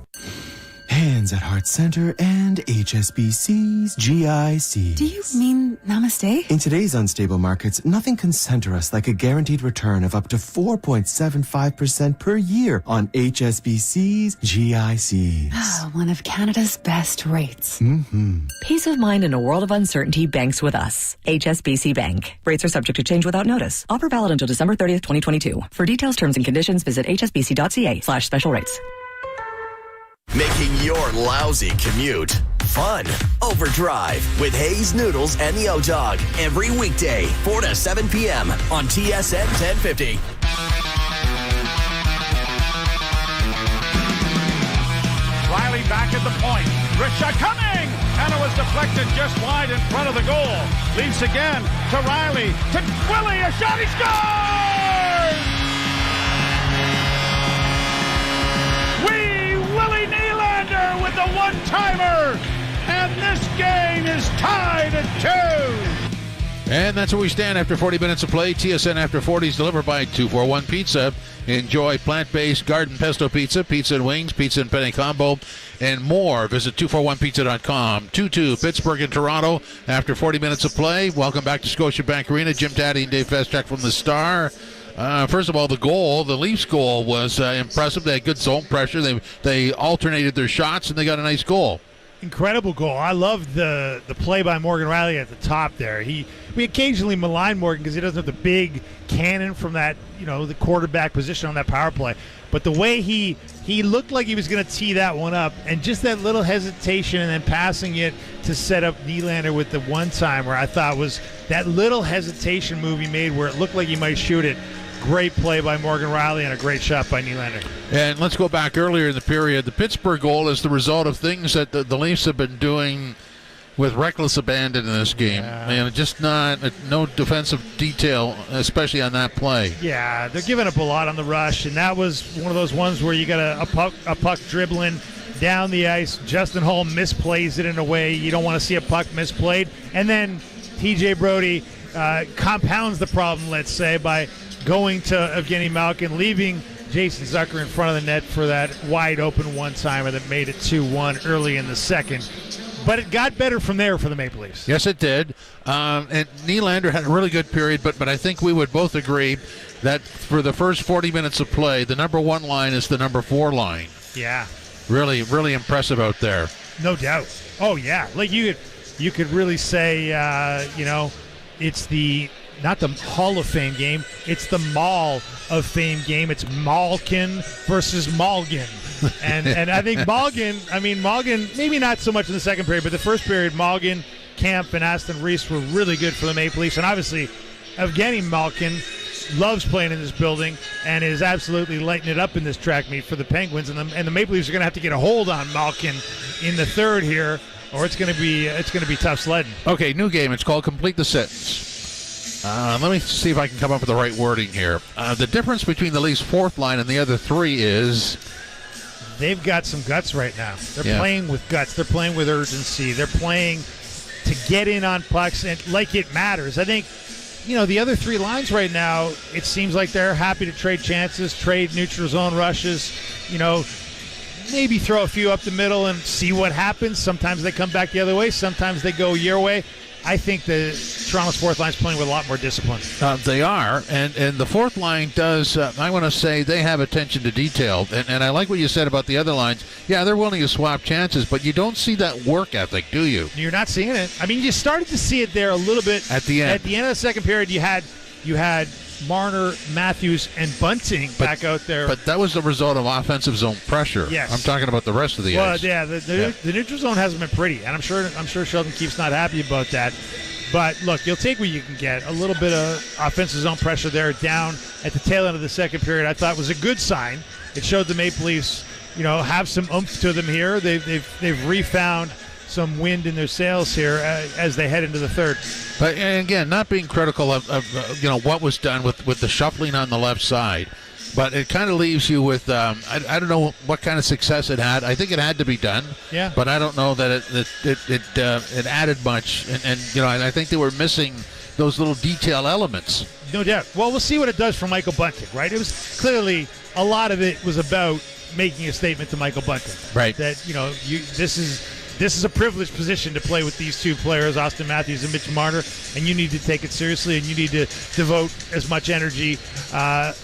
Hands at Heart Center and HSBC's GIC. Do you mean namaste? In today's unstable markets, nothing can center us like a guaranteed return of up to 4.75% per year on HSBC's GICs. One of Canada's best rates. Mm-hmm. Peace of mind in a world of uncertainty banks with us. HSBC Bank. Rates are subject to change without notice. Offer valid until December 30th, 2022. For details, terms, and conditions, visit hsbc.ca/special rates. Making your lousy commute fun. Overdrive with Hayes Noodles and the O-Dog every weekday, 4 to 7 p.m. on TSN 1050. Riley back at the point. Risha coming! And it was deflected just wide in front of the goal. Leaps again to Riley. To Willie. A shot. He scores! Willie Nylander with the one-timer. And this game is tied at 2. And that's where we stand after 40 minutes of play. TSN After 40 is delivered by 241 Pizza. Enjoy plant-based garden pesto pizza, pizza and wings, pizza and penne combo, and more. Visit 241pizza.com. 2-2 Pittsburgh and Toronto after 40 minutes of play. Welcome back to Scotiabank Arena. Jim Taddy and Dave Feschak from the Star. First of all, the Leafs goal was impressive. They had good zone pressure. They alternated their shots, and they got a nice goal. Incredible goal. I love the play by Morgan Riley at the top there. We occasionally malign Morgan because he doesn't have the big cannon from that, the quarterback position on that power play. But the way he looked like he was going to tee that one up, and just that little hesitation and then passing it to set up Nylander with the one-timer, I thought was that little hesitation move he made where it looked like he might shoot it. Great play by Morgan Riley and a great shot by Nylander. And let's go back earlier in the period. The Pittsburgh goal is the result of things that the Leafs have been doing with reckless abandon in this game. And just no defensive detail, especially on that play. Yeah, they're giving up a lot on the rush, and that was one of those ones where you got a puck dribbling down the ice. Justin Hall misplays it in a way you don't want to see a puck misplayed. And then TJ Brodie compounds the problem, let's say, by going to Evgeny Malkin, leaving Jason Zucker in front of the net for that wide-open one-timer that made it 2-1 early in the second. But it got better from there for the Maple Leafs. Yes, it did. And Nylander had a really good period, but I think we would both agree that for the first 40 minutes of play, the number 1 line is the number 4 line. Yeah. Really, really impressive out there. No doubt. Oh, yeah. Like you could really say, it's not the Hall of Fame game, it's the Mall of Fame game. It's Malkin versus Malgin. And I think Malgin, maybe not so much in the second period, but the first period, Malgin, Kemp, and Aston Reese were really good for the Maple Leafs. And obviously, Evgeny Malkin loves playing in this building and is absolutely lighting it up in this track meet for the Penguins. And the Maple Leafs are going to have to get a hold on Malkin in the third here, or it's going to be tough sledding. Okay, new game. It's called Complete the Sentence. Let me see if I can come up with the right wording here. The difference between the Leafs' fourth line and the other three is they've got some guts right now. They're playing with guts. They're playing with urgency. They're playing to get in on pucks and like it matters. I think, the other three lines right now, it seems like they're happy to trade chances, trade neutral zone rushes, maybe throw a few up the middle and see what happens. Sometimes they come back the other way. Sometimes they go your way. I think the Toronto's fourth line is playing with a lot more discipline. They are, and the fourth line does, I want to say, they have attention to detail. And I like what you said about the other lines. Yeah, they're willing to swap chances, but you don't see that work ethic, do you? You're not seeing it. You started to see it there a little bit. At the end. At the end of the second period, you had Marner, Matthews, and Bunting back out there. But that was the result of offensive zone pressure. Yes. I'm talking about the rest of the ice. Well, yeah, the neutral zone hasn't been pretty, and I'm sure Sheldon Keefe's not happy about that. But look, you'll take what you can get. A little bit of offensive zone pressure there down at the tail end of the second period, I thought was a good sign. It showed the Maple Leafs, have some oomph to them here. They've refound some wind in their sails here as they head into the third. But again, not being critical of what was done with the shuffling on the left side, but it kind of leaves you with I don't know what kind of success it had. I think it had to be done. Yeah. But I don't know that it added much, and I think they were missing those little detail elements. No doubt. Well, we'll see what it does for Michael Bunting, right? It was clearly a lot of it was about making a statement to Michael Bunting, right? That this is a privileged position to play with these two players, Austin Matthews and Mitch Marner, and you need to take it seriously, and you need to devote as much energy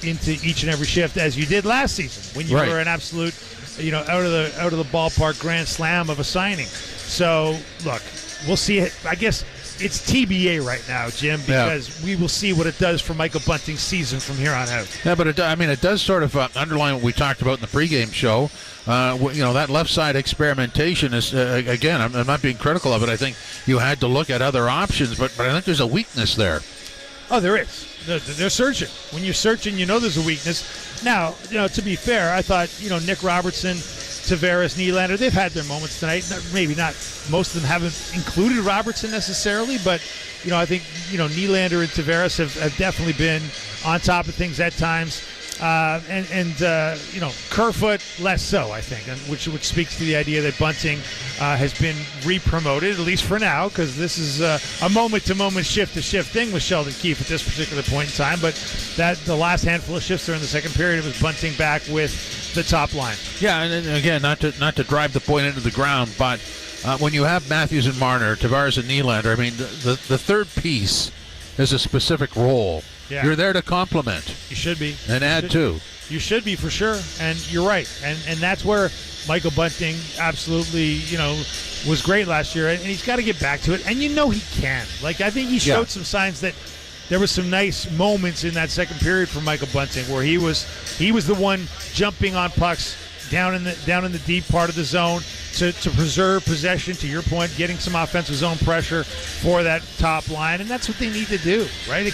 into each and every shift as you did last season when you were an absolute, out of the ballpark grand slam of a signing. So, look, we'll see. I guess it's TBA right now, Jim, because we will see what it does for Michael Bunting's season from here on out. Yeah, but it does sort of underline what we talked about in the pregame show. That left side experimentation is, again, I'm not being critical of it. I think you had to look at other options, but I think there's a weakness there. Oh, there is. They're searching. When you're searching, you know there's a weakness. Now, to be fair, I thought, Nick Robertson, Tavares, Nylander, they've had their moments tonight. Maybe not. Most of them haven't included Robertson necessarily, but, I think, Nylander and Tavares have definitely been on top of things at times. Kerfoot less so, I think, which speaks to the idea that Bunting has been re-promoted, at least for now, because this is a moment-to-moment, shift-to-shift thing with Sheldon Keefe at this particular point in time. But the last handful of shifts during the second period, it was Bunting back with the top line. Yeah, and again, not to drive the point into the ground, but when you have Matthews and Marner, Tavares and Nylander, I mean, the third piece is a specific role. Yeah. You're there to complement. You should be. And add to. You should be, for sure. And you're right. And that's where Michael Bunting absolutely, was great last year. And he's got to get back to it. And he can. Like, I think he showed some signs that there was some nice moments in that second period for Michael Bunting where he was the one jumping on pucks down in the deep part of the zone to preserve possession, to your point, getting some offensive zone pressure for that top line, and that's what they need to do, right?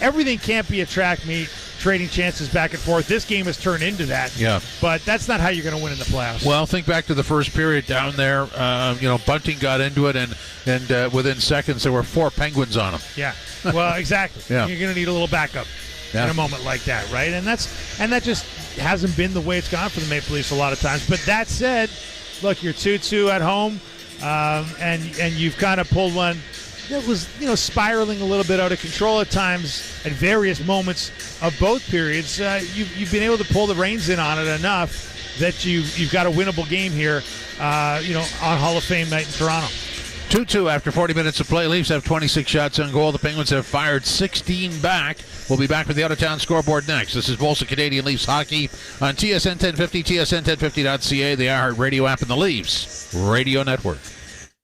Everything can't be a track meet, trading chances back and forth. This game has turned into that. Yeah. But that's not how you're going to win in the playoffs. Well, think back to the first period down there. Bunting got into it, and within seconds there were 4 Penguins on him. Yeah. Well, exactly. Yeah. You're going to need a little backup in a moment like that, right? And that just hasn't been the way it's gone for the Maple Leafs a lot of times. But that said, look, you're 2-2 at home, and you've kind of pulled one that was, spiraling a little bit out of control at times at various moments of both periods. You've been able to pull the reins in on it enough that you've got a winnable game here, on Hall of Fame night in Toronto. 2-2 after 40 minutes of play. Leafs have 26 shots on goal. The Penguins have fired 16 back. We'll be back with the out-of-town scoreboard next. This is Bolsa Canadian Leafs Hockey on TSN 1050, TSN1050.ca, the iHeart Radio app, and the Leafs Radio Network.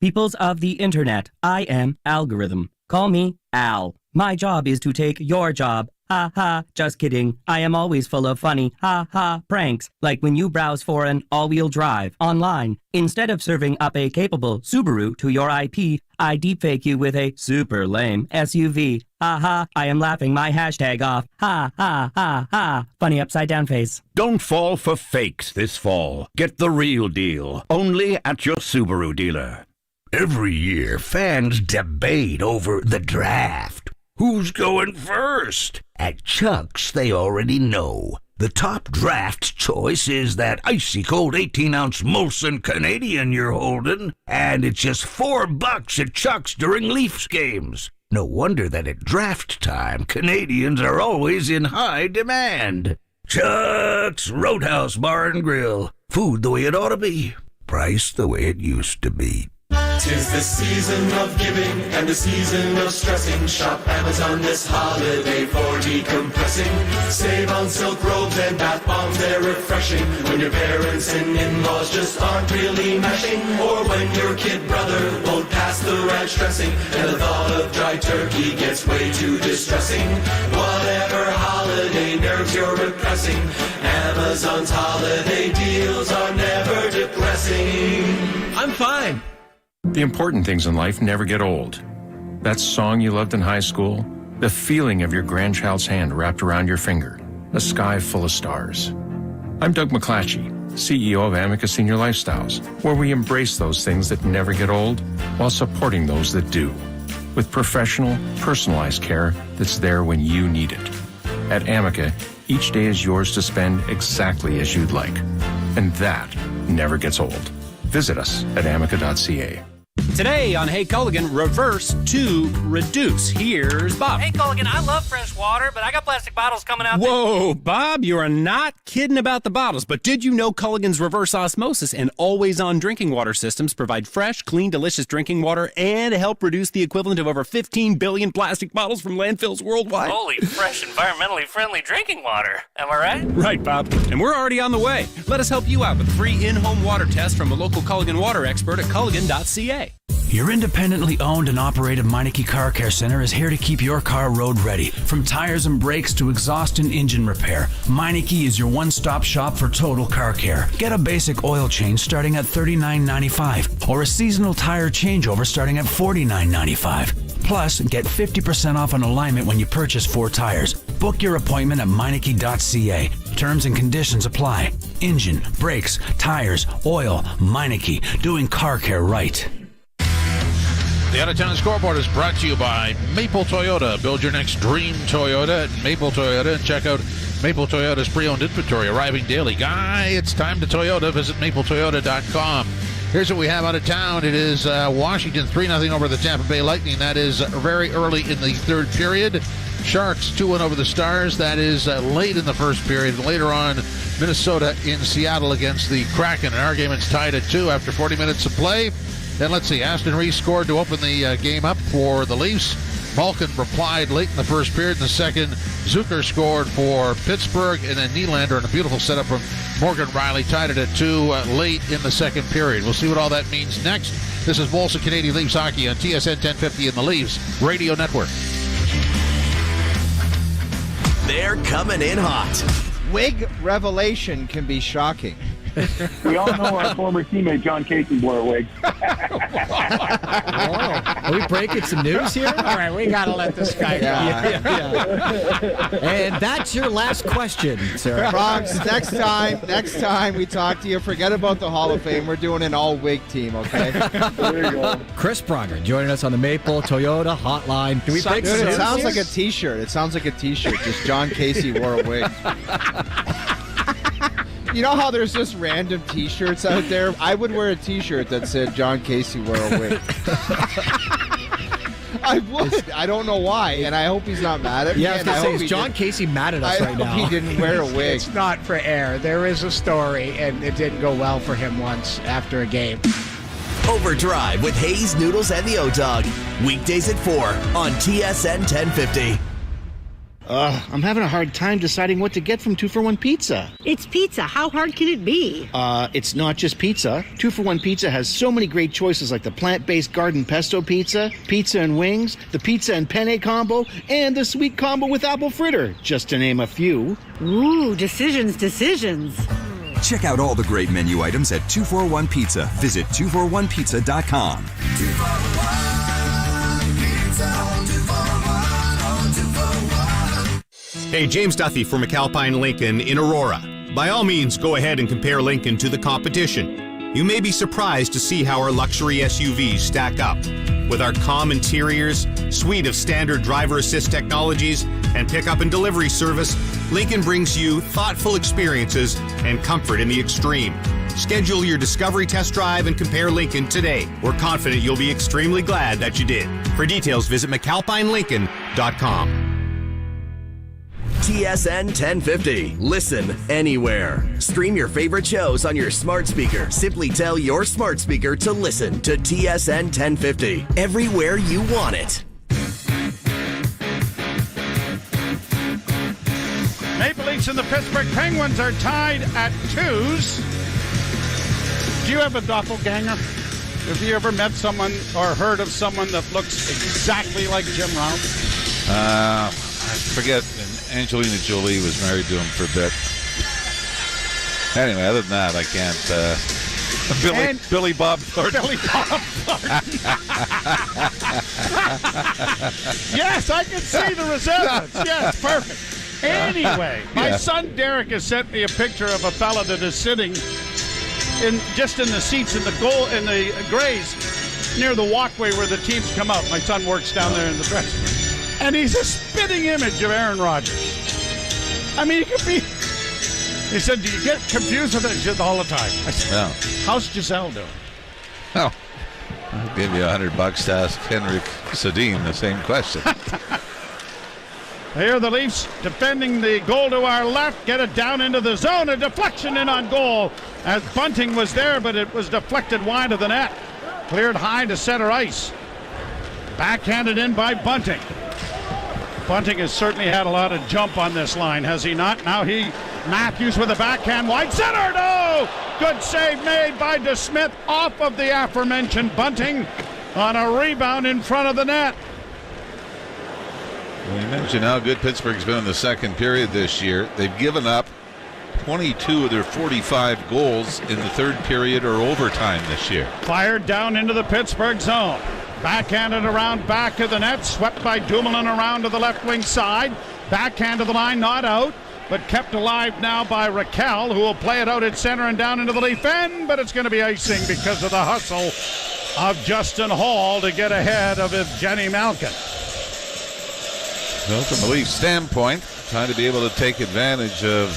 Peoples of the Internet, I am Algorithm. Call me Al. My job is to take your job. Ha ha, just kidding. I am always full of funny ha ha pranks, like when you browse for an all-wheel drive online. Instead of serving up a capable Subaru to your IP, I deepfake you with a super lame SUV. Ha ha, I am laughing my hashtag off. Ha ha ha ha. Funny upside down face. Don't fall for fakes this fall. Get the real deal, only at your Subaru dealer. Every year, fans debate over the draft. Who's going first? At Chuck's, they already know. The top draft choice is that icy cold 18-ounce Molson Canadian you're holding, and it's just $4 at Chuck's during Leafs games. No wonder that at draft time, Canadians are always in high demand. Chuck's Roadhouse Bar and Grill. Food the way it ought to be. Price the way it used to be. 'Tis the season of giving and the season of stressing. Shop Amazon this holiday for decompressing. Save on silk robes and bath bombs, they're refreshing. When your parents and in-laws just aren't really meshing. Or when your kid brother won't pass the ranch dressing. And the thought of dry turkey gets way too distressing. Whatever holiday nerves you're repressing, Amazon's holiday deals are never depressing. I'm fine. The important things in life never get old. That song you loved in high school, the feeling of your grandchild's hand wrapped around your finger, a sky full of stars. I'm Doug McClatchy, CEO of Amica Senior Lifestyles, where we embrace those things that never get old while supporting those that do, with professional, personalized care that's there when you need it. At Amica, each day is yours to spend exactly as you'd like, and that never gets old. Visit us at amica.ca. Today on Hey Culligan, reverse to reduce. Here's Bob. Hey Culligan, I love fresh water, but I got plastic bottles coming out. Whoa, Bob, you are not kidding about the bottles. But did you know Culligan's reverse osmosis and always-on drinking water systems provide fresh, clean, delicious drinking water and help reduce the equivalent of over 15 billion plastic bottles from landfills worldwide? Holy, fresh, environmentally friendly drinking water. Am I right? Right, Bob. And we're already on the way. Let us help you out with a free in-home water test from a local Culligan water expert at Culligan.ca. Your independently owned and operated Meineke Car Care Center is here to keep your car road ready. From tires and brakes to exhaust and engine repair, Meineke is your one-stop shop for total car care. Get a basic oil change starting at $39.95 or a seasonal tire changeover starting at $49.95. Plus, get 50% off an alignment when you purchase 4 tires. Book your appointment at Meineke.ca. Terms and conditions apply. Engine, brakes, tires, oil, Meineke, doing car care right. The Out-of-Town Scoreboard is brought to you by Maple Toyota. Build your next dream Toyota at Maple Toyota and check out Maple Toyota's pre-owned inventory arriving daily. Guy, it's time to Toyota. Visit mapletoyota.com. Here's what we have out of town. It is Washington 3-0 over the Tampa Bay Lightning. That is very early in the third period. Sharks 2-1 over the Stars. That is late in the first period. Later on, Minnesota in Seattle against the Kraken. In our game, it's tied at 2 after 40 minutes of play. Then let's see, Aston Reese scored to open the game up for the Leafs. Malkin replied late in the first period. In the second, Zucker scored for Pittsburgh, and then Nylander in a beautiful setup from Morgan Riley tied it at 2 late in the second period. We'll see what all that means next. This is Molson Canadian Leafs Hockey on TSN 1050 in the Leafs Radio Network. They're coming in hot. Wig revelation can be shocking. We all know our former teammate John Casey wore a wig. Are we breaking some news here? All right, we got to let this guy go. Yeah. And that's your last question, sir. Bronx, next time we talk to you, forget about the Hall of Fame. We're doing an all-wig team, okay? There you go. Chris Pronger joining us on the Maple Toyota hotline. Do we break some news? It sounds like a T-shirt. Just John Casey wore a wig. You know how there's just random T-shirts out there? I would wear a T-shirt that said John Casey wore a wig. I would. I don't know why, and I hope he's not mad at me. Yeah, I was going to say, is John Casey mad at us right now? I hope he didn't wear a wig. It's not for air. There is a story, and it didn't go well for him once after a game. Overdrive with Hayes, Noodles, and the O-Dog. Weekdays at 4 on TSN 1050. I'm having a hard time deciding what to get from 2-for-1 Pizza. It's pizza. How hard can it be? It's not just pizza. 2-for-1 Pizza has so many great choices like the plant-based garden pesto pizza, pizza and wings, the pizza and penne combo, and the sweet combo with apple fritter, just to name a few. Ooh, decisions. Check out all the great menu items at 241 Pizza. Visit 241pizza.com. 241 Pizza. Hey, James Duffy from McAlpine Lincoln in Aurora. By all means, go ahead and compare Lincoln to the competition. You may be surprised to see how our luxury SUVs stack up. With our calm interiors, suite of standard driver assist technologies, and pickup and delivery service, Lincoln brings you thoughtful experiences and comfort in the extreme. Schedule your discovery test drive and compare Lincoln today. We're confident you'll be extremely glad that you did. For details, visit McAlpineLincoln.com. TSN 1050. Listen anywhere. Stream your favorite shows on your smart speaker. Simply tell your smart speaker to listen to TSN 1050 everywhere you want it. Maple Leafs and the Pittsburgh Penguins are tied at 2s. Do you have a doppelganger? Have you ever met someone or heard of someone that looks exactly like Jim Rouse? I forget. Angelina Jolie was married to him for a bit. Anyway, other than that, I can't. Billy Bob Thornton. Billy Bob Thornton. Yes, I can see the resemblance. Yes, perfect. Anyway, my son Derek has sent me a picture of a fella that is sitting in the seats in the Grays near the walkway where the teams come out. My son works down there in the dressing room. And he's a spitting image of Aaron Rodgers. I mean, he could be. He said, "Do you get confused with it?" He said, "All the time." I said, no. "How's Giselle doing?" Oh, I'll give you $100 to ask Henry Sedin the same question. Here are the Leafs defending the goal to our left. Get it down into the zone. A deflection in on goal. As Bunting was there, but it was deflected wide of the net. Cleared high to center ice. Backhanded in by Bunting. Bunting has certainly had a lot of jump on this line, has he not? Now Matthews with a backhand wide center. No! Good save made by DeSmith off of the aforementioned Bunting. on a rebound in front of the net. We mentioned how good Pittsburgh's been in the second period this year. They've given up 22 of their 45 goals in the third period or overtime this year. Fired down into the Pittsburgh zone. Backhanded around back of the net. Swept by Dumoulin around to the left wing side. Backhand to the line, not out, but kept alive now by Raquel, who will play it out at center and down into the leaf end, but it's going to be icing because of the hustle of Justin Hall to get ahead of Evgeny Malkin. So from the Leafs standpoint, trying to be able to take advantage of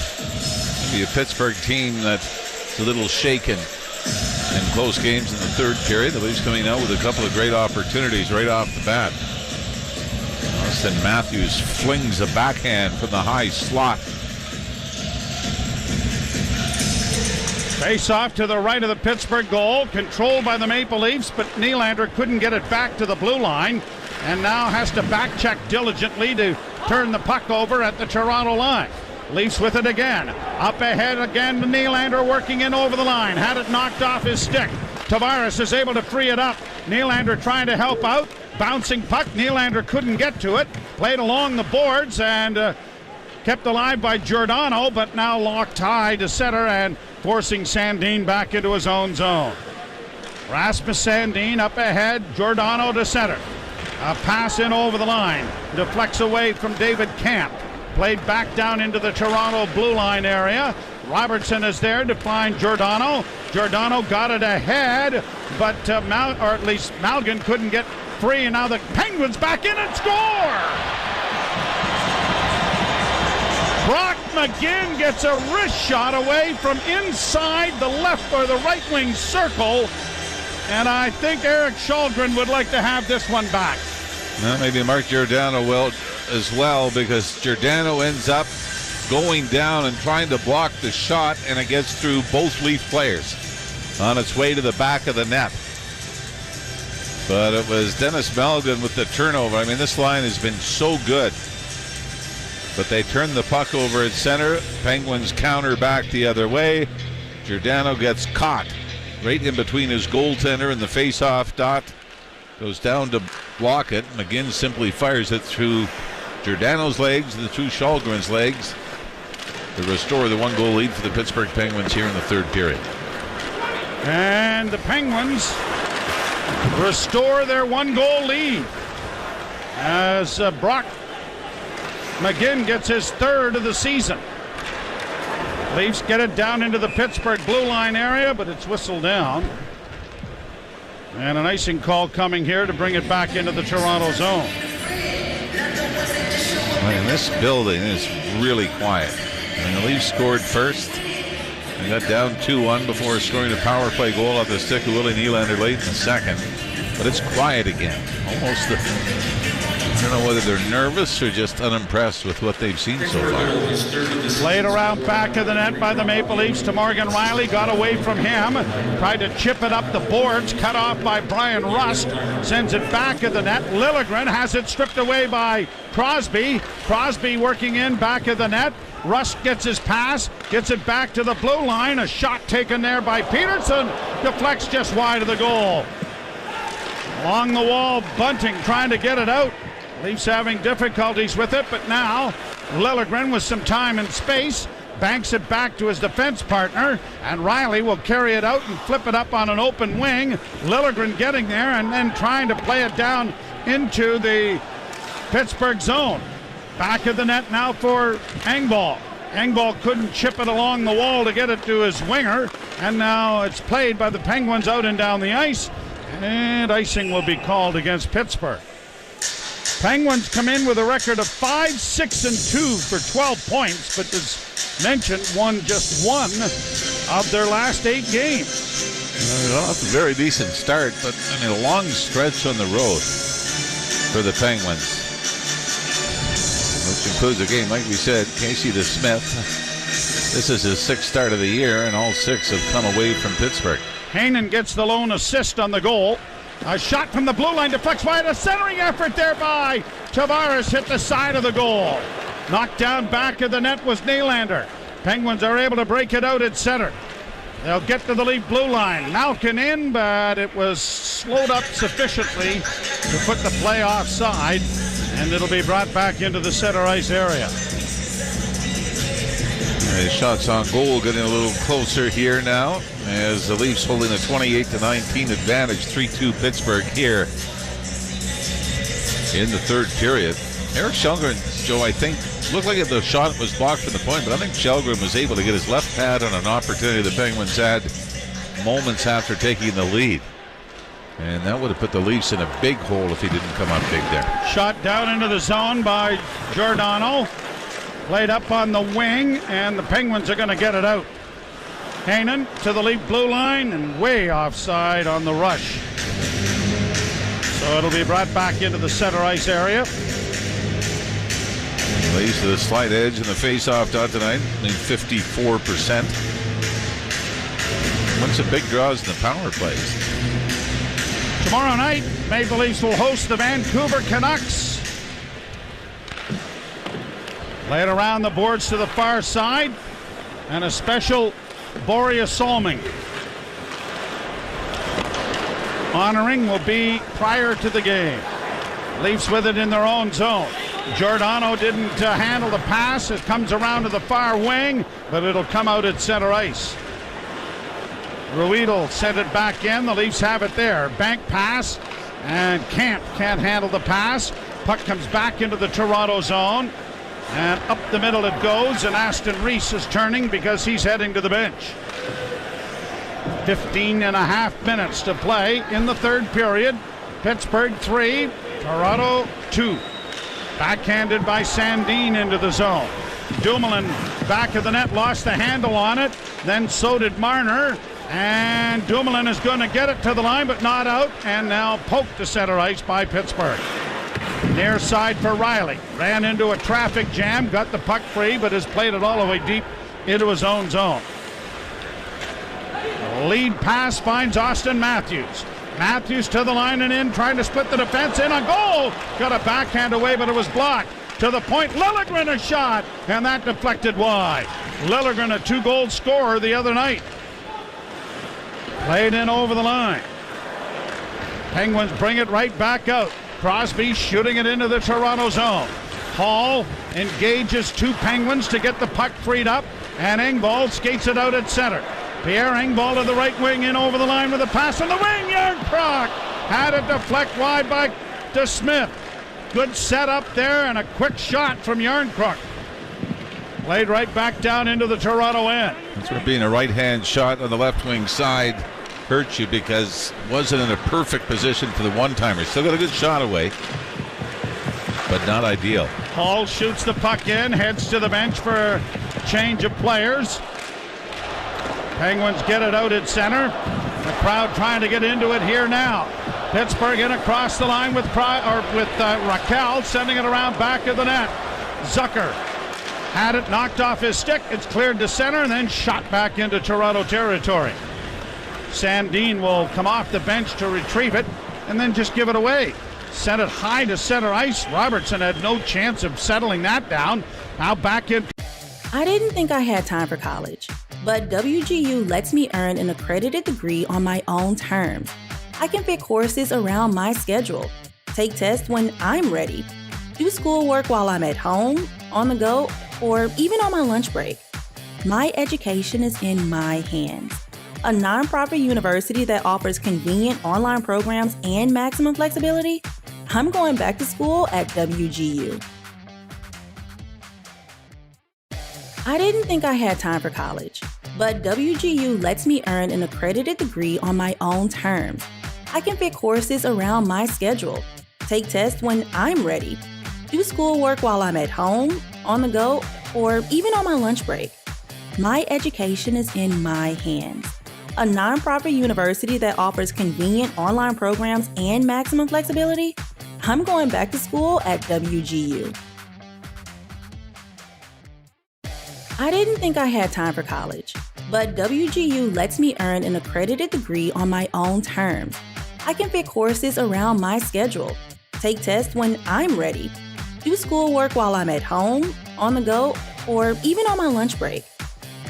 maybe a Pittsburgh team that's a little shaken in close games in the third period. The Leafs coming out with a couple of great opportunities right off the bat. Austin Matthews flings a backhand from the high slot. Face off to the right of the Pittsburgh goal, controlled by the Maple Leafs, but Nylander couldn't get it back to the blue line, and now has to back check diligently to turn the puck over at the Toronto line. Leafs with it again. Up ahead again to Nylander, working in over the line. Had it knocked off his stick. Tavares is able to free it up. Nylander trying to help out. Bouncing puck. Nylander couldn't get to it. Played along the boards and kept alive by Giordano, but now locked high to center and forcing Sandin back into his own zone. Rasmus Sandin up ahead. Giordano to center. A pass in over the line. Deflects away from David Camp. Played back down into the Toronto blue line area. Robertson is there to find Giordano. Giordano got it ahead, but Malgin couldn't get free, and now the Penguins back in and score! Brock McGinn gets a wrist shot away from inside the left or the right wing circle, and I think Eric Shalgren would like to have this one back. Well, maybe Mark Giordano will as well, because Giordano ends up going down and trying to block the shot, and it gets through both Leaf players on its way to the back of the net. But it was Dennis Malgin with the turnover. I mean, this line has been so good. But they turn the puck over at center. Penguins counter back the other way. Giordano gets caught right in between his goaltender and the face-off dot. Goes down to block it. McGinn simply fires it through Giordano's legs and through Shalgren's legs to restore the one-goal lead for the Pittsburgh Penguins here in the third period. And the Penguins restore their one-goal lead as Brock McGinn gets his third of the season. Leafs get it down into the Pittsburgh blue line area, but it's whistled down. And an icing call coming here to bring it back into the Toronto zone. Man, this building is really quiet. I mean, the Leafs scored first. They got down 2-1 before scoring a power play goal off the stick of Willie Nylander late in the second. But it's quiet again. Almost, I don't know whether they're nervous or just unimpressed with what they've seen so far. Played around back of the net by the Maple Leafs to Morgan Rielly. Got away from him. Tried to chip it up the boards. Cut off by Brian Rust. Sends it back of the net. Liljegren has it stripped away by Crosby. Crosby working in back of the net. Rust gets his pass. Gets it back to the blue line. A shot taken there by Peterson. Deflects just wide of the goal. Along the wall, Bunting trying to get it out. Leafs having difficulties with it, but now Liljegren with some time and space banks it back to his defense partner, and Rielly will carry it out and flip it up on an open wing. Liljegren getting there and then trying to play it down into the Pittsburgh zone. Back of the net now for Engvall. Engvall couldn't chip it along the wall to get it to his winger, and now it's played by the Penguins out and down the ice, and icing will be called against Pittsburgh. Penguins come in with a record of 5-6-2 for 12 points, but as mentioned, won just one of their last 8 games. Well, that's a very decent start, but I mean, a long stretch on the road for the Penguins, which includes a game, like we said, Casey DeSmith. This is his 6th start of the year, and all 6 have come away from Pittsburgh. Heinen gets the lone assist on the goal. A shot from the blue line deflects wide. A centering effort there by Tavares hit the side of the goal. Knocked down back of the net was Nylander. Penguins are able to break it out at center. They'll get to the Leaf blue line. Malkin in, but it was slowed up sufficiently to put the play offside, and it'll be brought back into the center ice area. Shots on goal getting a little closer here now as the Leafs holding a 28-19 advantage, 3-2 Pittsburgh here in the third period. Eric Källgren, Joe, I think, looked like the shot was blocked from the point, but I think Källgren was able to get his left pad on an opportunity the Penguins had moments after taking the lead. And that would have put the Leafs in a big hole if he didn't come up big there. Shot down into the zone by Giordano. Played up on the wing, and the Penguins are going to get it out. Heinen to the Leaf blue line and way offside on the rush. So it'll be brought back into the center ice area. Leafs to the slight edge in the face-off dot tonight, 54%. What's the big draws in the power plays? Tomorrow night, Maple Leafs will host the Vancouver Canucks. Play it around the boards to the far side, and a special Boreas Solming. Honoring will be prior to the game. Leafs with it in their own zone. Giordano didn't handle the pass. It comes around to the far wing, but it'll come out at center ice. Ruedel sent it back in. The Leafs have it there. Bank pass, and Camp can't handle the pass. Puck comes back into the Toronto zone. And up the middle it goes, and Aston Reese is turning because he's heading to the bench. 15 and a half minutes to play in the third period. Pittsburgh 3, Toronto 2. Backhanded by Sandin into the zone. Dumoulin back of the net, lost the handle on it. Then so did Marner. And Dumoulin is going to get it to the line, but not out. And now poked to center ice by Pittsburgh. Near side for Riley. Ran into a traffic jam, got the puck free, but has played it all the way deep into his own zone. Lead pass finds Austin Matthews. Matthews to the line and in, trying to split the defense in a goal. Got a backhand away, but it was blocked. To the point, Liljegren a shot, and that deflected wide. Liljegren, a 2-goal scorer the other night. Played in over the line. Penguins bring it right back out. Crosby shooting it into the Toronto zone. Hall engages two Penguins to get the puck freed up, and Engvall skates it out at center. Pierre Engvall to the right wing, in over the line with a pass on the wing. Järnkrok had it deflect wide by DeSmith. Good setup there and a quick shot from Järnkrok. Played right back down into the Toronto end. That's where being a right-hand shot on the left wing side hurts you, because wasn't in a perfect position for the one-timer. Still got a good shot away, but not ideal. Hall shoots the puck in, heads to the bench for a change of players. Penguins get it out at center. The crowd trying to get into it here now. Pittsburgh in across the line with Raquel, sending it around back of the net. Zucker had it knocked off his stick. It's cleared to center and then shot back into Toronto territory. Sandin will come off the bench to retrieve it and then just give it away. Sent it high to center ice. Robertson had no chance of settling that down. Now back in. I didn't think I had time for college, but WGU lets me earn an accredited degree on my own terms. I can fit courses around my schedule, take tests when I'm ready, do schoolwork while I'm at home, on the go, or even on my lunch break. My education is in my hands. A nonprofit university that offers convenient online programs and maximum flexibility? I'm going back to school at WGU. I didn't think I had time for college, but WGU lets me earn an accredited degree on my own terms. I can fit courses around my schedule, take tests when I'm ready, do schoolwork while I'm at home, on the go, or even on my lunch break. My education is in my hands. A nonprofit university that offers convenient online programs and maximum flexibility? I'm going back to school at WGU. I didn't think I had time for college, but WGU lets me earn an accredited degree on my own terms. I can fit courses around my schedule, take tests when I'm ready, do schoolwork while I'm at home, on the go, or even on my lunch break.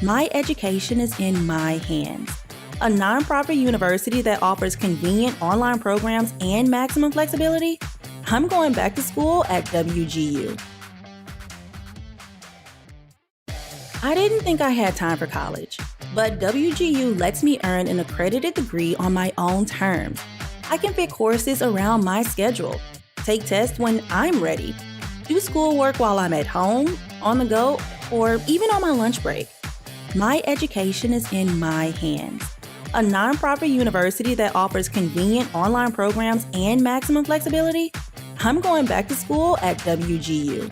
My education is in my hands. A nonprofit university that offers convenient online programs and maximum flexibility? I'm going back to school at WGU. I didn't think I had time for college, but WGU lets me earn an accredited degree on my own terms. I can fit courses around my schedule, take tests when I'm ready, do schoolwork while I'm at home, on the go, or even on my lunch break. My education is in my hands. A nonprofit university that offers convenient online programs and maximum flexibility? I'm going back to school at WGU.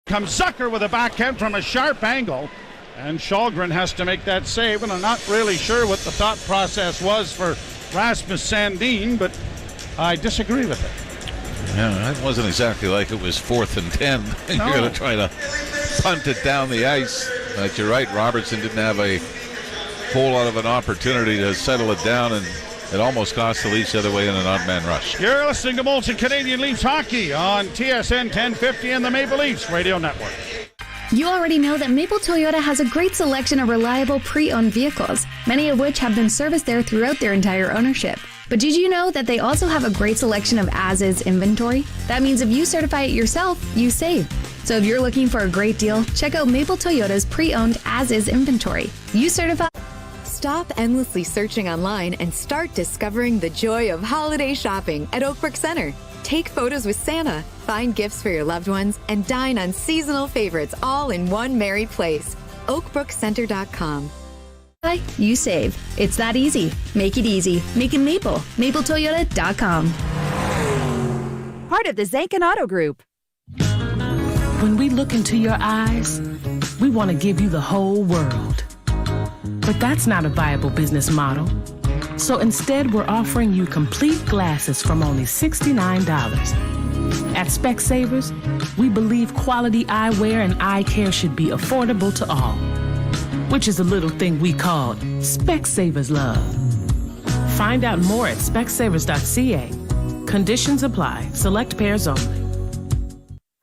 Comes Zucker with a backhand from a sharp angle, and Shalgren has to make that save, and I'm not really sure what the thought process was for Rasmus Sandin, but I disagree with it. Yeah, that wasn't exactly like it was 4th and 10. No. You're going to try to punt it down the ice. But you're right, Robertson didn't have a whole lot of an opportunity to settle it down, and it almost cost the Leafs the other way in an odd-man rush. You're listening to Molson Canadian Leafs Hockey on TSN 1050 and the Maple Leafs Radio Network. You already know that Maple Toyota has a great selection of reliable pre-owned vehicles, many of which have been serviced there throughout their entire ownership. But did you know that they also have a great selection of as-is inventory? That means if you certify it yourself, you save. So if you're looking for a great deal, check out Maple Toyota's pre-owned as-is inventory. You certify... Stop endlessly searching online and start discovering the joy of holiday shopping at Oakbrook Center. Take photos with Santa, find gifts for your loved ones, and dine on seasonal favorites all in one merry place. OakbrookCenter.com. You save. It's that easy. Make it easy. Make it Maple. MapleToyota.com. Part of the Zankin Auto Group. When we look into your eyes, we want to give you the whole world. But that's not a viable business model. So instead, we're offering you complete glasses from only $69. At Specsavers, we believe quality eyewear and eye care should be affordable to all, which is a little thing we call Specsavers Love. Find out more at specsavers.ca. Conditions apply. Select pairs only.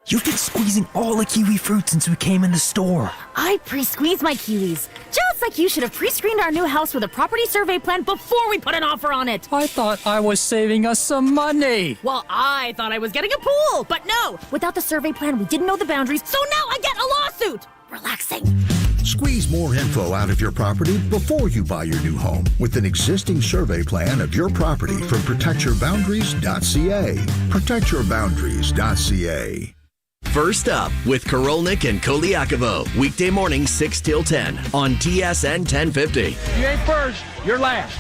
You've been squeezing all the kiwi fruit since we came in the store. I pre-squeezed my kiwis. Just like you should have pre-screened our new house with a property survey plan before we put an offer on it. I thought I was saving us some money. Well, I thought I was getting a pool, but no. Without the survey plan, we didn't know the boundaries, so now I get a lawsuit. Relaxing. Squeeze more info out of your property before you buy your new home with an existing survey plan of your property from protectyourboundaries.ca. Protectyourboundaries.ca. First up with Korolnik and Koliakovo. Weekday morning 6 till 10 on TSN 1050. You ain't first, you're last.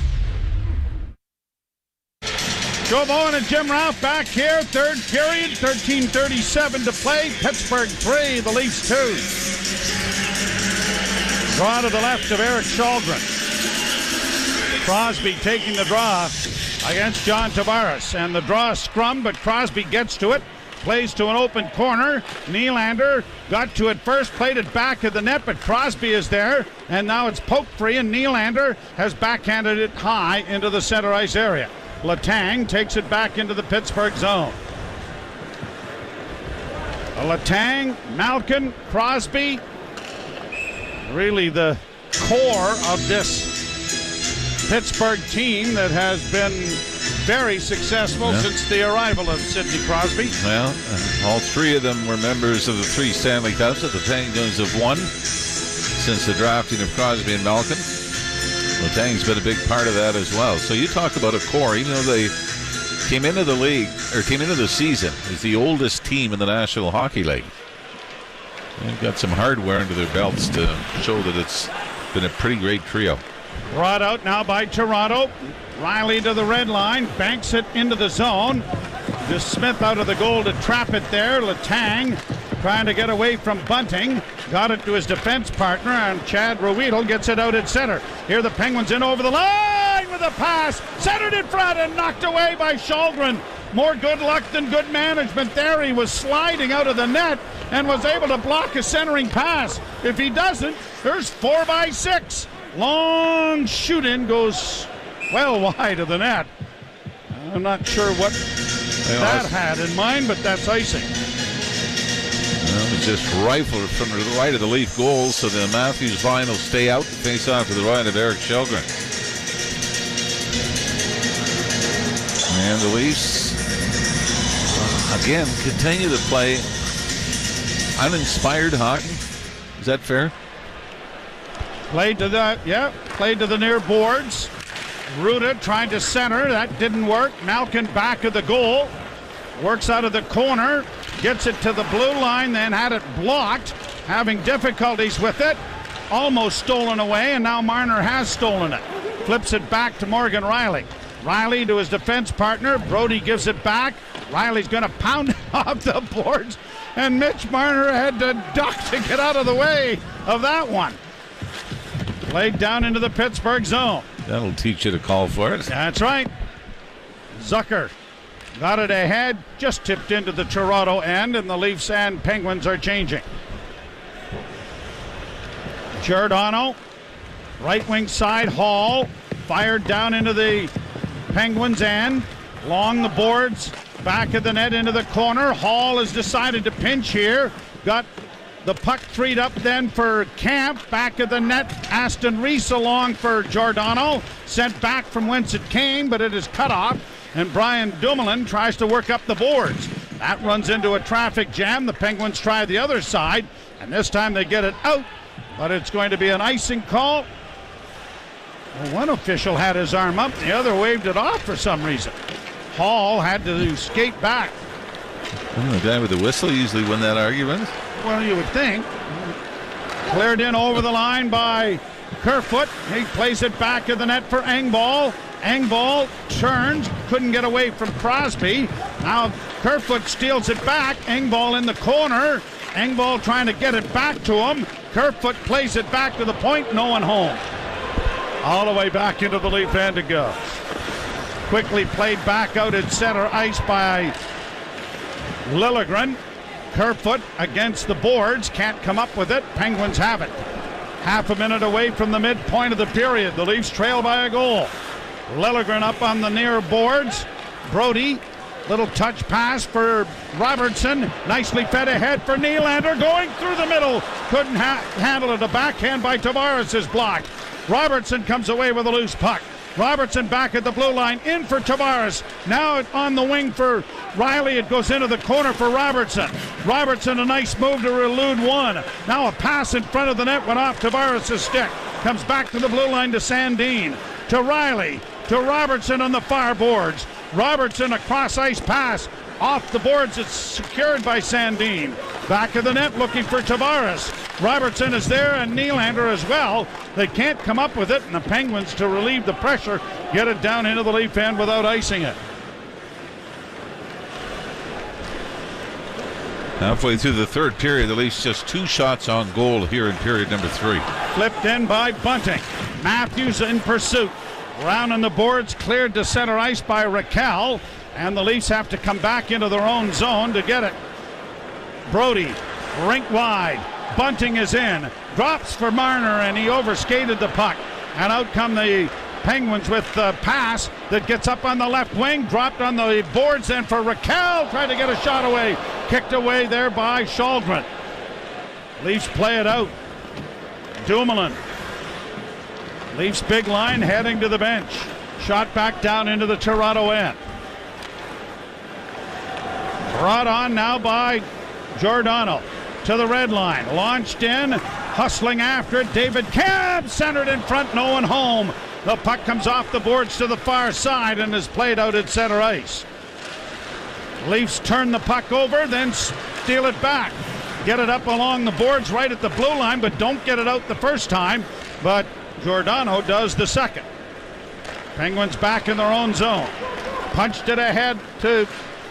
Joe Bowen and Jim Ralph back here. Third period, 13:37 to play. Pittsburgh 3, the Leafs 2. Draw to the left of Eric Shalgren. Crosby taking the draw against John Tavares. And the draw scrum, but Crosby gets to it. Plays to an open corner. Nylander got to it first, played it back to the net, but Crosby is there. And now it's poke free, and Nylander has backhanded it high into the center ice area. Letang takes it back into the Pittsburgh zone. Letang, Malkin, Crosby. Really the core of this Pittsburgh team that has been very successful since the arrival of Sidney Crosby. Well, all three of them were members of the 3 Stanley Cups that the Penguins have won since the drafting of Crosby and Malkin. Letang's been a big part of that as well. So you talk about a core, even though they came into the league, or came into the season as the oldest team in the National Hockey League. They've got some hardware under their belts to show that it's been a pretty great trio. Brought out now by Toronto. Riley to the red line, banks it into the zone. Just Smith out of the goal to trap it there. Letang trying to get away from Bunting. Got it to his defense partner, and Chad Ruedel gets it out at center. Here the Penguins in over the line with a pass. Centered in front and knocked away by Shalgren. More good luck than good management there. He was sliding out of the net and was able to block a centering pass. If he doesn't, there's 4x6. Long shoot-in goes well wide of the net. I'm not sure what that had in mind, but that's icing. Well, It's just rifled from the right of the Leaf goal, so the Matthews line will stay out and face off to the right of Eric Shelgren. And the Leafs, again, continue to play uninspired hockey. Is that fair? Played to the near boards. Ruda trying to center. That didn't work. Malkin back of the goal. Works out of the corner. Gets it to the blue line, then had it blocked. Having difficulties with it. Almost stolen away, and now Marner has stolen it. Flips it back to Morgan Rielly. Rielly to his defense partner. Brody gives it back. Rielly's going to pound it off the boards, and Mitch Marner had to duck to get out of the way of that one. Played down into the Pittsburgh zone. That'll teach you to call for it. That's right. Zucker got it ahead, just tipped into the Toronto end, and the Leafs and Penguins are changing. Giordano, right wing side, Hall, fired down into the Penguins end, along the boards, back of the net into the corner. Hall has decided to pinch here, got the puck freed up then for Camp, back of the net. Aston Reese along for Giordano, sent back from whence it came, but it is cut off, and Brian Dumoulin tries to work up the boards. That runs into a traffic jam. The Penguins try the other side, and this time they get it out, but it's going to be an icing call. Well, one official had his arm up, the other waved it off for some reason. Hall had to skate back. The guy with the whistle usually win that argument. Well, you would think. Cleared in over the line by Kerfoot. He plays it back of the net for Engvall. Engvall turns, couldn't get away from Crosby. Now Kerfoot steals it back. Engvall in the corner. Engvall trying to get it back to him. Kerfoot plays it back to the point, no one home. All the way back into the Leaf end it goes. Quickly played back out at center ice by Liljegren. Kerfoot against the boards, can't come up with it. Penguins have it. Half a minute away from the midpoint of the period. The Leafs trail by a goal. Liljegren up on the near boards. Brody, little touch pass for Robertson. Nicely fed ahead for Nylander, going through the middle. Couldn't handle it. A backhand by Tavares is blocked. Robertson comes away with a loose puck. Robertson back at the blue line, in for Tavares. Now on the wing for Rielly. It goes into the corner for Robertson. Robertson, a nice move to elude one. Now a pass in front of the net went off Tavares' stick. Comes back to the blue line to Sandin. To Rielly. To Robertson on the far boards. Robertson, a cross ice pass. Off the boards, it's secured by Sandin. Back of the net looking for Tavares. Robertson is there and Nylander as well. They can't come up with it, and the Penguins, to relieve the pressure, get it down into the Leaf end without icing it. Halfway through the third period, the Leafs just 2 shots on goal here in period number 3. Flipped in by Bunting. Matthews in pursuit. Round on the boards, cleared to center ice by Raquel, and the Leafs have to come back into their own zone to get it. Brody, rink wide. Bunting is in. Drops for Marner, and he overskated the puck. And out come the Penguins with the pass that gets up on the left wing. Dropped on the boards then for Raquel. Tried to get a shot away. Kicked away there by Shalgren. Leafs play it out. Dumoulin. Leafs big line heading to the bench. Shot back down into the Toronto end. Brought on now by Giordano. To the red line. Launched in. Hustling after it. David Camp centered in front. No one home. The puck comes off the boards to the far side and is played out at center ice. Leafs turn the puck over, then steal it back. Get it up along the boards right at the blue line, but don't get it out the first time. But Giordano does the second. Penguins back in their own zone. Punched it ahead to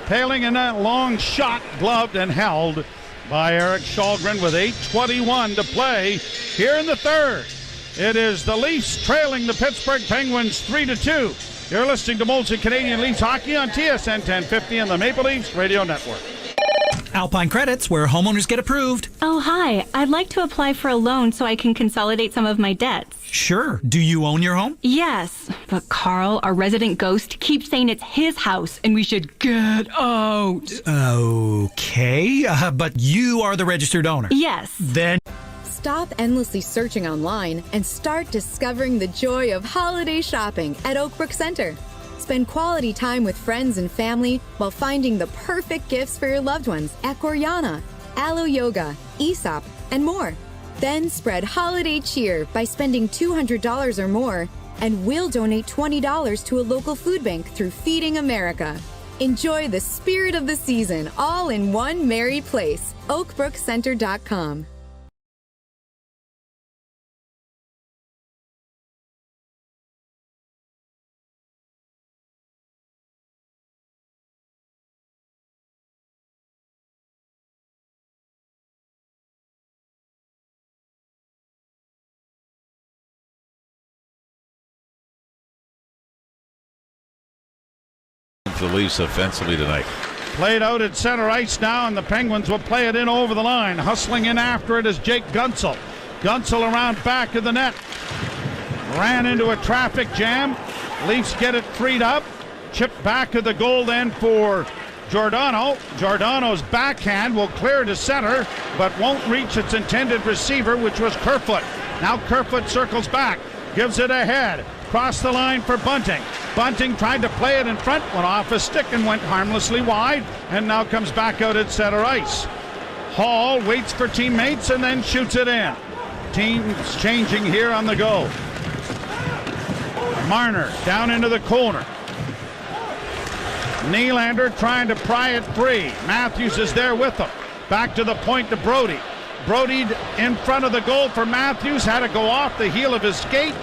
Paling in that long shot, gloved and held by Eric Shalgren with 8:21 to play here in the third. It is the Leafs trailing the Pittsburgh Penguins 3-2. You're listening to Molson Canadian Leafs Hockey on TSN 1050 and the Maple Leafs Radio Network. Alpine Credits, where homeowners get approved. Oh, hi. I'd like to apply for a loan so I can consolidate some of my debts. Sure. Do you own your home? Yes, but Carl, our resident ghost, keeps saying it's his house and we should get out. Okay, but you are the registered owner. Yes. Then... Stop endlessly searching online and start discovering the joy of holiday shopping at Oakbrook Center. Spend quality time with friends and family while finding the perfect gifts for your loved ones at Gorjana, Alo Yoga, Aesop, and more. Then spread holiday cheer by spending $200 or more, and we'll donate $20 to a local food bank through Feeding America. Enjoy the spirit of the season all in one merry place. OakbrookCenter.com. The Leafs offensively tonight. Played out at center ice now, and the Penguins will play it in over the line. Hustling in after it is Jake Gunsel. Gunsel around back of the net. Ran into a traffic jam. Leafs get it freed up. Chipped back of the goal then for Giordano. Giordano's backhand will clear to center, but won't reach its intended receiver, which was Kerfoot. Now Kerfoot circles back. Gives it ahead. Cross the line for Bunting. Bunting tried to play it in front, went off a stick and went harmlessly wide, and now comes back out at center ice. Hall waits for teammates and then shoots it in. Teams changing here on the go. Marner down into the corner. Nylander trying to pry it free. Matthews is there with him. Back to the point to Brody. Brody in front of the goal for Matthews. Had to go off the heel of his skate.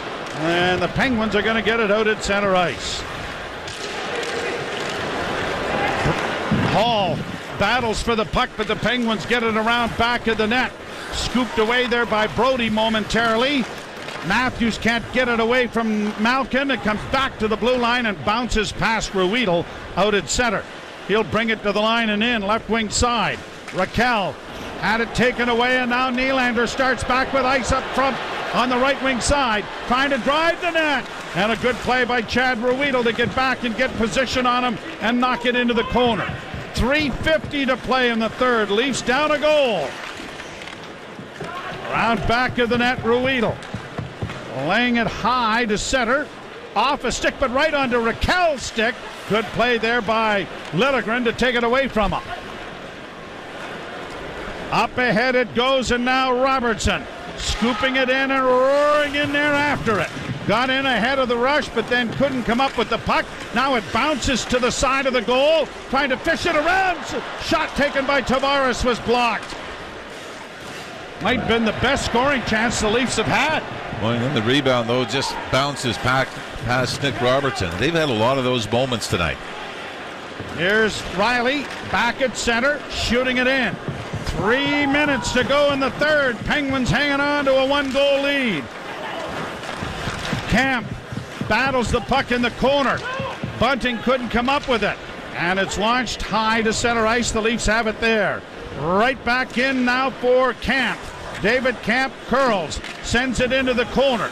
And the Penguins are going to get it out at center ice. Hall battles for the puck, but the Penguins get it around back of the net. Scooped away there by Brody momentarily. Matthews can't get it away from Malkin. It comes back to the blue line and bounces past Ruedel out at center. He'll bring it to the line and in, left wing side. Raquel had it taken away, and now Nylander starts back with ice up front on the right wing side, trying to drive the net. And a good play by Chad Ruedel to get back and get position on him and knock it into the corner. 3:50 to play in the third. Leafs down a goal. Around back of the net, Ruedel. Laying it high to center. Off a stick, but right onto Raquel's stick. Good play there by Liljegren to take it away from him. Up ahead it goes, and now Robertson scooping it in and roaring in there after it. Got in ahead of the rush, but then couldn't come up with the puck. Now it bounces to the side of the goal, trying to fish it around. Shot taken by Tavares was blocked. Might have been the best scoring chance the Leafs have had. Well, and then the rebound, though, just bounces back past Nick Robertson. They've had a lot of those moments tonight. Here's Riley back at center, shooting it in. 3 minutes to go in the third. Penguins hanging on to a 1-goal lead. Camp battles the puck in the corner. Bunting couldn't come up with it. And it's launched high to center ice. The Leafs have it there. Right back in now for Camp. David Camp curls, sends it into the corner.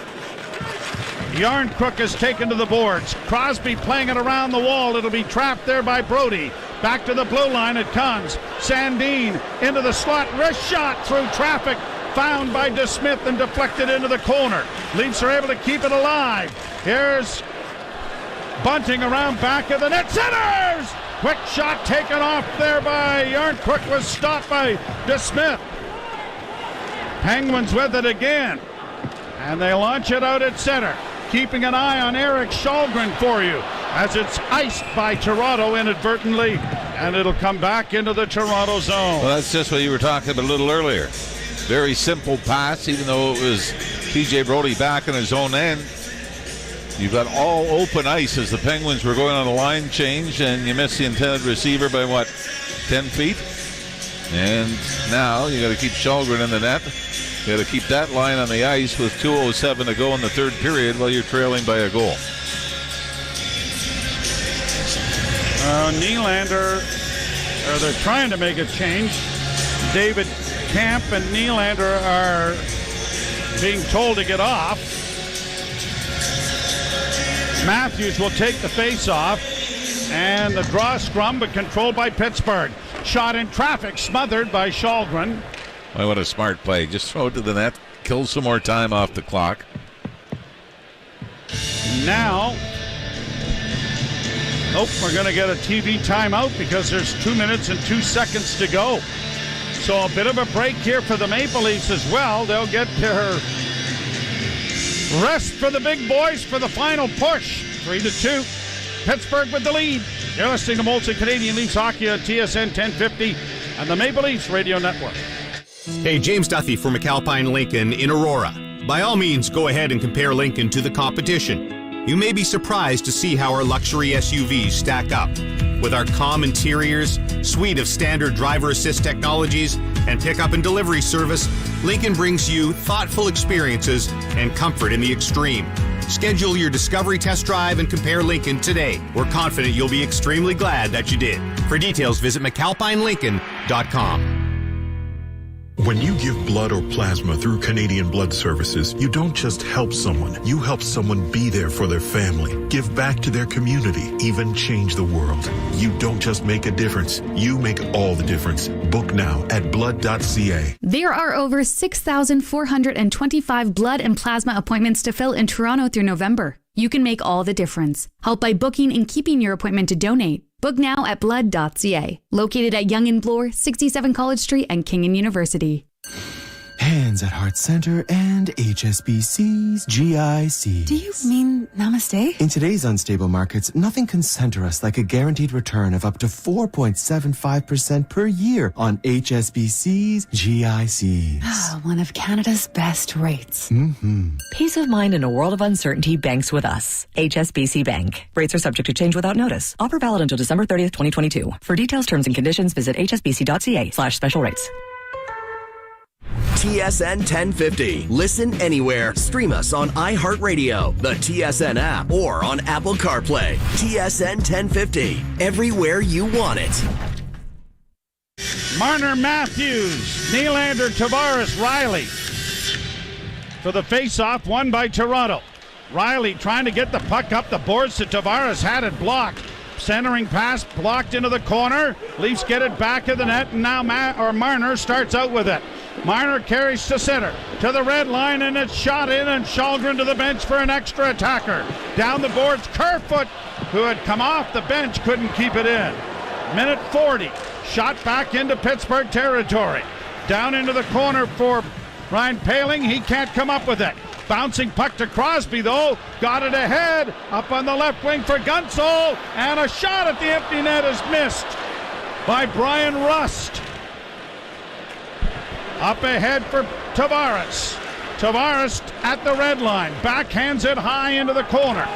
Yarncrook is taken to the boards. Crosby playing it around the wall. It'll be trapped there by Brody. Back to the blue line it comes. Sandin into the slot. Wrist shot through traffic. Found by DeSmith and deflected into the corner. Leafs are able to keep it alive. Here's Bunting around back of the net. Centers! Quick shot taken off there by Yarncrook. Was stopped by DeSmith. Penguins with it again. And they launch it out at center. Keeping an eye on Eric Shalgren for you as it's iced by Toronto inadvertently, and it'll come back into the Toronto zone. Well, that's just what you were talking about a little earlier. Very simple pass, even though it was TJ Brody back in his own end. You've got all open ice as the Penguins were going on a line change, and you missed the intended receiver by, 10 feet? And now you got to keep Shalgren in the net. You got to keep that line on the ice with 2:07 to go in the third period while you're trailing by a goal. Nylander or they're trying to make a change. David Camp and Nylander are being told to get off. Matthews will take the face-off, and the draw scrum, but controlled by Pittsburgh. Shot in traffic, smothered by Shalgren. Boy, what a smart play. Just throw it to the net, kill some more time off the clock. Now, we're going to get a TV timeout because there's 2 minutes and 2 seconds to go. So a bit of a break here for the Maple Leafs as well. They'll get their rest for the big boys for the final push. 3-2. Pittsburgh with the lead. You're listening to Molson Canadian Leafs Hockey on TSN 1050 and the Maple Leafs Radio Network. Hey, James Duthie for McAlpine Lincoln in Aurora. By all means, go ahead and compare Lincoln to the competition. You may be surprised to see how our luxury SUVs stack up. With our calm interiors, suite of standard driver assist technologies, and pickup and delivery service, Lincoln brings you thoughtful experiences and comfort in the extreme. Schedule your discovery test drive and compare Lincoln today. We're confident you'll be extremely glad that you did. For details, visit McAlpineLincoln.com. When you give blood or plasma through Canadian Blood Services, you don't just help someone, you help someone be there for their family, give back to their community, even change the world. You don't just make a difference, you make all the difference. Book now at blood.ca. There are over 6,425 blood and plasma appointments to fill in Toronto through November. You can make all the difference. Help by booking and keeping your appointment to donate. Book now at blood.ca. Located at Yonge and Bloor, 67 College Street, and Kingan University. Hands at Heart Center and HSBC's GIC. Do you mean namaste? In today's unstable markets, nothing can center us like a guaranteed return of up to 4.75% per year on HSBC's GICs. One of Canada's best rates. Mm-hmm. Peace of mind in a world of uncertainty banks with us. HSBC Bank. Rates are subject to change without notice. Offer valid until December 30th, 2022. For details, terms, and conditions, visit hsbc.ca/special rates. TSN 1050. Listen anywhere. Stream us on iHeartRadio, the TSN app, or on Apple CarPlay. TSN 1050. Everywhere you want it. Marner, Matthews, Nylander, Tavares, Riley. For the face-off, won by Toronto. Riley trying to get the puck up the boards to Tavares. Had it blocked. Centering pass blocked into the corner. Leafs get it back of the net, and now Marner starts out with it. Marner carries to center, to the red line, and it's shot in, and Shalgren to the bench for an extra attacker. Down the boards, Kerfoot, who had come off the bench, couldn't keep it in. Minute 40, shot back into Pittsburgh territory. Down into the corner for Ryan Poehling, he can't come up with it. Bouncing puck to Crosby, though. Got it ahead. Up on the left wing for Gunsel. And a shot at the empty net is missed by Brian Rust. Up ahead for Tavares. Tavares at the red line. Backhands it high into the corner.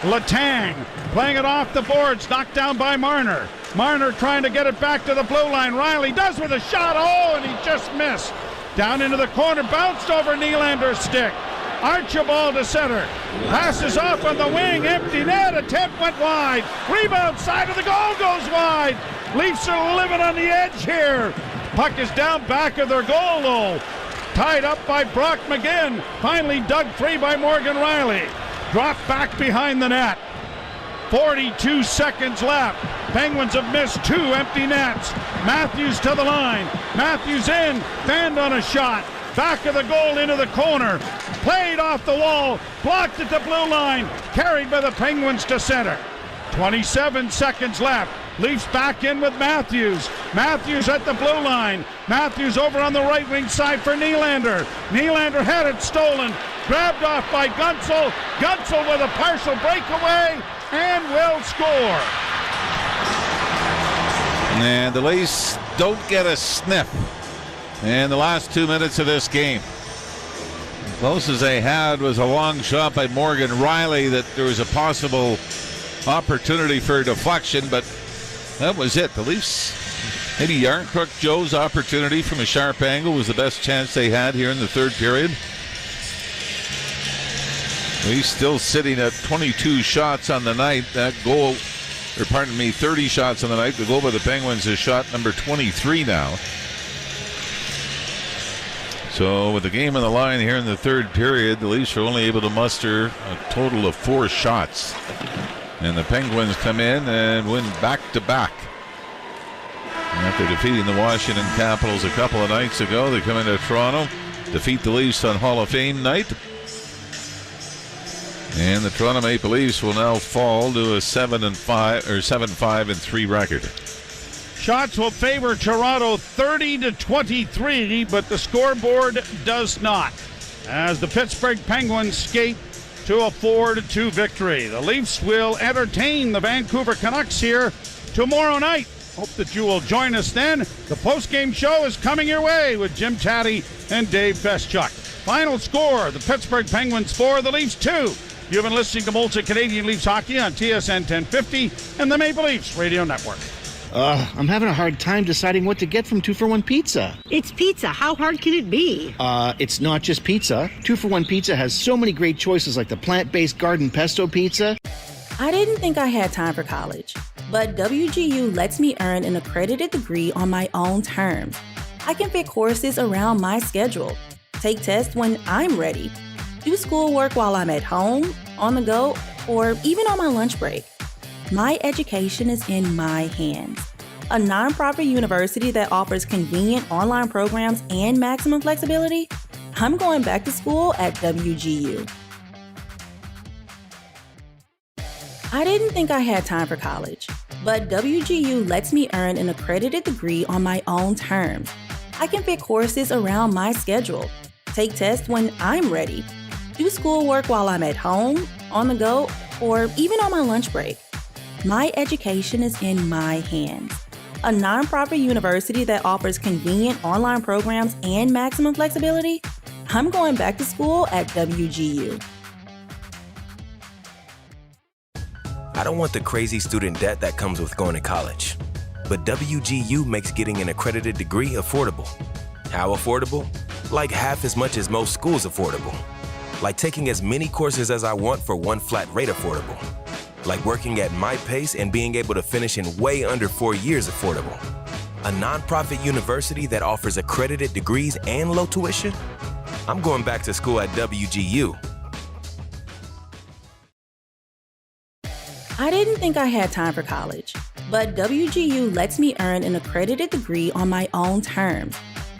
Letang playing it off the boards. Knocked down by Marner. Marner trying to get it back to the blue line. Riley does with a shot. Oh, and he just missed. Down into the corner. Bounced over Nylander's stick. Archibald to center. Passes off on the wing. Empty net. Attempt went wide. Rebound side of the goal goes wide. Leafs are living on the edge here. Puck is down back of their goal though. Tied up by Brock McGinn. Finally dug free by Morgan Riley. Dropped back behind the net. 42 seconds left. Penguins have missed 2 empty nets. Matthews to the line. Matthews in. Fanned on a shot. Back of the goal into the corner. Played off the wall. Blocked at the blue line. Carried by the Penguins to center. 27 seconds left. Leafs back in with Matthews. Matthews at the blue line. Matthews over on the right wing side for Nylander. Nylander had it stolen. Grabbed off by Gunsel. Gunsel with a partial breakaway and will score. And the Leafs don't get a sniff in the last 2 minutes of this game. The closest they had was a long shot by Morgan Riley that there was a possible opportunity for a deflection, but that was it. The Leafs, maybe Yarncrook Joe's opportunity from a sharp angle was the best chance they had here in the third period. Leafs still sitting at 22 shots on the night. That goal 30 shots on the night. The goal by the Penguins is shot number 23 now. So with the game on the line here in the third period, the Leafs are only able to muster a total of 4 shots. And the Penguins come in and win back-to-back. After defeating the Washington Capitals a couple of nights ago, they come into Toronto, defeat the Leafs on Hall of Fame night. And the Toronto Maple Leafs will now fall to a 7-5 record. Shots will favor Toronto 30-23, but the scoreboard does not, as the Pittsburgh Penguins skate to a 4-2 victory. The Leafs will entertain the Vancouver Canucks here tomorrow night. Hope that you will join us then. The postgame show is coming your way with Jim Taddy and Dave Feschuk. Final score, the Pittsburgh Penguins 4, the Leafs 2. You've been listening to Molson Canadian Leafs Hockey on TSN 1050 and the Maple Leafs Radio Network. I'm having a hard time deciding what to get from 2-for-1 Pizza. It's pizza. How hard can it be? It's not just pizza. 2-for-1 Pizza has so many great choices like the plant-based garden pesto pizza. I didn't think I had time for college, but WGU lets me earn an accredited degree on my own terms. I can fit courses around my schedule, take tests when I'm ready, do schoolwork while I'm at home, on the go, or even on my lunch break. My education is in my hands. A nonprofit university that offers convenient online programs and maximum flexibility? I'm going back to school at WGU. I didn't think I had time for college, but WGU lets me earn an accredited degree on my own terms. I can fit courses around my schedule, take tests when I'm ready, do schoolwork while I'm at home, on the go, or even on my lunch break. My education is in my hands. A nonprofit university that offers convenient online programs and maximum flexibility? I'm going back to school at WGU. I don't want the crazy student debt that comes with going to college. But WGU makes getting an accredited degree affordable. How affordable? Like half as much as most schools affordable. Like taking as many courses as I want for one flat rate affordable. Like working at my pace and being able to finish in way under 4 years affordable. A nonprofit university that offers accredited degrees and low tuition? I'm going back to school at WGU. I didn't think I had time for college, but WGU lets me earn an accredited degree on my own terms.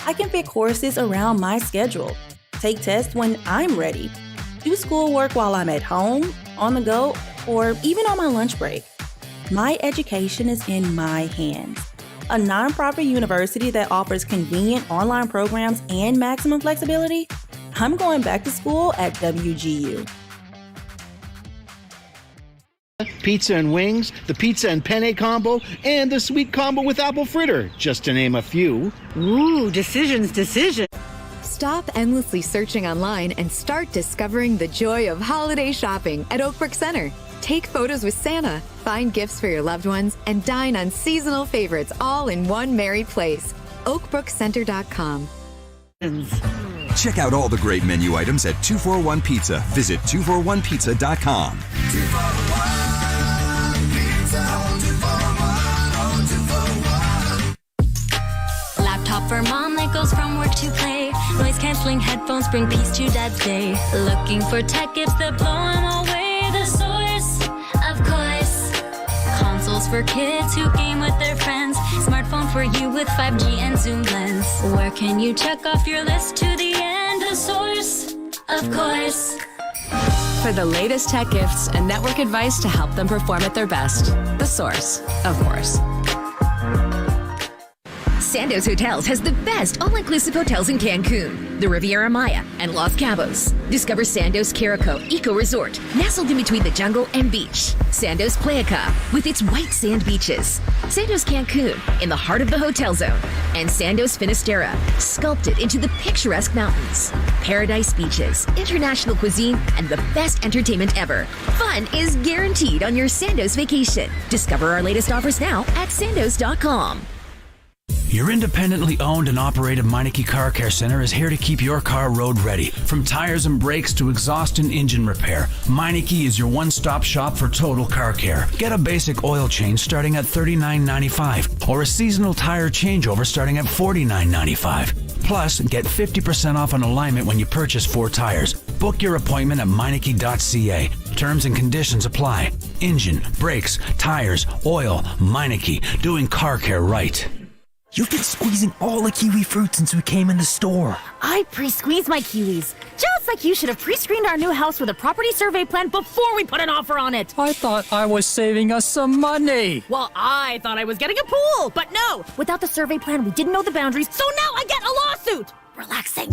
I can fit courses around my schedule, take tests when I'm ready, do schoolwork while I'm at home, on the go, or even on my lunch break. My education is in my hands. A nonprofit university that offers convenient online programs and maximum flexibility? I'm going back to school at WGU. Pizza and wings, the pizza and penne combo, and the sweet combo with apple fritter, just to name a few. Ooh, decisions. Stop endlessly searching online and start discovering the joy of holiday shopping at Oakbrook Center. Take photos with Santa, find gifts for your loved ones, and dine on seasonal favorites all in one merry place. oakbrookcenter.com. Check out all the great menu items at 241 Pizza. Visit 241pizza.com. 241 Laptop for mom that goes from work to play. Noise canceling headphones bring peace to dad's day. Looking for tech gifts that blow him away. The source, of course. Consoles for kids who game with their friends. Smartphone for you with 5G and zoom lens. Where can you check off your list to the end? The source, of course. For the latest tech gifts and network advice to help them perform at their best. The source, of course. Sandoz Hotels has the best all-inclusive hotels in Cancun, the Riviera Maya, and Los Cabos. Discover Sandoz Caraco Eco Resort, nestled in between the jungle and beach. Sandoz Playaca, with its white sand beaches. Sandoz Cancun, in the heart of the hotel zone. And Sandoz Finisterra, sculpted into the picturesque mountains. Paradise beaches, international cuisine, and the best entertainment ever. Fun is guaranteed on your Sandoz vacation. Discover our latest offers now at sandoz.com. Your independently owned and operated Meineke Car Care Center is here to keep your car road ready. From tires and brakes to exhaust and engine repair, Meineke is your one-stop shop for total car care. Get a basic oil change starting at $39.95 or a seasonal tire changeover starting at $49.95. Plus, get 50% off an alignment when you purchase 4 tires. Book your appointment at Meineke.ca. Terms and conditions apply. Engine, brakes, tires, oil, Meineke, doing car care right. You've been squeezing all the kiwi fruit since we came in the store. I pre-squeezed my kiwis. Just like you should have pre-screened our new house with a property survey plan before we put an offer on it. I thought I was saving us some money. Well, I thought I was getting a pool, but no. Without the survey plan, we didn't know the boundaries, so now I get a lawsuit. Relaxing.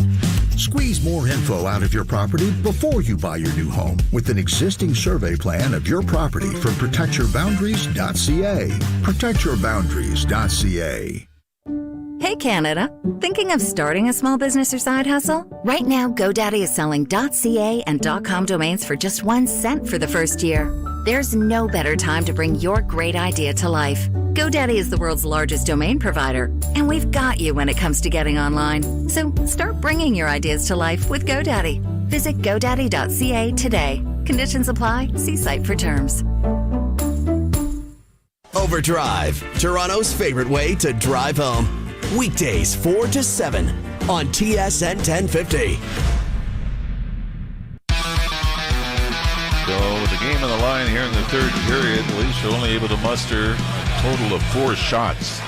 Squeeze more info out of your property before you buy your new home with an existing survey plan of your property from protectyourboundaries.ca. Protectyourboundaries.ca. Hey Canada, thinking of starting a small business or side hustle? Right now, GoDaddy is selling .ca and .com domains for just 1 cent for the first year. There's no better time to bring your great idea to life. GoDaddy is the world's largest domain provider, and we've got you when it comes to getting online. So start bringing your ideas to life with GoDaddy. Visit godaddy.ca today. Conditions apply. See site for terms. Overdrive, Toronto's favorite way to drive home. Weekdays 4 to 7 on TSN 1050. So with the game on the line here in the third period, the Leafs are only able to muster a total of 4 shots.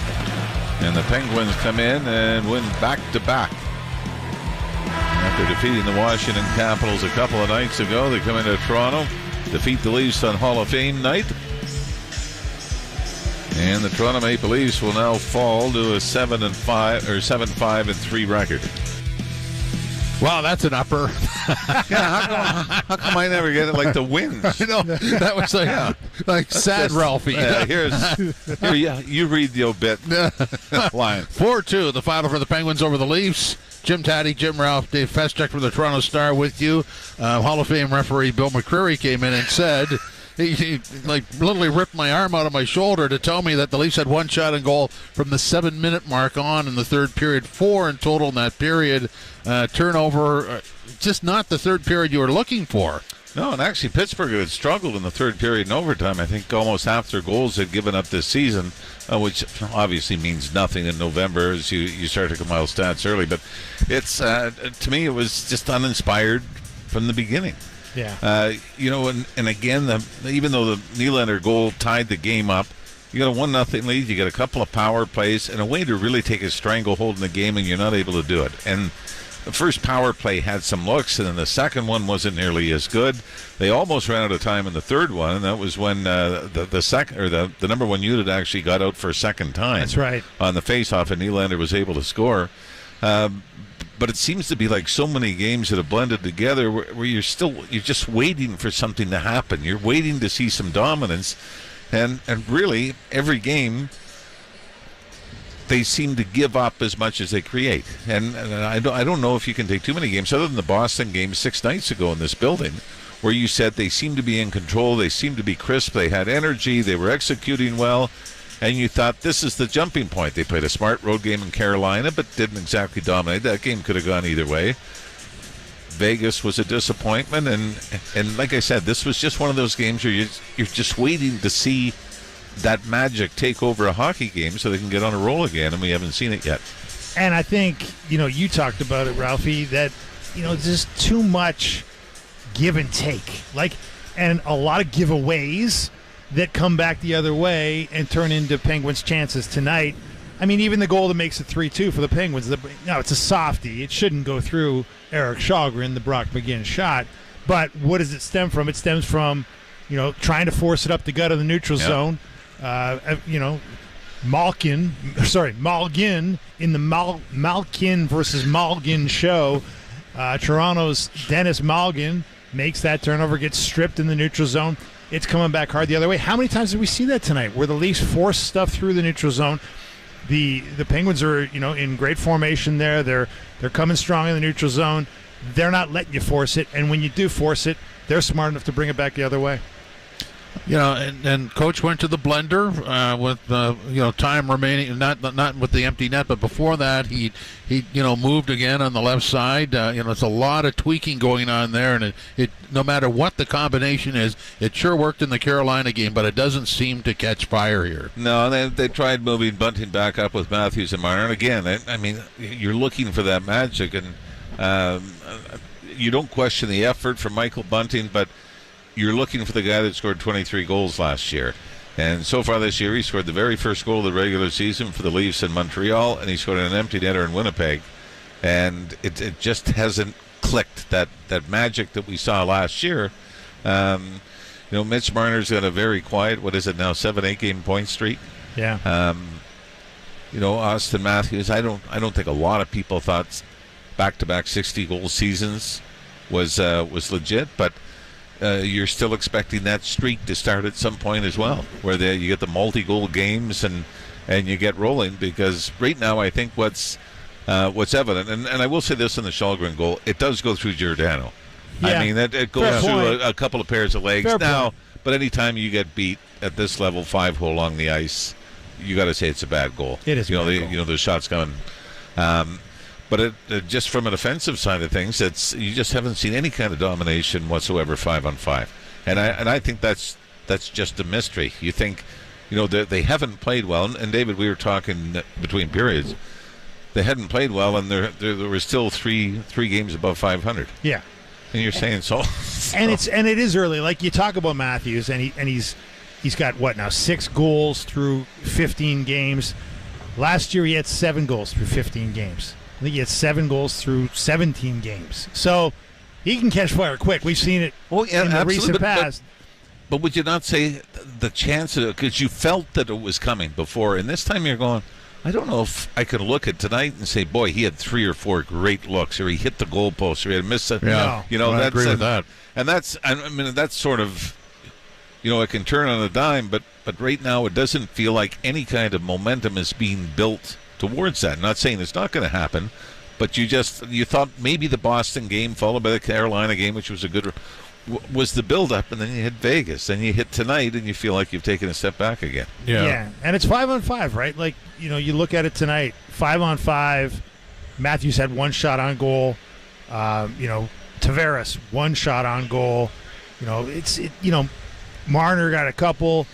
And the Penguins come in and win back-to-back. After defeating the Washington Capitals a couple of nights ago, they come into Toronto, defeat the Leafs on Hall of Fame night. And the Toronto Maple Leafs will now fall to a 7-5 record. Wow, that's an upper. Yeah, how come I never get it like the wins? I know, that was like sad just, Ralphie. Here, you read the obit line. 4-2, the final for the Penguins over the Leafs. Jim Taddy, Jim Ralph, Dave Feschuk from the Toronto Star with you. Hall of Fame referee Bill McCreary came in and said... He like literally ripped my arm out of my shoulder to tell me that the Leafs had 1 shot on goal from the 7-minute mark on in the third period. 4 in total in that period. Turnover, just not the third period you were looking for. No, and actually Pittsburgh had struggled in the third period in overtime. I think almost half their goals had given up this season, which obviously means nothing in November as you start to compile stats early. But it's to me, it was just uninspired from the beginning. Yeah. And again, even though the Nylander goal tied the game up, you got a 1-0 lead, you got a couple of power plays, and a way to really take a stranglehold in the game, and you're not able to do it. And the first power play had some looks, and then the second one wasn't nearly as good. They almost ran out of time in the third one, and that was when the number 1 unit actually got out for a second time. That's right. On the faceoff, and Nylander was able to score. But it seems to be like so many games that have blended together where you're just waiting for something to happen. You're waiting to see some dominance. And really, every game, they seem to give up as much as they create. And I don't know if you can take too many games, other than the Boston game 6 nights ago in this building, where you said they seem to be in control, they seem to be crisp, they had energy, they were executing well. And you thought, this is the jumping point. They played a smart road game in Carolina, but didn't exactly dominate. That game could have gone either way. Vegas was a disappointment. And like I said, this was just one of those games where you're just waiting to see that magic take over a hockey game so they can get on a roll again, and we haven't seen it yet. And I think, you talked about it, Ralphie, that, just too much give and take. And a lot of giveaways that come back the other way and turn into Penguins' chances tonight. I mean, even the goal that makes it 3-2 for the Penguins, it's a softie. It shouldn't go through Eric Shalgren, the Brock McGinn shot. But what does it stem from? It stems from, trying to force it up the gut of the neutral zone. Malkin in the Malkin versus Malgin show. Toronto's Dennis Malgin makes that turnover, gets stripped in the neutral zone. It's coming back hard the other way. How many times did we see that tonight where the Leafs force stuff through the neutral zone? The Penguins are, in great formation there. They're coming strong in the neutral zone. They're not letting you force it, and when you do force it, they're smart enough to bring it back the other way. And coach went to the blender with time remaining, not with the empty net, but before that he moved again on the left side. It's a lot of tweaking going on there, and it no matter what the combination is, it sure worked in the Carolina game, but it doesn't seem to catch fire here. No, they tried moving Bunting back up with Matthews and Marner, and again, I mean, you're looking for that magic, and you don't question the effort from Michael Bunting, but you're looking for the guy that scored 23 goals last year. And so far this year, he scored the very first goal of the regular season for the Leafs in Montreal, and he scored an empty netter in Winnipeg. And it just hasn't clicked, that magic that we saw last year. Mitch Marner's got a very quiet, 7-8 game point streak. Yeah. Austin Matthews, I don't think a lot of people thought back-to-back 60-goal seasons was legit, but you're still expecting that streak to start at some point as well, where you get the multi-goal games and you get rolling. Because right now, I think what's evident, and I will say this in the Källgren goal, it does go through Giordano. Yeah. I mean, it goes through a couple of pairs of legs now. But anytime you get beat at this level, 5-hole along the ice, you got to say it's a bad goal. It is. The shots coming. But just from an offensive side of things, you just haven't seen any kind of domination whatsoever 5-on-5, and I think that's just a mystery. You think, they haven't played well, and David, we were talking between periods, they hadn't played well, and there were still three games above 500. Yeah, and you're saying so. And it is early. Like you talk about Matthews, and he's got what now 6 goals through 15 games. Last year he had 7 goals through 15 games. I think he had 7 goals through 17 games. So he can catch fire quick. We've seen it in the recent past. But would you not say the chance of it, because you felt that it was coming before, and this time you're going, I don't know if I could look at tonight and say, boy, he had 3 or 4 great looks, or he hit the goalpost, or he had missed it. Yeah, I agree with that. And that's sort of, it can turn on a dime, but right now it doesn't feel like any kind of momentum is being built towards that. I'm not saying it's not going to happen, but you thought maybe the Boston game followed by the Carolina game, which was was the build-up, and then you hit Vegas, then you hit tonight, and you feel like you've taken a step back again. Yeah, and it's 5-on-5, right? Like, you look at it tonight, 5-on-5, Matthews had 1 shot on goal, Tavares, 1 shot on goal, Marner got a couple.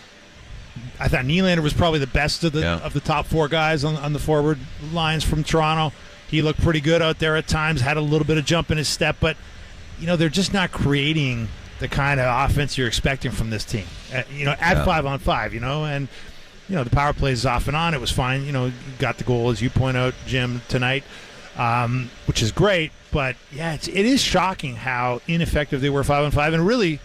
I thought Nylander was probably the best of the top 4 guys on the forward lines from Toronto. He looked pretty good out there at times, had a little bit of jump in his step, but they're just not creating the kind of offense you're expecting from this team. At 5-on-5, and the power play is off and on. It was fine. Got the goal, as you point out, Jim, tonight, which is great. But it is shocking how ineffective they were 5-on-5, and really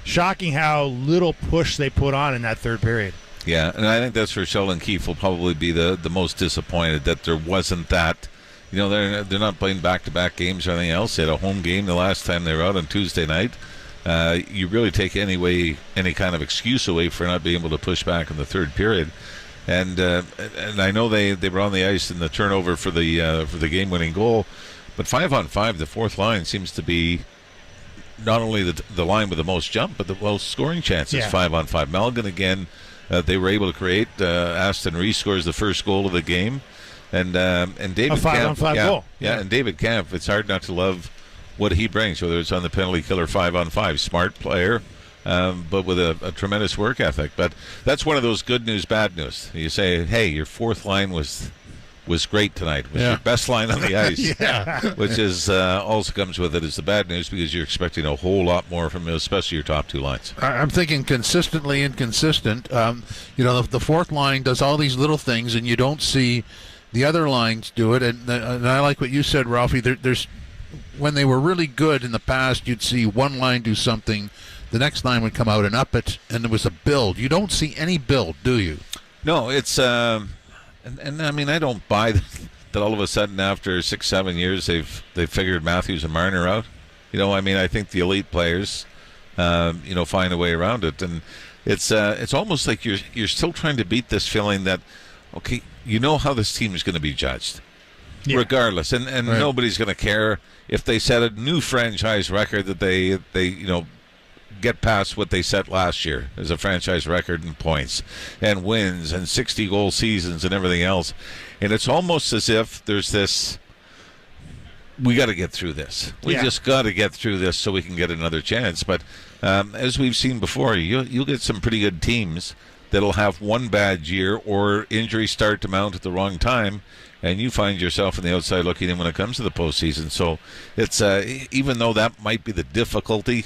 shocking how little push they put on in that third period. Yeah, and I think that's where Sheldon Keefe will probably be the most disappointed, that there wasn't that. They're not playing back-to-back games or anything else. They had a home game the last time they were out on Tuesday night. You really take any kind of excuse away for not being able to push back in the third period. And I know they were on the ice in the turnover for the game-winning goal, but 5-on-5, the fourth line seems to be not only the line with the most jump, but the most scoring chances. 5-on-5. Malgin again, they were able to create. Aston Reese scores the first goal of the game, and David Kampf, 5-on-5 goal. Yeah, and David Kampf. It's hard not to love what he brings, whether it's on the penalty killer 5-on-5. Smart player, but with a tremendous work ethic. But that's one of those good news, bad news. You say, hey, your fourth line was great tonight. Was your best line on the ice. Which is also comes with it is the bad news, because you're expecting a whole lot more from especially your top 2 lines. I'm thinking consistently inconsistent. The fourth line does all these little things, and you don't see the other lines do it. And I like what you said, Ralphie. There's when they were really good in the past, you'd see one line do something, the next line would come out and up it, and there was a build. You don't see any build, do you? No, it's and I mean, I don't buy that all of a sudden after 6-7 years they've figured Matthews and Marner out. I mean, I think the elite players find a way around it, and it's almost like you're still trying to beat this feeling that, okay, how this team is going to be judged, regardless, and nobody's going to care if they set a new franchise record that they get past what they set last year as a franchise record in points and wins and 60-goal seasons and everything else. And it's almost as if there's this, we got to get through this. We just got to get through this so we can get another chance. But as we've seen before, you'll get some pretty good teams that'll have one bad year or injuries start to mount at the wrong time, and you find yourself on the outside looking in when it comes to the postseason. So it's even though that might be the difficulty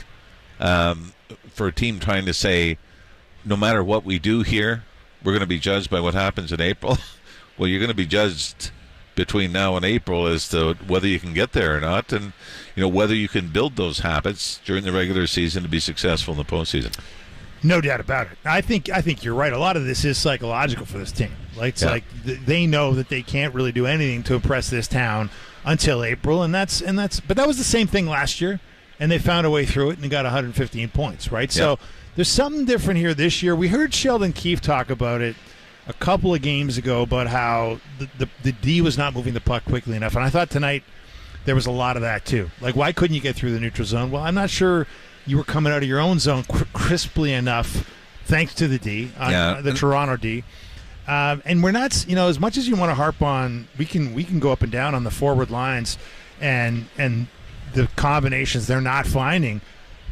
for a team trying to say, no matter what we do here, we're going to be judged by what happens in April. Well, you're going to be judged between now and April as to whether you can get there or not, and whether you can build those habits during the regular season to be successful in the postseason. No doubt about it. I think you're right. A lot of this is psychological for this team. Like they know that they can't really do anything to impress this town until April, and that's. But that was the same thing last year, and they found a way through it and they got 115 points. Right. Yeah. So there's something different here this year. We heard Sheldon Keefe talk about it a couple of games ago about how the D was not moving the puck quickly enough, and I thought tonight there was a lot of that too. Like, why couldn't you get through the neutral zone? Well, I'm not sure you were coming out of your own zone crisply enough, thanks to the D, the Toronto D. And we're not, as much as you want to harp on, we can go up and down on the forward lines and the combinations they're not finding,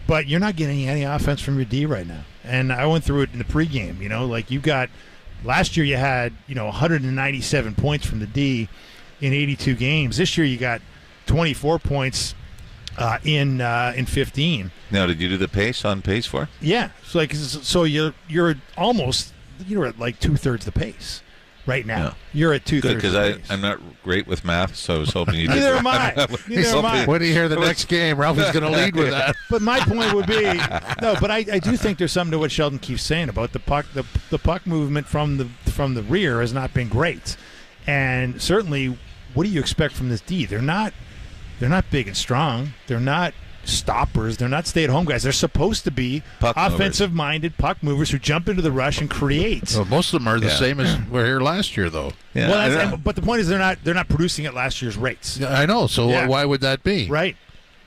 but you're not getting any offense from your D right now. And I went through it in the pregame. Like you got. Last year you had 197 points from the D in 82 games. This year you got 24 points in 15. Now, did you do the pace on pace for? Yeah, so you're almost at like 2/3 the pace right now. Yeah. You're at 2/3. Good, because I'm not great with math, so I was hoping you did. Neither am I. Neither am I. When do you hear the next game, Ralphie's going to lead with that. But my point would be but I do think there's something to what Sheldon keeps saying about the puck. The puck movement from the rear has not been great, and certainly, what do you expect from this D? They're not big and strong. They're not stoppers. They're not stay-at-home guys. They're supposed to be offensive-minded puck movers who jump into the rush and create. Well, most of them are the same as were here last year, though. Yeah. Well, but the point is they're not producing at last year's rates. Yeah, I know. So why would that be? Right.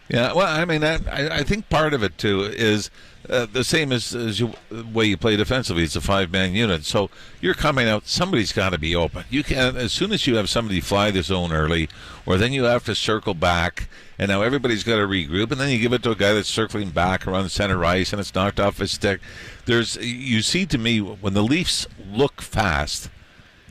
Yeah. Well, I mean, I think part of it too is the same as the way you play defensively. It's a 5-man unit, so you're coming out. Somebody's got to be open. You can, as soon as you have somebody fly the zone early, or then you have to circle back, and now everybody's got to regroup, and then you give it to a guy that's circling back around center ice, and it's knocked off his stick. You see, to me, when the Leafs look fast,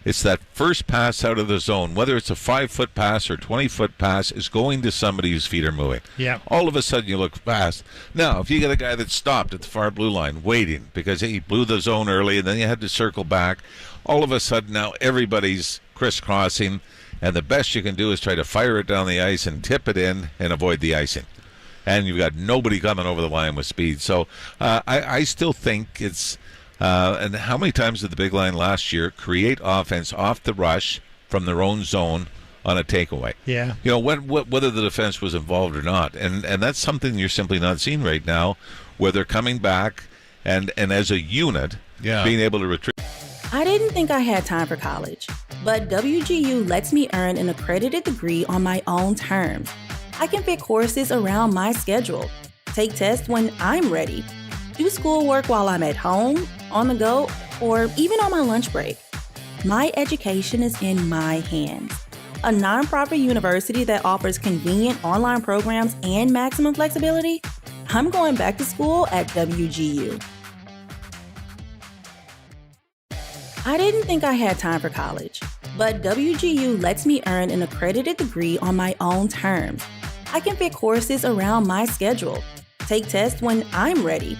it's that first pass out of the zone, whether it's a 5-foot pass or 20-foot pass, is going to somebody whose feet are moving. Yeah. All of a sudden, you look fast. Now, if you get a guy that stopped at the far blue line waiting because he blew the zone early and then you had to circle back, all of a sudden now everybody's crisscrossing, and the best you can do is try to fire it down the ice and tip it in and avoid the icing. And you've got nobody coming over the line with speed. So I still think it's... and how many times did the big line last year create offense off the rush from their own zone on a takeaway? Yeah. Whether the defense was involved or not. And that's something you're simply not seeing right now, where they're coming back and as a unit being able to retrieve. I didn't think I had time for college, but WGU lets me earn an accredited degree on my own terms. I can fit courses around my schedule, take tests when I'm ready, do schoolwork while I'm at home, on the go, or even on my lunch break. My education is in my hands. A nonprofit university that offers convenient online programs and maximum flexibility? I'm going back to school at WGU. I didn't think I had time for college, but WGU lets me earn an accredited degree on my own terms. I can fit courses around my schedule, take tests when I'm ready,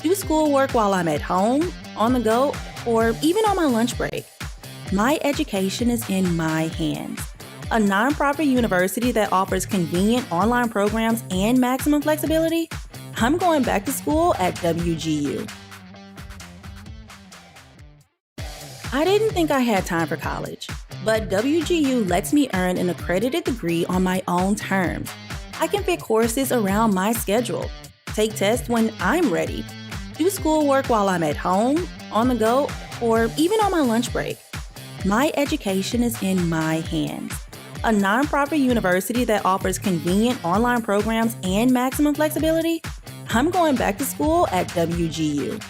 do schoolwork while I'm at home, on the go, or even on my lunch break. My education is in my hands. A nonprofit university that offers convenient online programs and maximum flexibility? I'm going back to school at WGU. I didn't think I had time for college, but WGU lets me earn an accredited degree on my own terms. I can fit courses around my schedule, take tests when I'm ready, do schoolwork while I'm at home, on the go, or even on my lunch break. My education is in my hands. A nonprofit university that offers convenient online programs and maximum flexibility? I'm going back to school at WGU.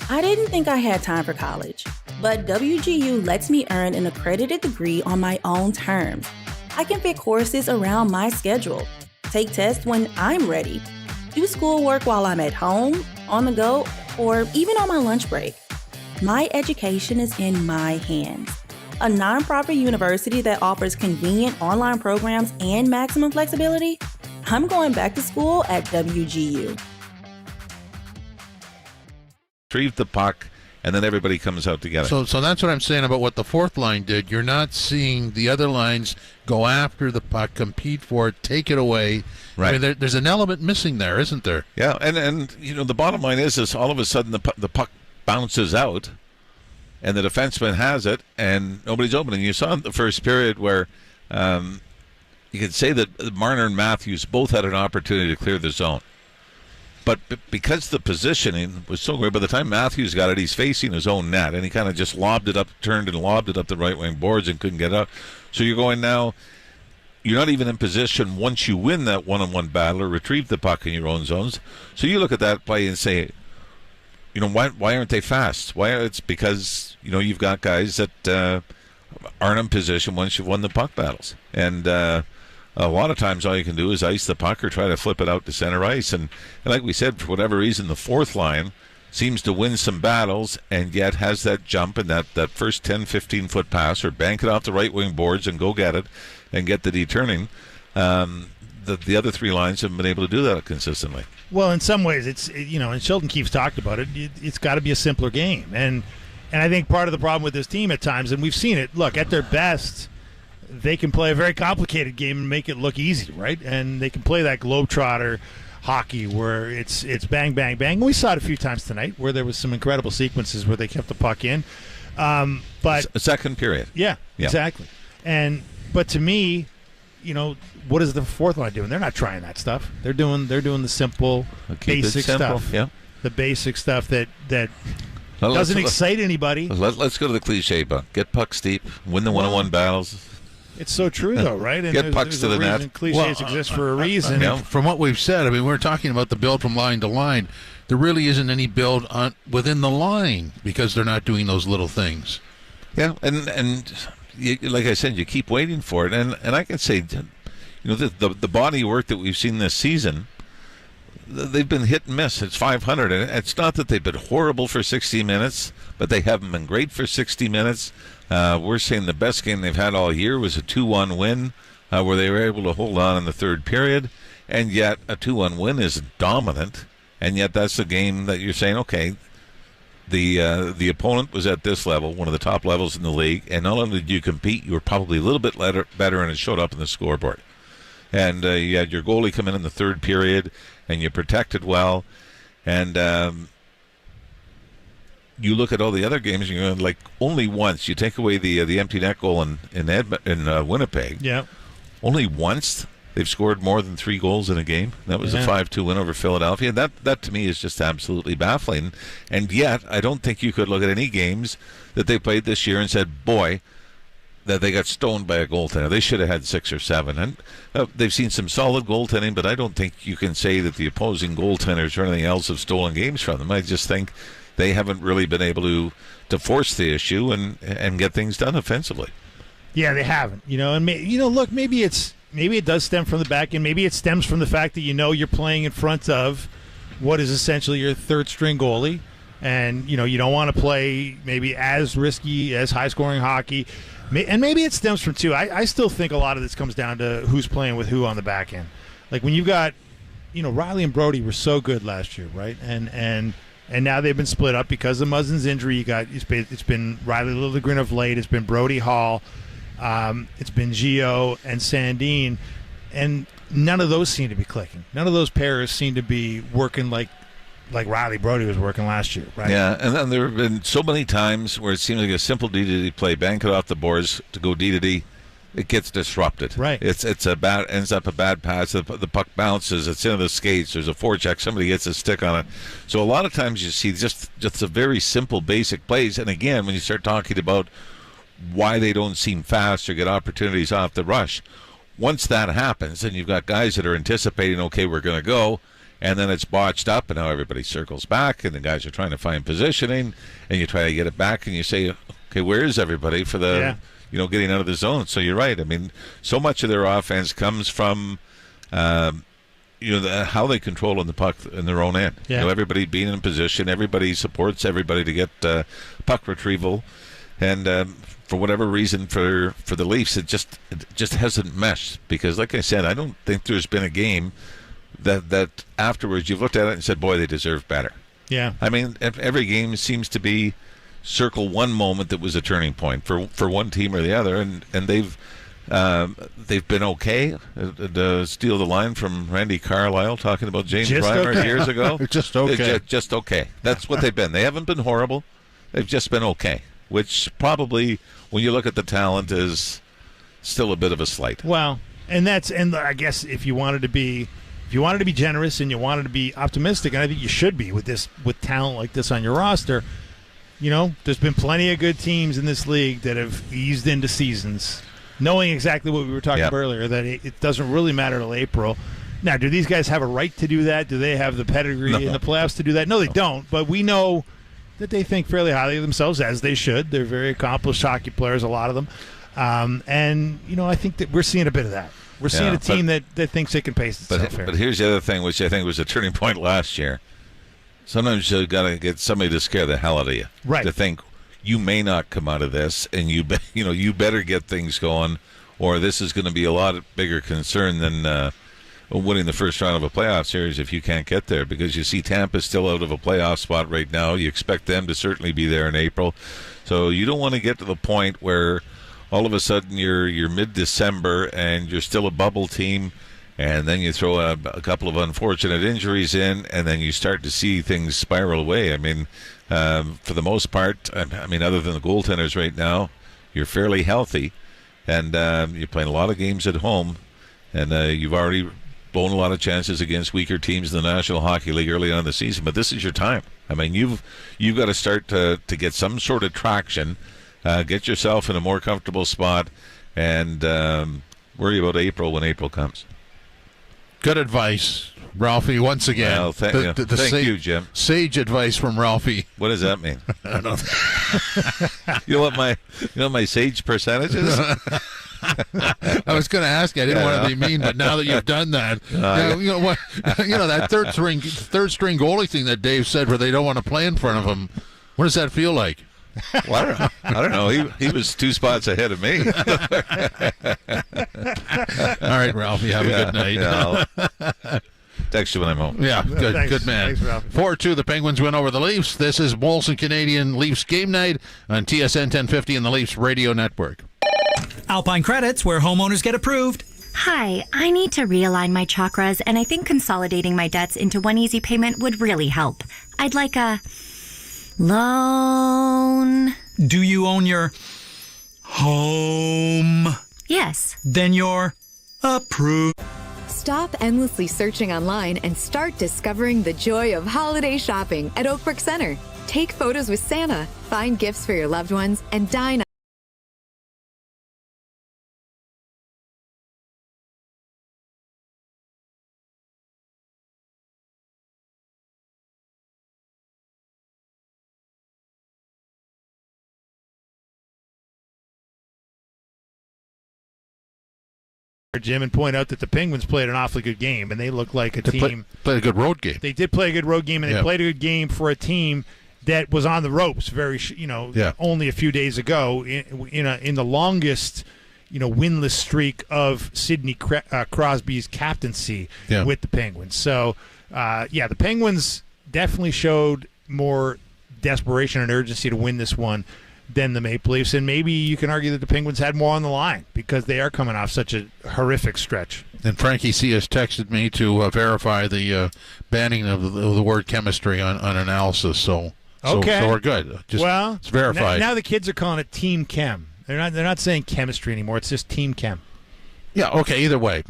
I didn't think I had time for college, but WGU lets me earn an accredited degree on my own terms. I can fit courses around my schedule, take tests when I'm ready, do schoolwork while I'm at home, on the go, or even on my lunch break. My education is in my hands. A nonprofit university that offers convenient online programs and maximum flexibility? I'm going back to school at WGU. Retrieve the puck, and then everybody comes out together. So that's what I'm saying about what the fourth line did. You're not seeing the other lines go after the puck, compete for it, take it away. Right. I mean, there's an element missing there, isn't there? Yeah, and you know, the bottom line is all of a sudden the puck bounces out, and the defenseman has it, and nobody's opening. You saw in the first period where you could say that Marner and Matthews both had an opportunity to clear the zone. But because the positioning was so great, by the time Matthews got it, he's facing his own net, and he kind of just turned and lobbed it up the right wing boards and couldn't get out. So you're going now, you're not even in position once you win that one-on-one battle or retrieve the puck in your own zones. So you look at that play and say, you know, why aren't they fast? It's because, you know, you've got guys that aren't in position once you've won the puck battles. And a lot of times all you can do is ice the puck or try to flip it out to center ice. And like we said, for whatever reason, the fourth line seems to win some battles and yet has that jump and that first 10, 15-foot pass or bank it off the right wing boards and go get it and get the D-turning. The other three lines haven't been able to do that consistently. Well, in some ways, it's, you know, and Sheldon Keefe's talked about it, it's got to be a simpler game. And I think part of the problem with this team at times, and we've seen it, look, at their best, they can play a very complicated game and make it look easy, right? And they can play that globetrotter hockey where it's bang, bang, bang. We saw it a few times tonight where there was some incredible sequences where they kept the puck in. But a second period. Yeah, exactly. But to me, you know, what is the fourth line doing? They're not trying that stuff. They're doing the simple, basic stuff. Yeah. The basic stuff that doesn't excite anybody. Let's go to the cliche, but get pucks deep, win the one-on-one battles. It's so true, though, right? And get pucks to the net. Cliches exist for a reason. From what we've said, I mean, we're talking about the build from line to line. There really isn't any build within the line because they're not doing those little things. Yeah, and you, like I said, you keep waiting for it. And I can say, you know, the body work that we've seen this season, they've been hit and miss. It's 500. And it's not that they've been horrible for 60 minutes, but they haven't been great for 60 minutes. We're saying the best game they've had all year was a 2-1 win where they were able to hold on in the third period. And yet a 2-1 win is dominant. And yet that's the game that you're saying, okay, the opponent was at this level, one of the top levels in the league. And not only did you compete, you were probably a little bit better and it showed up in the scoreboard. And you had your goalie come in the third period and you protected well. And you look at all the other games, and you're going, like, only once. You take away the empty net goal in Winnipeg. Yeah. Only once they've scored more than 3 goals in a game. That was a 5-2 win over Philadelphia. That to me is just absolutely baffling. And yet, I don't think you could look at any games that they played this year and said, boy, that they got stoned by a goaltender. They should have had 6 or 7. And they've seen some solid goaltending, but I don't think you can say that the opposing goaltenders or anything else have stolen games from them. I just think they haven't really been able to force the issue and get things done offensively. Yeah, they haven't. You know, and look, maybe it does stem from the back end. Maybe it stems from the fact that you're playing in front of what is essentially your third string goalie, and you don't want to play maybe as risky as high scoring hockey. And maybe it stems from too. I still think a lot of this comes down to who's playing with who on the back end. Like when you've got, Riley and Brody were so good last year, right? And now they've been split up because of Muzzin's injury. It's been Riley Liljegren of late. It's been Brody Hall. It's been Gio and Sandin, and none of those seem to be clicking. None of those pairs seem to be working like Riley Brody was working last year, right? Yeah, and then there have been so many times where it seems like a simple D-to-D play, bank it off the boards to go D-to-D, it gets disrupted. Right. Ends up a bad pass. The puck bounces. It's into the skates. There's a forecheck. Somebody gets a stick on it. So a lot of times you see just a very simple, basic plays. And again, when you start talking about why they don't seem fast or get opportunities off the rush, once that happens, and you've got guys that are anticipating, okay, we're going to go, and then it's botched up, and now everybody circles back, and the guys are trying to find positioning, and you try to get it back, and you say, okay, where is everybody for the, getting out of the zone? So you're right. I mean, so much of their offense comes from, how they control on the puck in their own end. Yeah. Everybody being in position, everybody supports everybody to get puck retrieval, and for whatever reason, for the Leafs, it just hasn't meshed. Because, like I said, I don't think there's been a game that afterwards you've looked at it and said, boy, they deserve better. Yeah. I mean, every game seems to be circle one moment that was a turning point for one team or the other, and they've been okay. To steal the line from Randy Carlyle talking about James Reimer years ago. Just okay. Just okay. That's what they've been. They haven't been horrible. They've just been okay, which probably, when you look at the talent, is still a bit of a slight. Well, and I guess if you wanted to be generous and you wanted to be optimistic, and I think you should be with talent like this on your roster, there's been plenty of good teams in this league that have eased into seasons, knowing exactly what we were talking about earlier, that it doesn't really matter till April. Now, do these guys have a right to do that? Do they have the pedigree in the playoffs to do that? No, they don't, but we know that they think fairly highly of themselves, as they should. They're very accomplished hockey players, a lot of them. And I think that we're seeing a bit of that. We're seeing a team that thinks they can pace itself. But here's the other thing, which I think was a turning point last year. Sometimes you've got to get somebody to scare the hell out of you. Right. To think you may not come out of this, and you better get things going, or this is going to be a lot bigger concern than winning the first round of a playoff series if you can't get there. Because you see Tampa's still out of a playoff spot right now. You expect them to certainly be there in April. So you don't want to get to the point where all of a sudden you're mid-December and you're still a bubble team, and then you throw a couple of unfortunate injuries in, and then you start to see things spiral away. I mean, for the most part, I mean, other than the goaltenders right now, you're fairly healthy, and you're playing a lot of games at home, and you've already blown a lot of chances against weaker teams in the National Hockey League early on in the season. But this is your time. I mean, you've got to start to get some sort of traction. Get yourself in a more comfortable spot, and worry about April when April comes. Good advice, Ralphie, once again. Well, thank you, Jim. Sage advice from Ralphie. What does that mean? I don't know. You know what my sage percentage is? I was going to ask you. I didn't want to be mean, but now that you've done that, that third string goalie thing that Dave said, where they don't want to play in front of him. What does that feel like? Well, I don't know. He was 2 spots ahead of me. All right, Ralphie. Have a good night. I'll text you when I'm home. Yeah, good, Thanks. good man. Thanks, 4-2, the Penguins win over the Leafs. This is Molson Canadian Leafs Game Night on TSN 1050 and the Leafs Radio Network. Alpine Credits, where homeowners get approved. Hi, I need to realign my chakras, and I think consolidating my debts into one easy payment would really help. I'd like a loan. Do you own your home? Yes. Then you're approved. Stop endlessly searching online and start discovering the joy of holiday shopping at Oakbrook Center. Take photos with Santa, find gifts for your loved ones, and dine on Jim, and point out that the Penguins played an awfully good game, and they look like a team. Played a good road game. They did play a good road game, and they played a good game for a team that was on the ropes. Only a few days ago in the longest winless streak of Sidney Crosby's captaincy with the Penguins. So the Penguins definitely showed more desperation and urgency to win this one than the Maple Leafs, and maybe you can argue that the Penguins had more on the line because they are coming off such a horrific stretch. And Frankie C. has texted me to verify the banning of the word chemistry on analysis, so we're good. It's verified. Now the kids are calling it Team Chem. They're not saying chemistry anymore. It's just Team Chem. Yeah, okay, either way.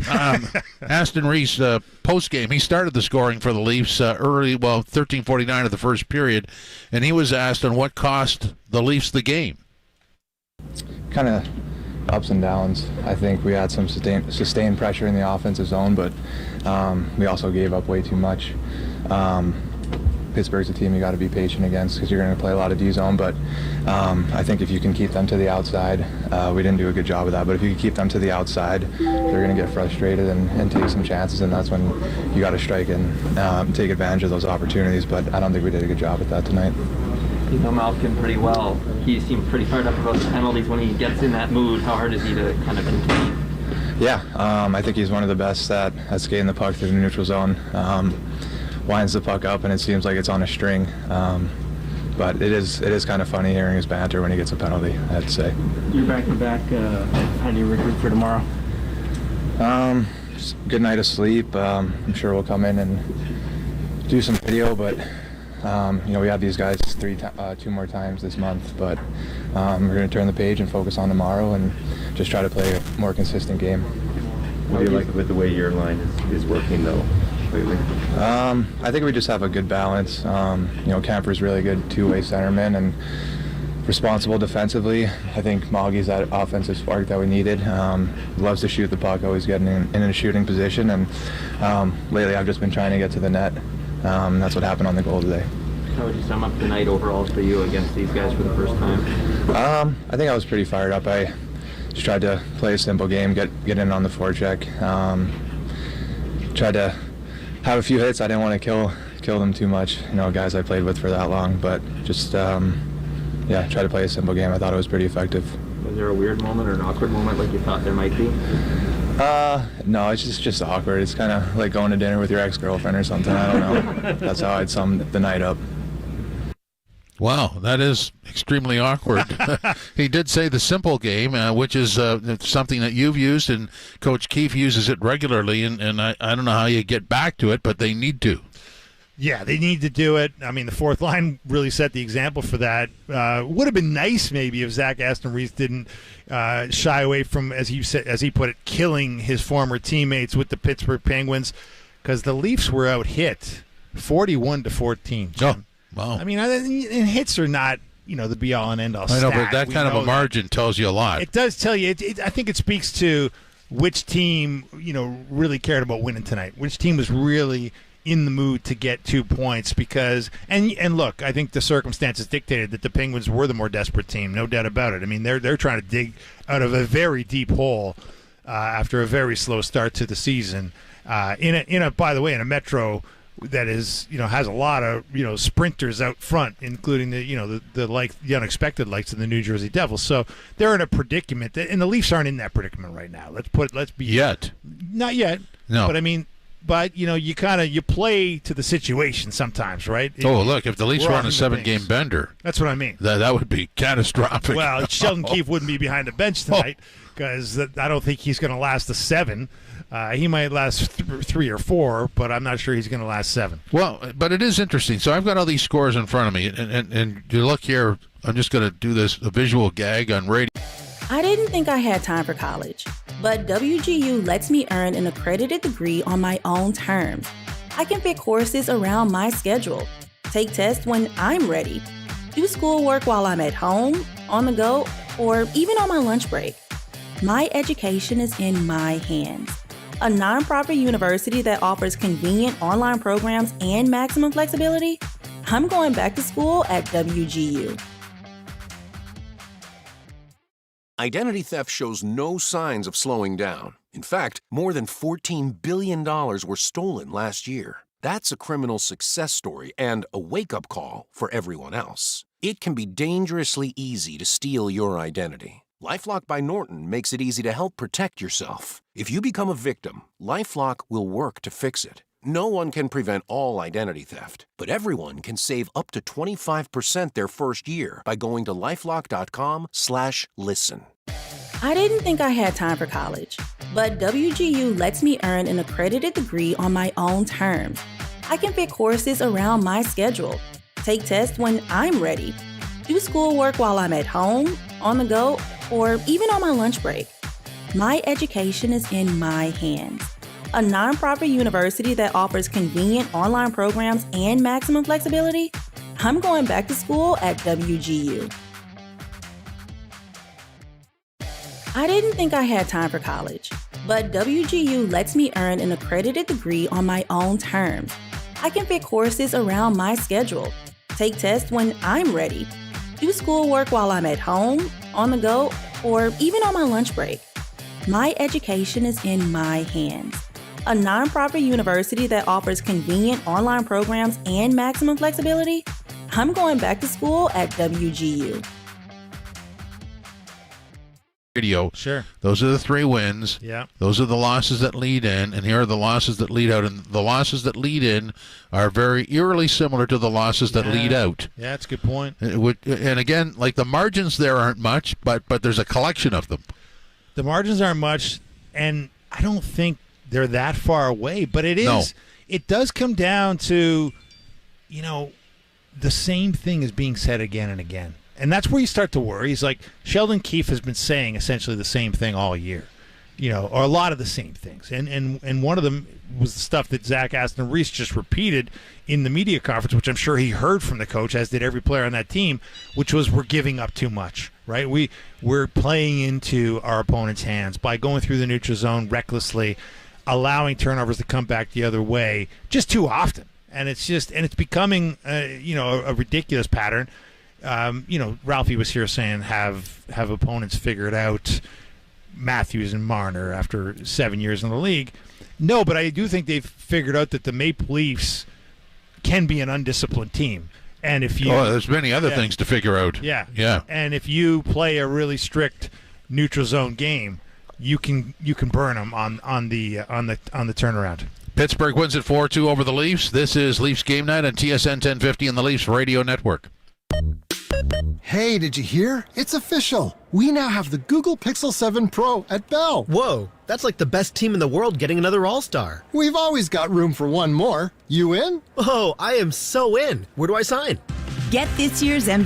Aston Reese, post-game, he started the scoring for the Leafs early, 13:49 of the first period, and he was asked on what cost the Leafs the game. Kind of ups and downs. I think we had some sustained pressure in the offensive zone, but we also gave up way too much. Pittsburgh's a team you got to be patient against because you're going to play a lot of D-zone, but I think if you can keep them to the outside, we didn't do a good job of that, but if you can keep them to the outside, they're going to get frustrated and take some chances, and that's when you got to strike and take advantage of those opportunities, but I don't think we did a good job at that tonight. You know Malkin pretty well. He seems pretty fired up about the penalties. When he gets in that mood, how hard is he to kind of contain? Yeah, I think he's one of the best at skating the puck through the neutral zone. Winds the puck up and it seems like it's on a string. But it is kind of funny hearing his banter when he gets a penalty, I have to say. You're back-to-back. How do you regroup for tomorrow? Just good night of sleep. I'm sure we'll come in and do some video, but we have these guys 2 more times this month, but we're going to turn the page and focus on tomorrow and just try to play a more consistent game. What do you like with the way your line is working, though, lately? I think we just have a good balance. Camper's really good two-way centerman and responsible defensively. I think Moggy's that offensive spark that we needed. Loves to shoot the puck, always getting in a shooting position, and lately I've just been trying to get to the net. That's what happened on the goal today. How would you sum up the night overall for you against these guys for the first time? I think I was pretty fired up. I just tried to play a simple game, get in on the forecheck. Tried to have a few hits. I didn't want to kill them too much, guys I played with for that long, but just try to play a simple game. I thought it was pretty effective. Was there a weird moment or an awkward moment like you thought there might be? No, it's just awkward. It's kind of like going to dinner with your ex-girlfriend or something. I don't know. That's how I'd sum the night up. Wow, that is extremely awkward. He did say the simple game, which is something that you've used, and Coach Keefe uses it regularly, and I don't know how you get back to it, but they need to. Yeah, they need to do it. I mean, the fourth line really set the example for that. Would have been nice maybe if Zach Aston Reese didn't shy away from, as he put it, killing his former teammates with the Pittsburgh Penguins, because the Leafs were out hit 41-14. Oh, wow. I mean, and hits are not the be all and end all. I know, but that kind of a margin tells you a lot. It does tell you. I think it speaks to which team really cared about winning tonight. Which team was really in the mood to get 2 points, because and look, I think the circumstances dictated that the Penguins were the more desperate team, no doubt about it. I mean, they're trying to dig out of a very deep hole after a very slow start to the season. By the way, in a Metro that is has a lot of sprinters out front, including the unexpected likes of the New Jersey Devils. So they're in a predicament, and the Leafs aren't in that predicament right now. Let's be not yet. No, but I mean. But, you play to the situation sometimes, right? Look, if the Leafs were on a 7-game bender. That's what I mean. That would be catastrophic. Well, Sheldon Keefe wouldn't be behind the bench tonight because I don't think he's going to last the 7. He might last 3 or 4, but I'm not sure he's going to last 7. Well, but it is interesting. So I've got all these scores in front of me, and you look here, I'm just going to do a visual gag on radio. I didn't think I had time for college, but WGU lets me earn an accredited degree on my own terms. I can fit courses around my schedule, take tests when I'm ready, do schoolwork while I'm at home, on the go, or even on my lunch break. My education is in my hands. A nonprofit university that offers convenient online programs and maximum flexibility? I'm going back to school at WGU. Identity theft shows no signs of slowing down. In fact, more than $14 billion were stolen last year. That's a criminal success story and a wake-up call for everyone else. It can be dangerously easy to steal your identity. LifeLock by Norton makes it easy to help protect yourself. If you become a victim, LifeLock will work to fix it. No one can prevent all identity theft, but everyone can save up to 25% their first year by going to LifeLock.com/listen. I didn't think I had time for college, but WGU lets me earn an accredited degree on my own terms. I can fit courses around my schedule, take tests when I'm ready, do schoolwork while I'm at home, on the go, or even on my lunch break. My education is in my hands. A nonprofit university that offers convenient online programs and maximum flexibility? I'm going back to school at WGU. I didn't think I had time for college, but WGU lets me earn an accredited degree on my own terms. I can fit courses around my schedule, take tests when I'm ready, do schoolwork while I'm at home, on the go, or even on my lunch break. My education is in my hands. A nonprofit university that offers convenient online programs and maximum flexibility? I'm going back to school at WGU. Radio. Sure. Those are the 3 wins. Yeah. Those are the losses that lead in, and here are the losses that lead out. And the losses that lead in are very eerily similar to the losses that lead out. Yeah, that's a good point. And again, like the margins there aren't much, but there's a collection of them. The margins aren't much, and I don't think they're that far away. But it is. No. It does come down to, the same thing is being said again and again. And that's where you start to worry. He's like, Sheldon Keefe has been saying essentially the same thing all year, or a lot of the same things. And one of them was the stuff that Zach Aston Reese just repeated in the media conference, which I'm sure he heard from the coach, as did every player on that team, which was we're giving up too much, right? We're playing into our opponent's hands by going through the neutral zone recklessly, allowing turnovers to come back the other way just too often. And it's becoming, a ridiculous pattern. Ralphie was here saying have opponents figured out Matthews and Marner after 7 years in the league. No, but I do think they've figured out that the Maple Leafs can be an undisciplined team. And if you there's many other things to figure out. Yeah. Yeah. And if you play a really strict neutral zone game, you can burn them on the turnaround. Pittsburgh wins at 4-2 over the Leafs. This is Leafs Game Night on TSN 1050 and the Leafs Radio Network. Hey, did you hear? It's official. We now have the Google Pixel 7 Pro at Bell. Whoa, that's like the best team in the world getting another All-Star. We've always got room for one more. You in? Oh, I am so in. Where do I sign? Get this year's MVP